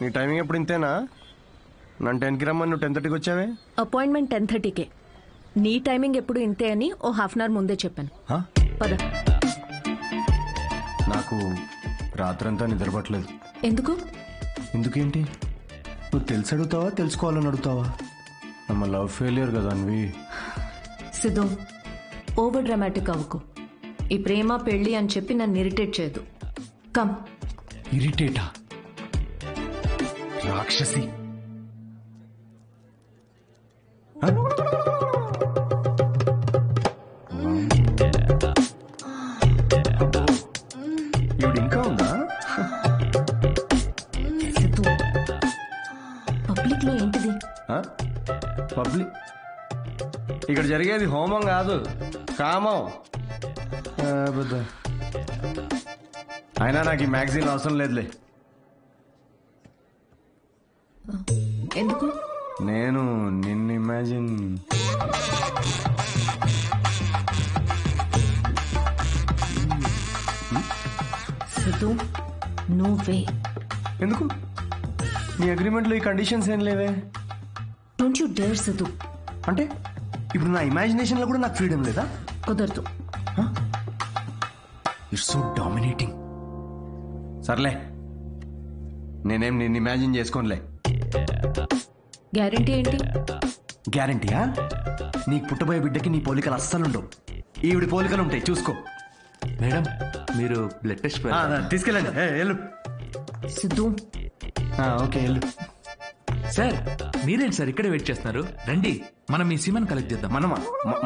Speaker 22: నీ టైమింగ్ ఎప్పుడు ఇంతేనా? నన్ను 10కి రమ్మని నువ్వు 10:30కి వచ్చావే.
Speaker 1: అపాయింట్మెంట్ 10:30కే. నీ టైమింగ్ ఎప్పుడు ఇంతే అని ఓ హాఫ్ అన్ అవర్ ముందే చెప్పాను. పద.
Speaker 22: నాకు రాత్రంతా నిద్రపట్టలేదు.
Speaker 1: ఎందుకు?
Speaker 22: ఎందుకేంటి? నువ్వు తెలిసి అడుగుతావా తెలుసుకోవాలని అడుగుతావా? నమ్మ లవ్ ఫెయిలియర్ కదా అన్వి.
Speaker 1: సిద్ధు, ఓవర్ డ్రామాటిక్ అవ్వకు. ఈ ప్రేమ పెళ్లి అని చెప్పి నన్ను ఇరిటేట్ చేయదు. కమ్.
Speaker 22: ఇరిటేటా? రాక్షసి. ఇవిడు ఇంకా ఉందా?
Speaker 1: పబ్లిక్ లో ఏంటిది?
Speaker 22: పబ్లిక్ ఇక్కడ జరిగేది హోమం కాదు, కామం. అయినా నాకు ఈ మ్యాగజైన్ అవసరం లేదులే.
Speaker 1: ఎందుకు?
Speaker 22: నేను నిన్ను ఇమాజిన్
Speaker 1: సిద్ధు, నో వే.
Speaker 22: ఎందుకు? నీ అగ్రిమెంట్లో ఈ కండిషన్స్ ఏం లేవే.
Speaker 1: Don't you dare Siddhu.
Speaker 22: అంటే ఇప్పుడు నా ఇమాజినేషన్లో కూడా నాకు ఫ్రీడమ్ లేదా?
Speaker 1: కుదరదు.
Speaker 22: It's so dominating. సర్లే, నేనేం నిన్ను ఇమాజిన్ చేసుకోనులే.
Speaker 1: గ్యారంటీ ఏంటి?
Speaker 22: గ్యారంటీయా? నీకు పుట్టబోయే బిడ్డకి నీ పోలికలు అస్సలుండవు. ఈవిడి పోలికలు ఉంటాయి, చూసుకో.
Speaker 17: మేడం, మీరు బ్లడ్ టెస్ట్
Speaker 22: తీసుకెళ్ళండి. వెళ్ళు.
Speaker 1: సిద్ధు.
Speaker 22: ఓకే, వెళ్ళు.
Speaker 17: సార్, మీరేంటి సార్ ఇక్కడే వెయిట్ చేస్తున్నారు? రండి, మనం ఈ సిమన్ కలెక్ట్ చేద్దాం.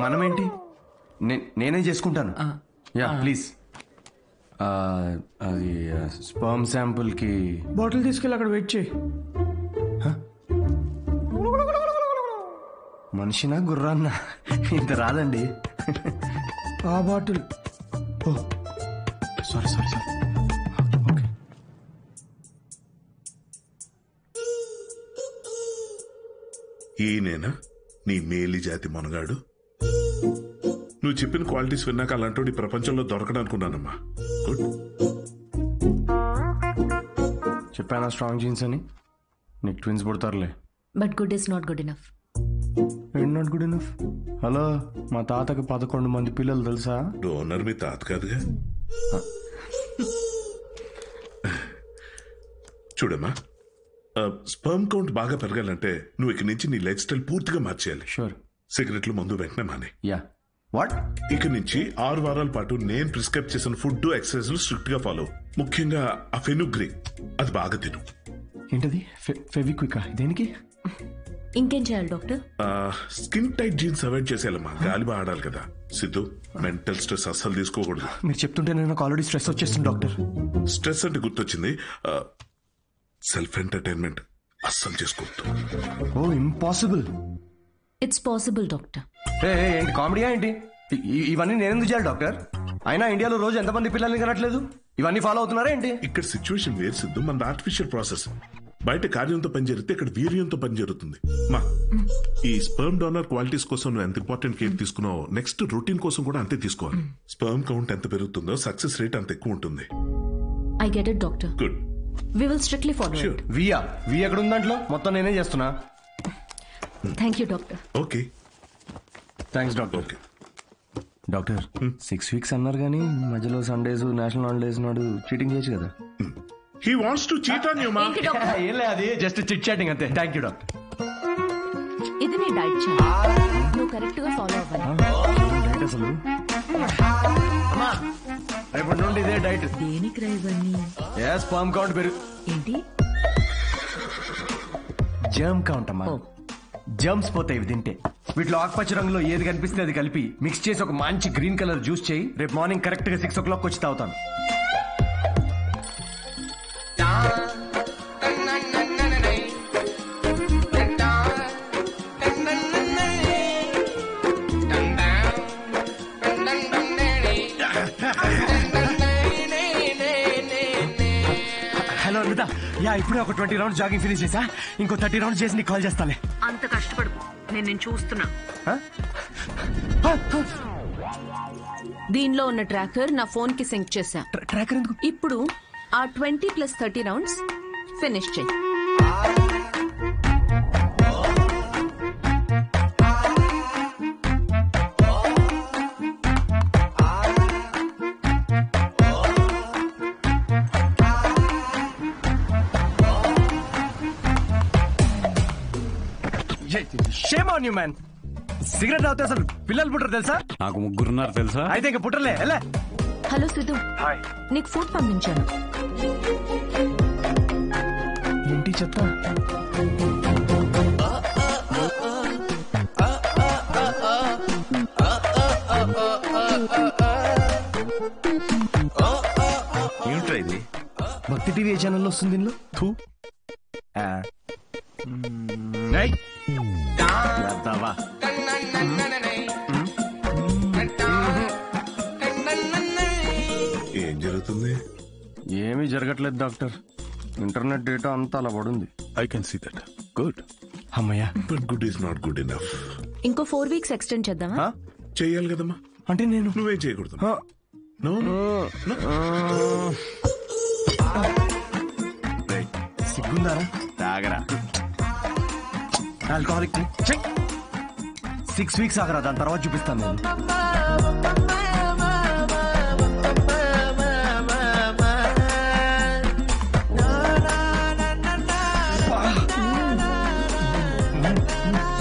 Speaker 22: మనమేంటి? నేనే చేసుకుంటాను. Yeah please. అది స్పర్మ్ శాంపుల్ కి బాటిల్ తీసుకెళ్ళి అక్కడ వెయిట్ చేయి. మనిషినా గుర్రాన్నా? ఇంత రాదండి. ఆ బాటిల్. సారీ. ఓకే.
Speaker 10: ఈయనేనా నీ మేలి జాతి మనగాడు? నువ్వు చెప్పిన క్వాలిటీస్ విన్నాక అలాంటి ప్రపంచంలో దొరకడనుకున్నానమ్మా. గుడ్.
Speaker 22: చెప్పానా స్ట్రాంగ్ జీన్స్ అని? నీకు ట్విన్స్ పుడతారులే.
Speaker 1: But good is not good enough.
Speaker 22: Not good enough? Hello, మా తాతకి 11 మంది పిల్లలు తెలుసా?
Speaker 10: డోనర్ మీ తాత కాదుగా. చూడమ్మా, స్పర్మ్ కౌంట్ బాగా పెరగాలంటే నువ్వు ఇక నుంచి నీ లైఫ్ స్టైల్ పూర్తిగా మార్చేయాలి.
Speaker 22: షూర్.
Speaker 10: సిగరెట్లు, మందు వెంటనే మానే.
Speaker 22: యా. వాట్?
Speaker 10: ఇక నుంచి 6 వారాల పాటు నేను ప్రిస్క్రైబ్ చేసిన ఫుడ్, ఎక్సర్సైజ్ స్ట్రిక్ట్ గా ఫాలో. ముఖ్యంగా ఆ ఫెనుగ్రీ, అది బాగా తిను.
Speaker 22: ఏంటది? ఫెవిక్విక్? దేనికి?
Speaker 1: ఇంకేం చేయాలి doctor?
Speaker 10: Skin tight jeans avoid చేసేయాలమ్మా. గాలి బాగా ఆడాలి కదా. సిద్ధు, మెంటల్ స్ట్రెస్ అస్సలు తీసుకోకూడదు.
Speaker 22: మీరు చెప్తుంటే నేను ఆల్రెడీ స్ట్రెస్ వచ్చేస్తుంది డాక్టర్.
Speaker 10: స్ట్రెస్ అంటే గుర్తొచ్చింది, సెల్ఫ్ ఎంటర్టైన్మెంట్ అస్సలు చేసుకోవద్దు.
Speaker 22: ఓ, ఇంపాసిబుల్.
Speaker 1: It's possible doctor.
Speaker 22: ఏంటి కామెడీయా ఏంటి? ఇవన్నీ నేనెందుకు చేయాలి డాక్టర్? అయినా ఇండియాలో రోజు ఎంతమంది పిల్లల్ని కనట్లేదు? ఇవన్నీ ఫాలో అవుతున్నారా ఏంటి?
Speaker 10: ఇక్కడ సిచ్యువేషన్ వేరు సిద్ధు, మన ఆర్టిఫిషియల్ ప్రాసెస్. బయట కార్యంతో పని జరిగితే ఇక్కడ వీర్యంతో పని జరుగుతుంది. మా ఈ స్పర్మ్ డోనర్ క్వాలిటీస్ కోసం నువ్వు ఎంత ఇంపార్టెంట్ కేర్ తీసుకున్నావో నెక్స్ట్ రొటీన్ కోసం కూడా అంతే తీసుకోవాలి. స్పర్మ్ కౌంట్ ఎంత పెరుగుతుందో సక్సెస్ రేట్ అంత ఎక్కువ ఉంటుంది.
Speaker 1: I get it doctor.
Speaker 10: Good.
Speaker 1: We will strictly follow it.
Speaker 22: We ఎక్కడ ఉంది దాంట్లో? మొత్తం నేనే చేస్తున్నా.
Speaker 1: Thank you doctor.
Speaker 10: Okay,
Speaker 22: thanks doctor. Okay doctor, 6 weeks అన్నారు కానీ మధ్యలో సండేస్, నేషనల్ హాలిడేస్ నాడు చీటింగ్ చేయొచ్చు కదా?
Speaker 10: He wants to cheat on you, ma.
Speaker 22: ఏం లేదు, అది జస్ట్ చిట్ చాటింగ్ అంతే. Thank you doctor.
Speaker 1: ఇది నీ డైట్ చార్ట్, నువ్వు కరెక్ట్ గా ఫాలో అవ్వాలి.
Speaker 22: డైట్ అసలు రేపటి నుండి ఇదే డైట్.
Speaker 1: దేనికి రా ఇవన్నీ?
Speaker 22: స్పర్మ్ కౌంట్ పెరుగు.
Speaker 1: ఏంటి?
Speaker 22: జర్మ్ కౌంట్ అమ్మా. జర్మ్స్ పోతాయి ఇవి తింటే. వీటిలో ఆకుపచ్చ రంగులో ఏది కనిపిస్తే అది కలిపి మిక్స్ చేసి ఒక మంచి గ్రీన్ కలర్ జ్యూస్ చేయి. రేపు మార్నింగ్ కరెక్ట్ గా 6 o'clock వచ్చి తాగుతాను. హలో అనిత, ఇప్పుడే ఒక 20 rounds జాగింగ్ ఫినిష్ చేసా. ఇంకో 30 rounds చేసి నీకు కాల్ చేస్తాలే.
Speaker 2: అంత కష్టపడు, నేను చూస్తున్నా.
Speaker 1: దీనిలో ఉన్న ట్రాకర్ నా ఫోన్ కి సింక్ చేశా.
Speaker 22: ట్రాకర్ ఎందుకు?
Speaker 1: ఇప్పుడు ఆ 20 + 30 rounds ఫినిష్ చేయి.
Speaker 22: Shame on you man. Cigarette తాగితే అసలు పిల్లలు పుట్టరు తెలుసా?
Speaker 12: నాకు ముగ్గురున్నారు తెలుసా?
Speaker 22: అయితే ఇంక పుట్టలే. ఎలా?
Speaker 1: హలో సిద్ధు, నీకు ఫుడ్ పంపించాను.
Speaker 22: ఏంటి చెప్తా?
Speaker 6: ఏమిట్రా ఇది?
Speaker 22: భక్తి టీవీ ఏ ఛానల్లో వస్తుంది దీనిలో? థూ.
Speaker 10: ఏం జరుగుతుంది?
Speaker 22: ఏమీ జరగట్లేదు డాక్టర్. ఇంటర్నెట్ డేటా అంతా అలా పడుంది.
Speaker 17: I can see that. Good.
Speaker 22: అమ్మయ్యా.
Speaker 10: But good is not good enough.
Speaker 1: ఇంకో 4 weeks ఎక్స్టెండ్ చేద్దామా?
Speaker 10: చెయ్యాలి కదమ్మా.
Speaker 22: అంటే నేను
Speaker 10: నువ్వేం చేయకూడదు.
Speaker 22: సిగ్గుందారా?
Speaker 6: తాగరా.
Speaker 22: ఆల్కహాలిక్ 6 weeks ఆగరా, దాని తర్వాత చూపిస్తాను నేను.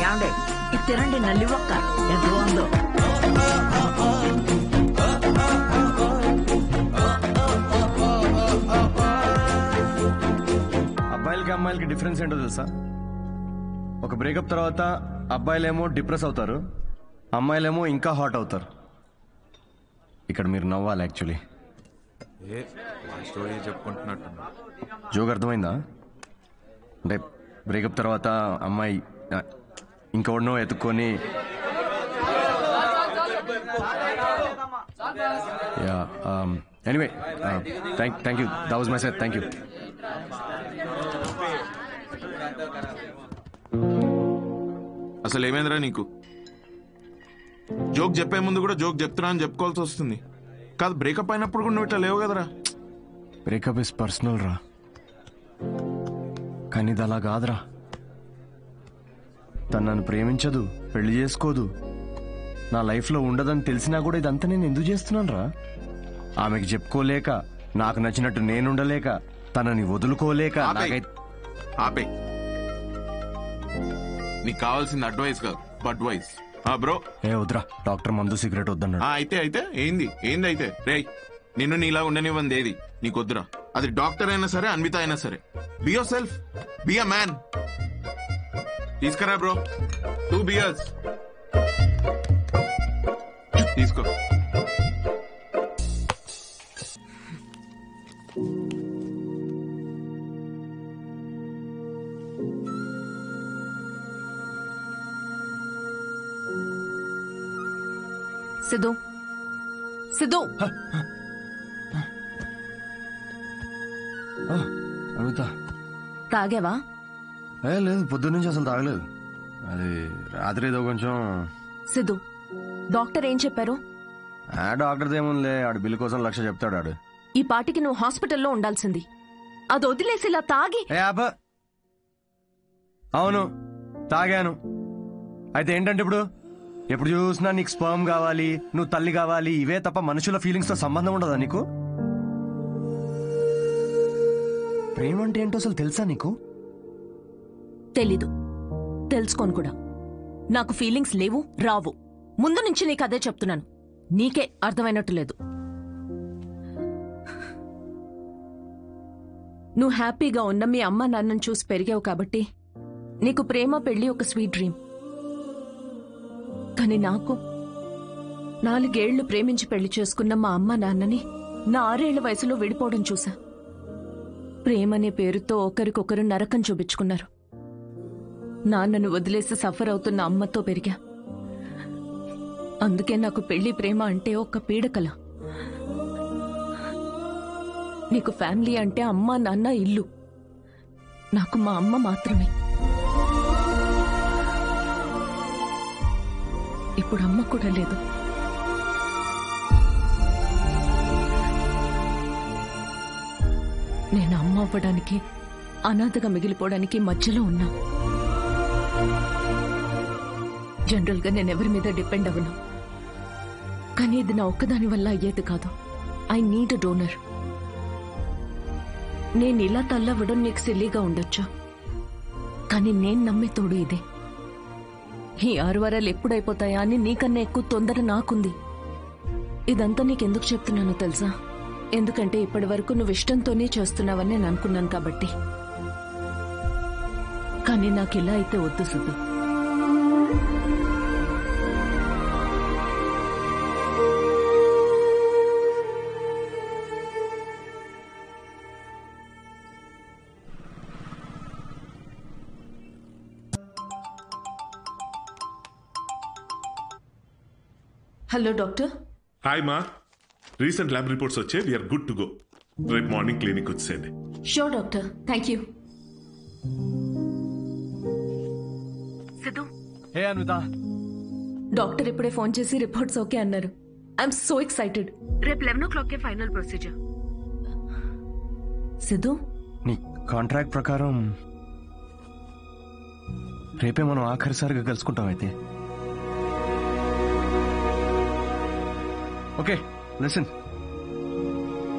Speaker 18: ఏమండి ఇది తినండి, నల్లి ఒక్క ఎంత బాగుందో.
Speaker 22: అబ్బాయిలకి అమ్మాయిలకి డిఫరెన్స్ ఏంటో తెలుసా? ఒక బ్రేకప్ తర్వాత అబ్బాయిలేమో డిప్రెస్ అవుతారు, అమ్మాయిలేమో ఇంకా హాట్ అవుతారు. ఇక్కడ మీరు నవ్వాలి. Actually
Speaker 15: story చెప్పుకుంటున్నట్టు.
Speaker 22: జోక్ అర్థమైందా? అంటే బ్రేకప్ తర్వాత అమ్మాయి ఇంకెవడనో ఎత్తుక్కొని anyway thank you. That was my set. Thank you.
Speaker 15: అసలు ఏమైందిరా నీకు? జోక్ చెప్పే ముందు కూడా జోక్ చెప్తున్నా అని చెప్పుకోవాల్సి వస్తుంది. కాదు, బ్రేకప్ అయినప్పుడు కూడా నువ్వు ఇట్లా లేవు కదరా.
Speaker 22: బ్రేకప్ ఇస్ పర్సనల్ రా, కానీ ఇది అలా కాదురా. తను నన్ను ప్రేమించదు, పెళ్లి చేసుకోదు, నా లైఫ్లో ఉండదని తెలిసినా కూడా ఇదంతా నేను ఎందుకు చేస్తున్నాను రా? ఆమెకి చెప్పుకోలేక, నాకు నచ్చినట్టు నేనుండలేక, తనని వదులుకోలేక.
Speaker 15: ఆపే. నీకు కావాల్సింది అడ్వైస్ కాదు, అడ్వైస్. బ్రో
Speaker 22: ఏ వద్దురా, డాక్టర్ మందు సిగరెట్ వద్దన్నాడు.
Speaker 15: అయితే ఏంది అయితే రే, నిన్ను నీలా ఉండనివ్వంది ఏది నీకు వద్దురా. అది డాక్టర్ అయినా సరే, అన్విత అయినా సరే. Be your self, be a man. తీసుకురా బ్రో 2 beers. తీసుకో.
Speaker 1: సిద్ధు, సిద్ధు.
Speaker 22: అనిత
Speaker 1: తాగావా?
Speaker 22: లేదు, పొద్దున్న నుంచి అసలు తాగలేదు. అది రాత్రి ఏదో కొంచెం.
Speaker 1: సిద్ధు, డాక్టర్ ఏం చెప్పారు?
Speaker 22: డాక్టర్ది ఏముందిలే, ఆడు బిల్లు కోసం 1,00,000 చెప్తాడు ఆడు.
Speaker 1: ఈ పాటికి నువ్వు హాస్పిటల్లో ఉండాల్సింది. అది వదిలేసి ఇలా తాగి.
Speaker 22: అవును, తాగాను. అయితే ఏంటంటే ఇప్పుడు ఎప్పుడు చూసినా నీకు స్పర్మ్ కావాలి, నువ్వు తల్లి కావాలి, ఇవే తప్ప మనుషుల ఫీలింగ్స్ తో సంబంధం ఉండదా నీకు? ప్రేమ అంటే ఏంటో అసలు తెలుసా నీకు?
Speaker 1: తెలీదు, తెలుసుకోను కూడా. నాకు ఫీలింగ్స్ లేవు, రావు. ముందు నుంచి నీకు అదే చెప్తున్నాను. నీకే అర్థమైనట్టు లేదు. నువ్వు హ్యాపీగా ఉన్న మీ అమ్మ నాన్నను చూసి పెరిగావు కాబట్టి నీకు ప్రేమ పెళ్లి ఒక స్వీట్ డ్రీమ్. కానీ నాకు 4 ఏళ్లు ప్రేమించి పెళ్లి చేసుకున్న మా అమ్మ నాన్నని నా 6 ఏళ్ల వయసులో విడిపోవడం చూసా. ప్రేమనే పేరుతో ఒకరికొకరు నరకం చూపించుకున్నారు. నాన్నను వదిలేసి సఫర్ అవుతున్న అమ్మతో పెరిగా. అందుకే నాకు పెళ్లి ప్రేమ అంటే ఒక పీడకల. నీకు ఫ్యామిలీ అంటే అమ్మ నాన్న ఇల్లు. నాకు మా అమ్మ మాత్రమే. ఇప్పుడు అమ్మ కూడా లేదు. నేను అమ్మ అవ్వడానికి అనాథగా మిగిలిపోవడానికి మధ్యలో ఉన్నా. జనరల్ గా నేను ఎవరి మీద డిపెండ్ అవ్వను, కానీ ఇది నా ఒక్కదాని వల్ల అయ్యేది కాదు. I need a donor. నేను ఇలా తల్లవ్వడం నీకు సిల్లీగా ఉండొచ్చు, కానీ నేను నమ్మే తోడు ఇదే. ఈ 6 వారాలు ఎప్పుడైపోతాయా అని నీకన్నా ఎక్కువ తొందర నాకుంది. ఇదంతా నీకెందుకు చెప్తున్నానో తెలుసా? ఎందుకంటే ఇప్పటి వరకు నువ్వు ఇష్టంతోనే చేస్తున్నావని నేను అనుకున్నాను కాబట్టి. కానీ నాకు ఇలా అయితే వద్దు సిద్ధు. Hello doctor.
Speaker 10: హాయ్ మా, రీసెంట్ ల్యాబ్ రిపోర్ట్స్ వచ్చాయి. We're good to go. రేపు మార్నింగ్ క్లినిక్ వచ్చేయండి.
Speaker 1: Sure doctor, thank you.
Speaker 2: Siddhu.
Speaker 22: Hey Anvitha.
Speaker 1: Doctor ఇప్పుడే ఫోన్ చేసి రిపోర్ట్స్ ఓకే అన్నారు. I'm so excited.
Speaker 2: రేపు 11 o'clock ఫైనల్ ప్రొసీజర్.
Speaker 1: సిద్ధు,
Speaker 22: నీ కాంట్రాక్ట్ ప్రకారం రేపే మనం ఆఖరిసారిగా కలుసుకుంటాం అయితే. ఓకే లిసన్,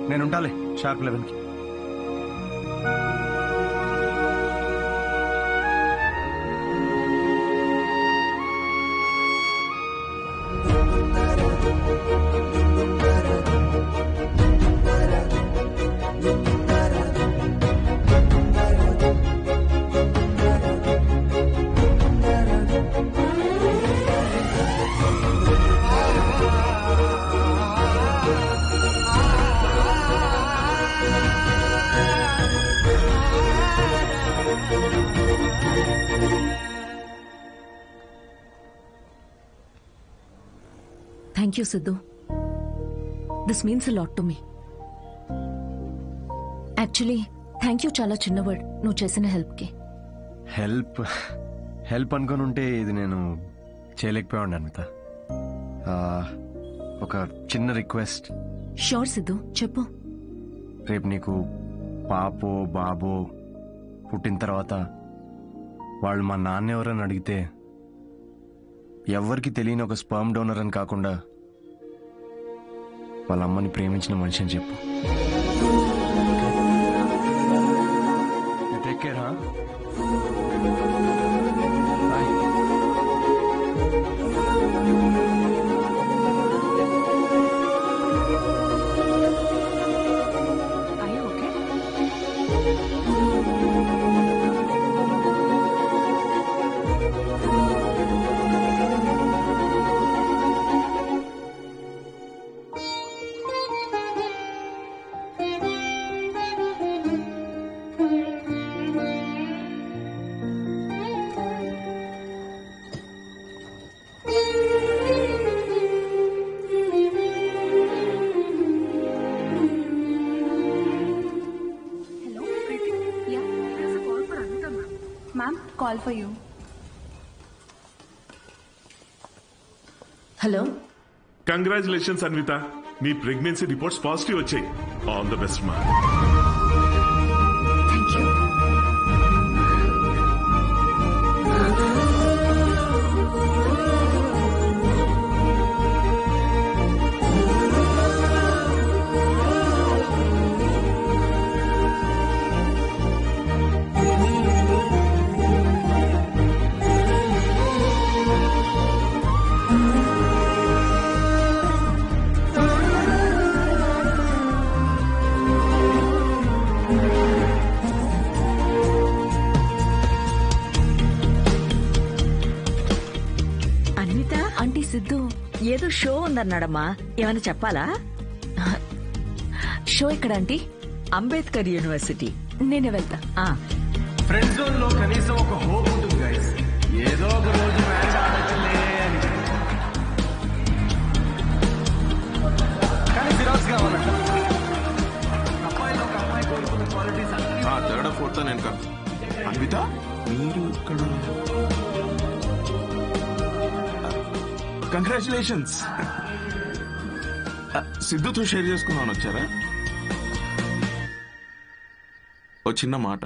Speaker 22: నేను ఉంటాలే షార్ప్ 11కి.
Speaker 1: Thank you Siddhu. This means a lot to me. Actually thank you చాలా చిన్న వర్డ్ నువ్వు చేసిన హెల్ప్కి.
Speaker 22: హెల్ప్ అనుకుని ఉంటే ఇది నేను చేయలేకపోయాను అన్విత. ఒక చిన్న రిక్వెస్ట్.
Speaker 1: షూర్ సిద్ధు, చెప్పు.
Speaker 22: రేపు నీకు పాపో బాబో పుట్టిన తర్వాత వాళ్ళు మా నాన్న ఎవరని అడిగితే ఎవరికి తెలియని ఒక స్పర్మ్ డోనర్ అని కాకుండా వాళ్ళ అమ్మని ప్రేమించిన మనిషి అని చెప్పు. Take care.
Speaker 21: Call for you.
Speaker 1: Hello.
Speaker 10: Congratulations Anvitha, మీ ప్రెగ్నెన్సీ రిపోర్ట్స్ పాజిటివ్ వచ్చాయి. ఆల్ ద బెస్ట్ మా.
Speaker 1: Thank you. సిద్ధు
Speaker 18: ఏదో షో ఉందన్నాడమ్మా, ఏమైనా చెప్పాలా?
Speaker 1: షో ఎక్కడ ఆంటీ?
Speaker 18: అంబేద్కర్ యూనివర్సిటీ.
Speaker 1: నేనే వెళ్తా.
Speaker 22: ఫ్రెండ్ జోన్ లో కనీసం ఒక హోప్ ఉంటుంది గైస్. ఏదో ఒక రోజు మ్యాచ్ ఆడొచ్చులే అని. కానీ ఫిరాజ్ కావాలంట. అమ్మాయిలో ఒక అమ్మాయి కోరుకున్న క్వాలిటీస్ అన్ని.
Speaker 15: థర్డ్ ఫోర్త్ నేను కాదు. అన్విత మీరు ఇక్కడ. కంగ్రాచులేషన్స్. సిద్ధుతో షేర్ చేసుకుందామని వచ్చారా? ఓ చిన్న మాట,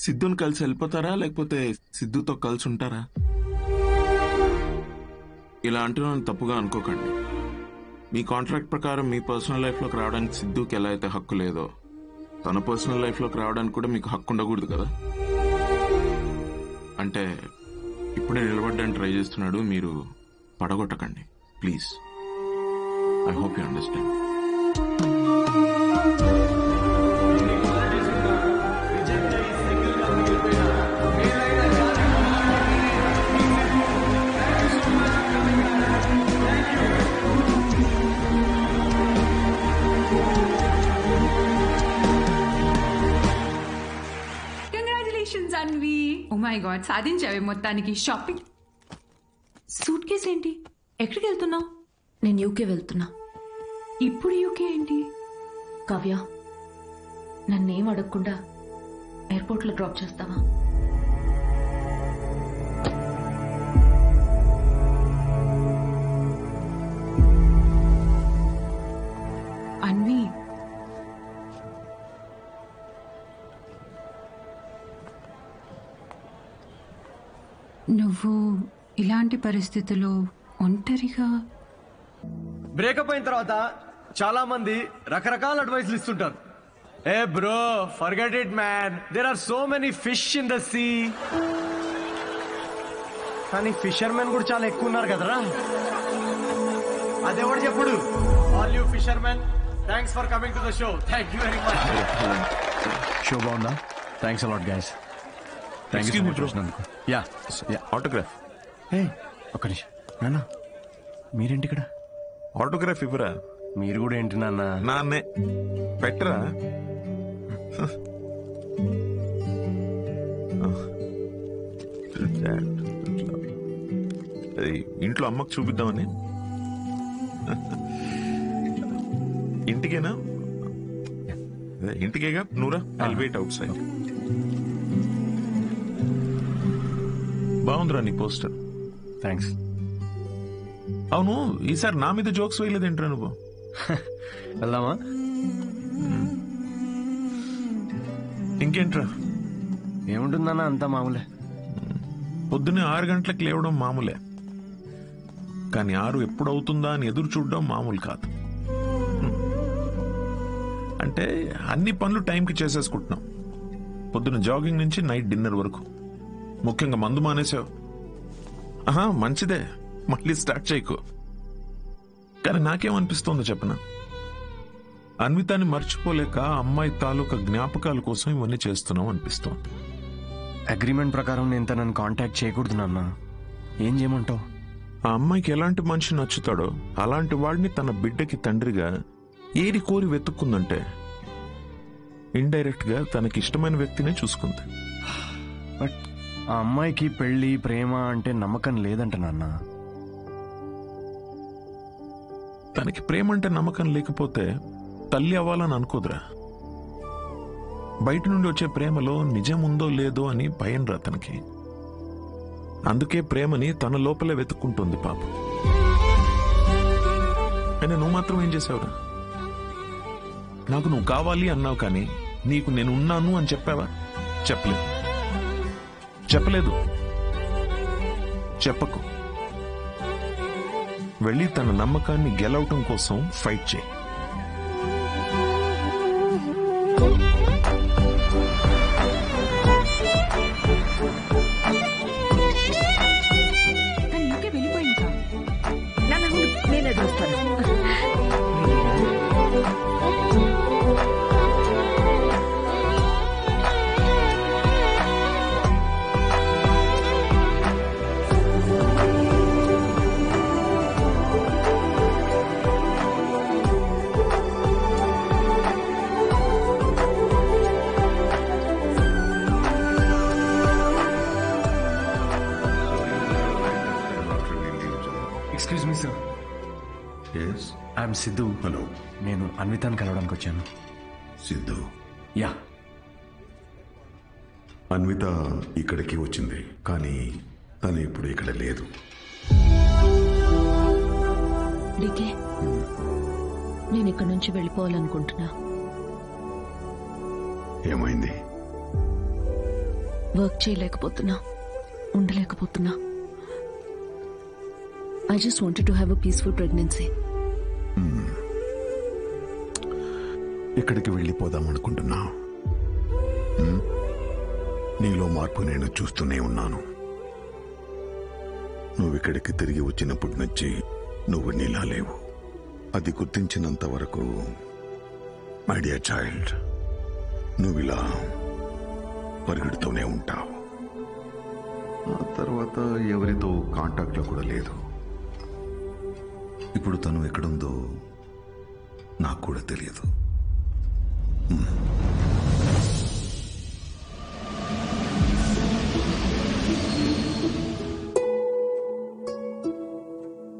Speaker 15: సిద్ధుని కలిసి వెళ్ళిపోతారా లేకపోతే సిద్ధుతో కలిసి ఉంటారా? ఇలా అంటున్నాను తప్పుగా అనుకోకండి. మీ కాంట్రాక్ట్ ప్రకారం మీ పర్సనల్ లైఫ్లోకి రావడానికి సిద్ధుకి ఎలా అయితే హక్కు లేదో తన పర్సనల్ లైఫ్లోకి రావడానికి కూడా మీకు హక్కు ఉండకూడదు కదా. అంటే ఇప్పుడే నిలబడ్డానికి ట్రై చేస్తున్నాడు, మీరు పడగొట్టకండి please. I hope you understand.
Speaker 9: Anvi, oh my god, సాధించావే మొత్తానికి. షాపింగ్. సూట్ కేస్ ఏంటి? ఎక్కడికి వెళ్తున్నావు?
Speaker 1: నేను యూకే వెళ్తున్నా.
Speaker 9: ఇప్పుడు యూకే ఏంటి?
Speaker 1: కావ్య, నన్నేం అడగకుండా ఎయిర్పోర్ట్లో డ్రాప్ చేస్తావా?
Speaker 9: అన్వి, నువ్వు ఇలాంటి పరిస్థితుల్లో ఒంటరిగా.
Speaker 22: బ్రేకప్ అయిన తర్వాత చాలా మంది రకరకాల అడ్వైస్లు ఇస్తుంటారు. ఏ bro, forget it man, there are so many fish in the sea. కానీ ఫిషర్మెన్ కూడా చాలా ఎక్కువ ఉన్నారు కదరా. అదెవడు చెప్పుడు? All you fishermen, thanks for coming to the show. Thank you very much. Show బాగుందా? Thanks a lot guys. Thank you చూసినందుకు. Yeah
Speaker 17: autograph.
Speaker 22: ఏ ఒక్క నిమిషం నాన్న, మీరేంటి ఇక్కడ?
Speaker 17: ఆటోగ్రాఫ్ ఇవ్వరా?
Speaker 22: మీరు కూడా ఏంటి నాన్న?
Speaker 17: నాన్నే పెట్టరా. ఇంట్లో అమ్మకు చూపిద్దామని. ఇంటికేనా? ఇంటికేగా. నూరా, ఐల్ వెయిట్ అవుట్ సైడ్. బాగుందిరా నీ పోస్టర్.
Speaker 22: థ్యాంక్స్.
Speaker 17: అవును, ఈసారి నా మీద జోక్స్ వేయలేదేంట్రా నువ్వు?
Speaker 22: వెళ్దామా?
Speaker 17: ఇంకేంట్రా?
Speaker 22: ఏముంటుందన్నా, అంతా మామూలే.
Speaker 17: పొద్దున్నే 6 గంటలకు లేవడం మామూలే, కానీ 6 ఎప్పుడు అవుతుందా అని ఎదురు చూడడం మామూలు కాదు. అంటే అన్ని పనులు టైంకి చేసేసుకుంటున్నాం. పొద్దున్న జాగింగ్ నుంచి నైట్ డిన్నర్ వరకు. ముఖ్యంగా మందు మానేసావు. మంచిదే, మళ్ళీ స్టార్ట్ చేయకు. కానీ నాకేమనిపిస్తోందో చెప్పనా, అన్వితాన్ని మర్చిపోలేక అమ్మాయి తాలూకా జ్ఞాపకాల కోసం ఇవన్నీ చేస్తున్నాం అనిపిస్తోంది.
Speaker 22: అగ్రిమెంట్ ప్రకారం నేను తనని కాంటాక్ట్ చేయకూడదు నాన్న. ఏం చేయమంటావు?
Speaker 17: ఆ అమ్మాయికి ఎలాంటి మనిషి నచ్చుతాడో అలాంటి వాడిని తన బిడ్డకి తండ్రిగా ఏరి కోరి వెతుక్కుందంటే ఇండైరెక్ట్ గా తనకి ఇష్టమైన వ్యక్తినే చూసుకుంది.
Speaker 22: బట్ ఆ అమ్మాయికి పెళ్లి, ప్రేమ అంటే నమ్మకం లేదంట నాన్న.
Speaker 17: తనకి ప్రేమ అంటే నమ్మకం లేకపోతే తల్లి అవ్వాలని అనుకోదురా. బయట నుండి వచ్చే ప్రేమలో నిజం ఉందో లేదో అని భయం రా తనకి. అందుకే ప్రేమని తన లోపలే వెతుక్కుంటుంది పాపం. అయినా నువ్వు మాత్రం ఏం చేసావురా? నాకు నువ్వు కావాలి అన్నావు, కానీ నీకు నేను ఉన్నాను అని చెప్పావా? చెప్పలేదు. చెప్పకు. వెళ్ళి తన నమ్మకాన్ని గెలవటం కోసం ఫైట్ చేయి.
Speaker 18: నేనే చూస్తాను.
Speaker 22: Excuse me sir. I'm Siddhu.
Speaker 12: Hello.
Speaker 22: నేను అన్వితాన్ని కలవడానికి వచ్చాను.
Speaker 12: సిద్ధు?
Speaker 22: యా.
Speaker 12: అన్విత ఇక్కడికి వచ్చింది, కానీ తను ఇప్పుడు ఇక్కడ లేదు.
Speaker 1: డీకే, నేను ఇక్కడి నుంచి వెళ్ళిపోవాలనుకుంటున్నా.
Speaker 12: ఏమైంది?
Speaker 1: Work చేయలేకపోతున్నా, ఉండలేకపోతున్నా. I just wanted to have a peaceful pregnancy.
Speaker 12: ఎక్కడికి వెళ్ళిపోదాం అనుకుంటున్నా? నీలో మార్పు నేను చూస్తూనే ఉన్నాను. నువ్విక్కడికి తిరిగి వచ్చినప్పటి నుంచి నువ్వు నీలా లేవు. అది గుర్తించినంత వరకు మై డియర్ చైల్డ్, నువ్విలా పరిగెడుతూనే ఉంటావు. ఆ తర్వాత ఎవరితో కాంటాక్ట్లో కూడా లేదు. ఇప్పుడు తను ఎక్కడుందో నాకు కూడా తెలియదు.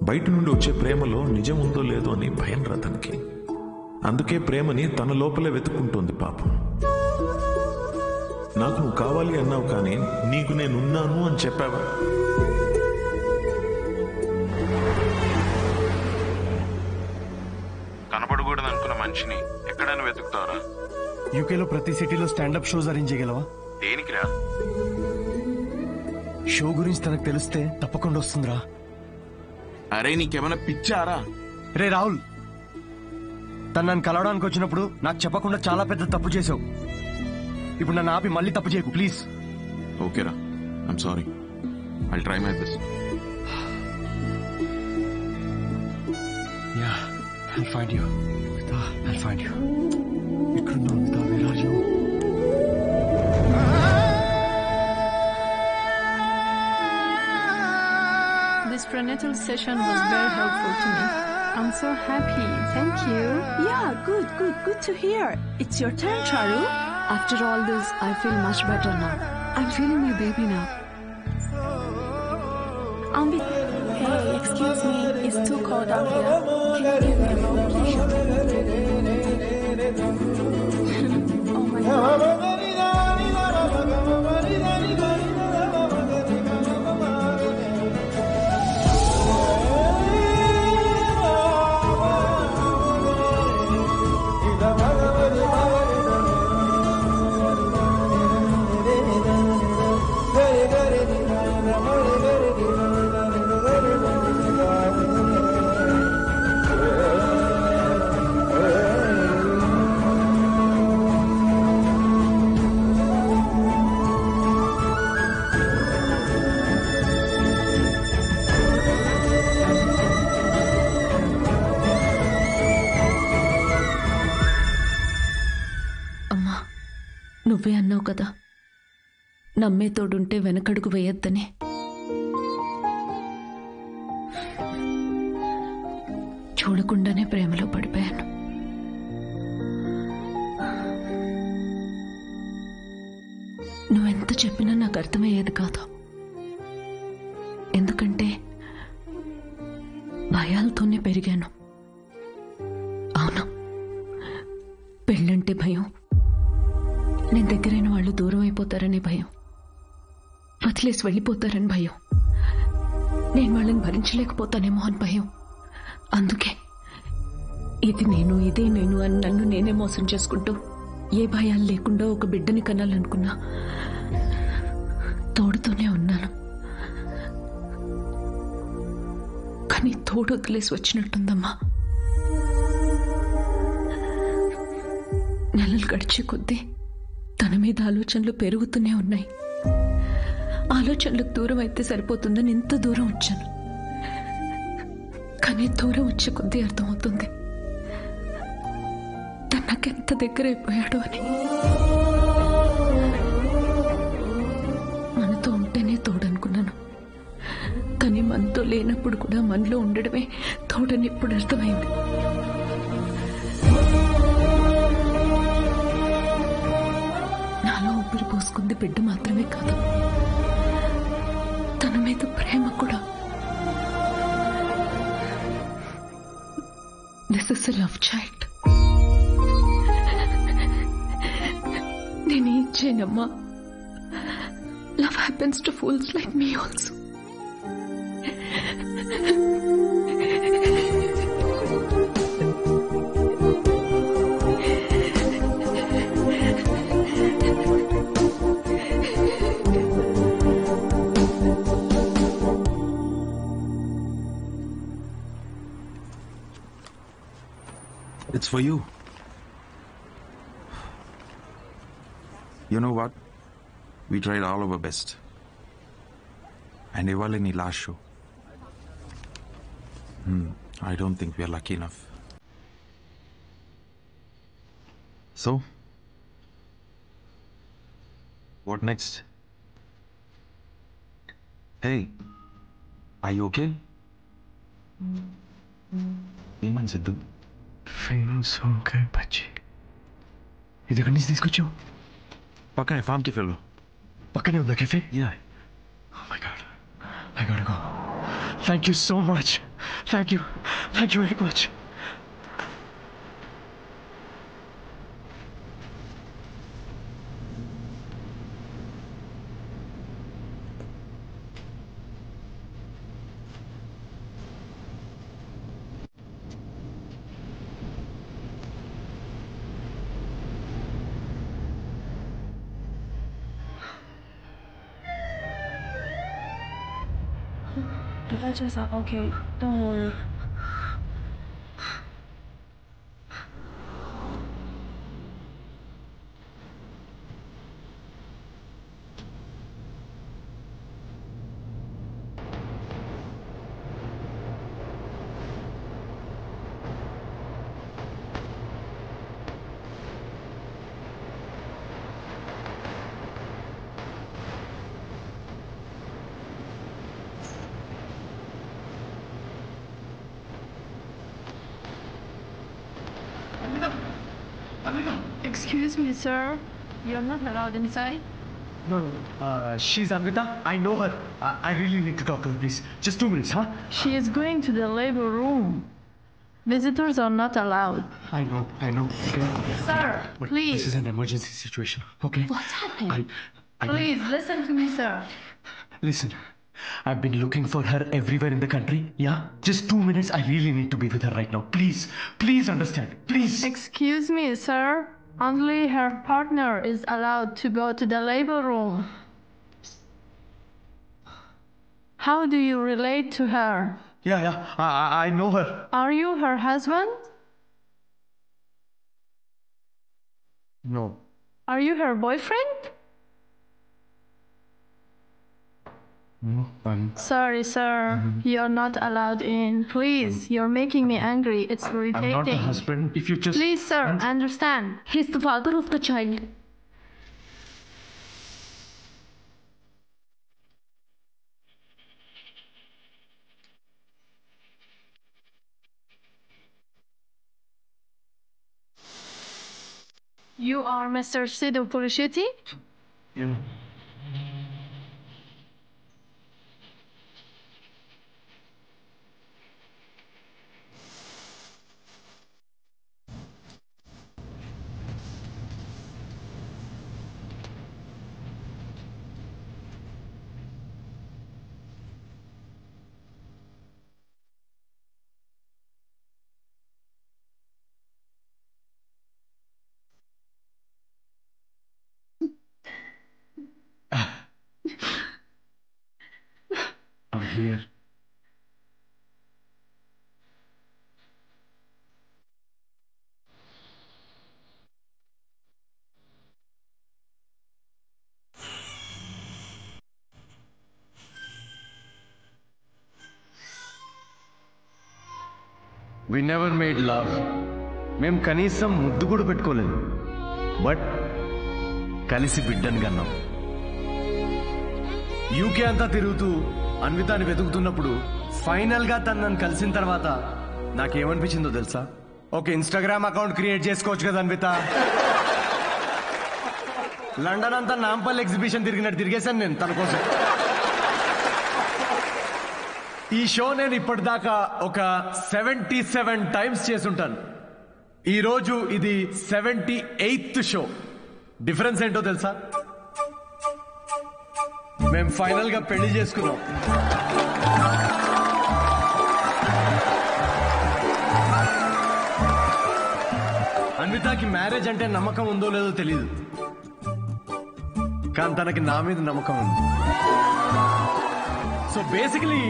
Speaker 17: బయట నుండి వచ్చే ప్రేమలో నిజం ఉందో లేదో అని భయం రా తనకి. అందుకే ప్రేమని తన లోపలే వెతుక్కుంటోంది పాపం. నాకు నువ్వు కావాలి అన్నావు, కానీ నీకు నేనున్నాను అని చెప్పావా?
Speaker 13: కనపడకూడదు అనుకున్న మనిషిని ఎక్కడైనా వెతుకుతారా?
Speaker 11: యూకేలో ప్రతి సిటీలో స్టాండప్ షోస్ అరేంజ్ చేయగలవా?
Speaker 13: దేనికిరా?
Speaker 11: షో గురించి తనకు తెలిస్తే తప్పకుండా వస్తుందిరా.
Speaker 15: అరే నీకేమైనా పిచ్చారా?
Speaker 11: రే రాహుల్, తను నన్ను కలవడానికి వచ్చినప్పుడు నాకు చెప్పకుండా చాలా పెద్ద తప్పు చేసావు. ఇప్పుడు నన్ను ఆపి మళ్ళీ తప్పు చేయకు ప్లీజ్.
Speaker 15: ఓకేరా, I'm sorry. I'll try my best.
Speaker 11: Yeah, I'll find you. I'll find you. ఎక్కడున్నావు Nita? Where are you?
Speaker 3: This prenatal session was very helpful to me. I'm so happy.
Speaker 21: Thank you. Yeah, good to hear. It's your turn, Charu. After all this, I feel much better now. I'm feeling my baby now.
Speaker 3: Hey, excuse me. It's too cold out here. Can you give me a robe, please? Oh my God.
Speaker 1: నువ్వే అన్నావు కదా, నమ్మే తోడుంటే వెనకడుగు వేయొద్దని. చూడకుండానే ప్రేమలో పడిపోయాను. నువ్వెంత చెప్పినా నాకు అర్థమయ్యేది కాదు. ఎందుకంటే భయాలతోనే పెరిగాను. అవును, పెళ్ళంటే భయం, నేను దగ్గరైన వాళ్ళు దూరం అయిపోతారనే భయం, వదిలేసి వెళ్ళిపోతారని భయం, నేను వాళ్ళని భరించలేకపోతానేమో అని భయం. అందుకే ఇది నేను, ఇదే నేను అని నన్ను నేనే మోసం చేసుకుంటూ ఏ భయాలు లేకుండా ఒక బిడ్డని కనాలనుకున్నా. తోడుతూనే ఉన్నాను, కానీ తోడు వదిలేసి వచ్చినట్టుందమ్మా. నెలలు గడిచే కొద్దీ తన మీద ఆలోచనలు పెరుగుతూనే ఉన్నాయి. ఆలోచనలకు దూరం అయితే సరిపోతుందని ఇంత దూరం వచ్చాను. కానీ దూరం వచ్చే కొద్దీ అర్థమవుతుంది తను నాకెంత దగ్గరైపోయాడు అని. మనతో ఉంటేనే తోడనుకున్నాను, కానీ మనతో లేనప్పుడు కూడా మనలో ఉండడమే తోడని ఇప్పుడు అర్థమైంది. నాలో ఊపిరి పోసుకుంది బిడ్డ మాత్రమే కాదు, తన మీద ప్రేమ కూడా. This is a love child. నేనేం చేయనమ్మా, love happens to fools like me also.
Speaker 13: That's for you. You know what? We tried all our best. And ఇవాళ నీ last show. I don't think we are lucky enough. So, what next? Hey, are you okay? ఏమని Siddhu?
Speaker 11: Feeling so good బచ్చి. ఇది ఎక్కడి నుంచి తీసుకొచ్చావు?
Speaker 13: పక్కనే farm కెఫేలో.
Speaker 11: పక్కనే ఉందా cafe?
Speaker 13: Yeah.
Speaker 11: Oh my god. I gotta go. Thank you so much. Thank you. Thank you very much.
Speaker 3: The veggies are okay. Don't worry. Excuse me, sir. You're not allowed inside.
Speaker 11: No. She's Anvita. I know her. I really need to talk to her, please. Just 2 minutes, huh?
Speaker 3: She is going to the labor room. Visitors are not allowed.
Speaker 11: I know. Okay.
Speaker 3: Sir,
Speaker 11: Wait,
Speaker 3: please.
Speaker 11: This is an emergency situation, okay?
Speaker 3: What's happening?
Speaker 11: I
Speaker 3: Please, listen to me, sir.
Speaker 11: Listen, I've been looking for her everywhere in the country, yeah? Just 2 minutes, I really need to be with her right now. Please understand, please.
Speaker 3: Excuse me, sir. Only her partner is allowed to go to the labor room. How do you relate to her?
Speaker 11: Yeah, I know her.
Speaker 3: Are you her husband?
Speaker 11: No.
Speaker 3: Are you her boyfriend?
Speaker 11: No,
Speaker 3: Sorry, sir. You're not allowed in. Please, you're making me angry. It's irritating.
Speaker 11: I'm not the husband. If you just...
Speaker 3: Please, sir, understand. He's the father of the child. You are Mr. Sidhu Pulisheti?
Speaker 11: Yeah. I'm here.
Speaker 22: We never made love. మేము కనీసం ముద్దు కూడా పెట్టుకోలేదు. But కలిసి బిడ్డను కన్నాం. UK అంతా తిరుగుతూ అన్వితాని వెతుకుతున్నప్పుడు final గా తను నన్ను కలిసిన తర్వాత నాకేమనిపించిందో తెలుసా? ఒక ఇన్స్టాగ్రామ్ అకౌంట్ క్రియేట్ చేసుకోవచ్చు కదా అన్విత. లండన్ అంతా నాంపల్ ఎగ్జిబిషన్ తిరిగినట్టు తిరిగేశాను నేను తన కోసం. ఈ షో నేను ఇప్పటిదాకా ఒక 77 టైమ్స్ చేసుంటాను. ఈ రోజు ఇది 78th షో. డిఫరెన్స్ ఏంటో తెలుసా? మేము ఫైనల్ గా పెళ్లి చేసుకున్నాం. అన్వితాకి మ్యారేజ్ అంటే నమ్మకం ఉందో లేదో తెలియదు, కానీ తనకి నా మీద నమ్మకం ఉంది. సో బేసికలీ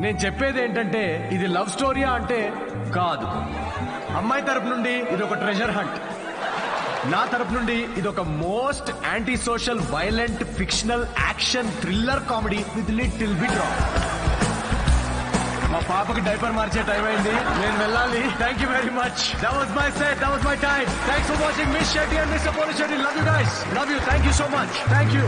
Speaker 22: నేను చెప్పేది ఏంటంటే ఇది లవ్ స్టోరీయా అంటే కాదు, అమ్మాయి తరపు నుండి ఇది ఒక ట్రెజర్ హంట్, నా తరపు నుండి ఇది ఒక most anti social violent fictional action thriller comedy with little bit raw. మా పాపకి డైపర్ మార్చే టైం అయింది, నేను వెళ్ళాలి. Thank you very much. That was my set, that was my time. Thanks for watching miss Shetty and mister Polishetty. Love you guys, love you. Thank you so much. Thank you.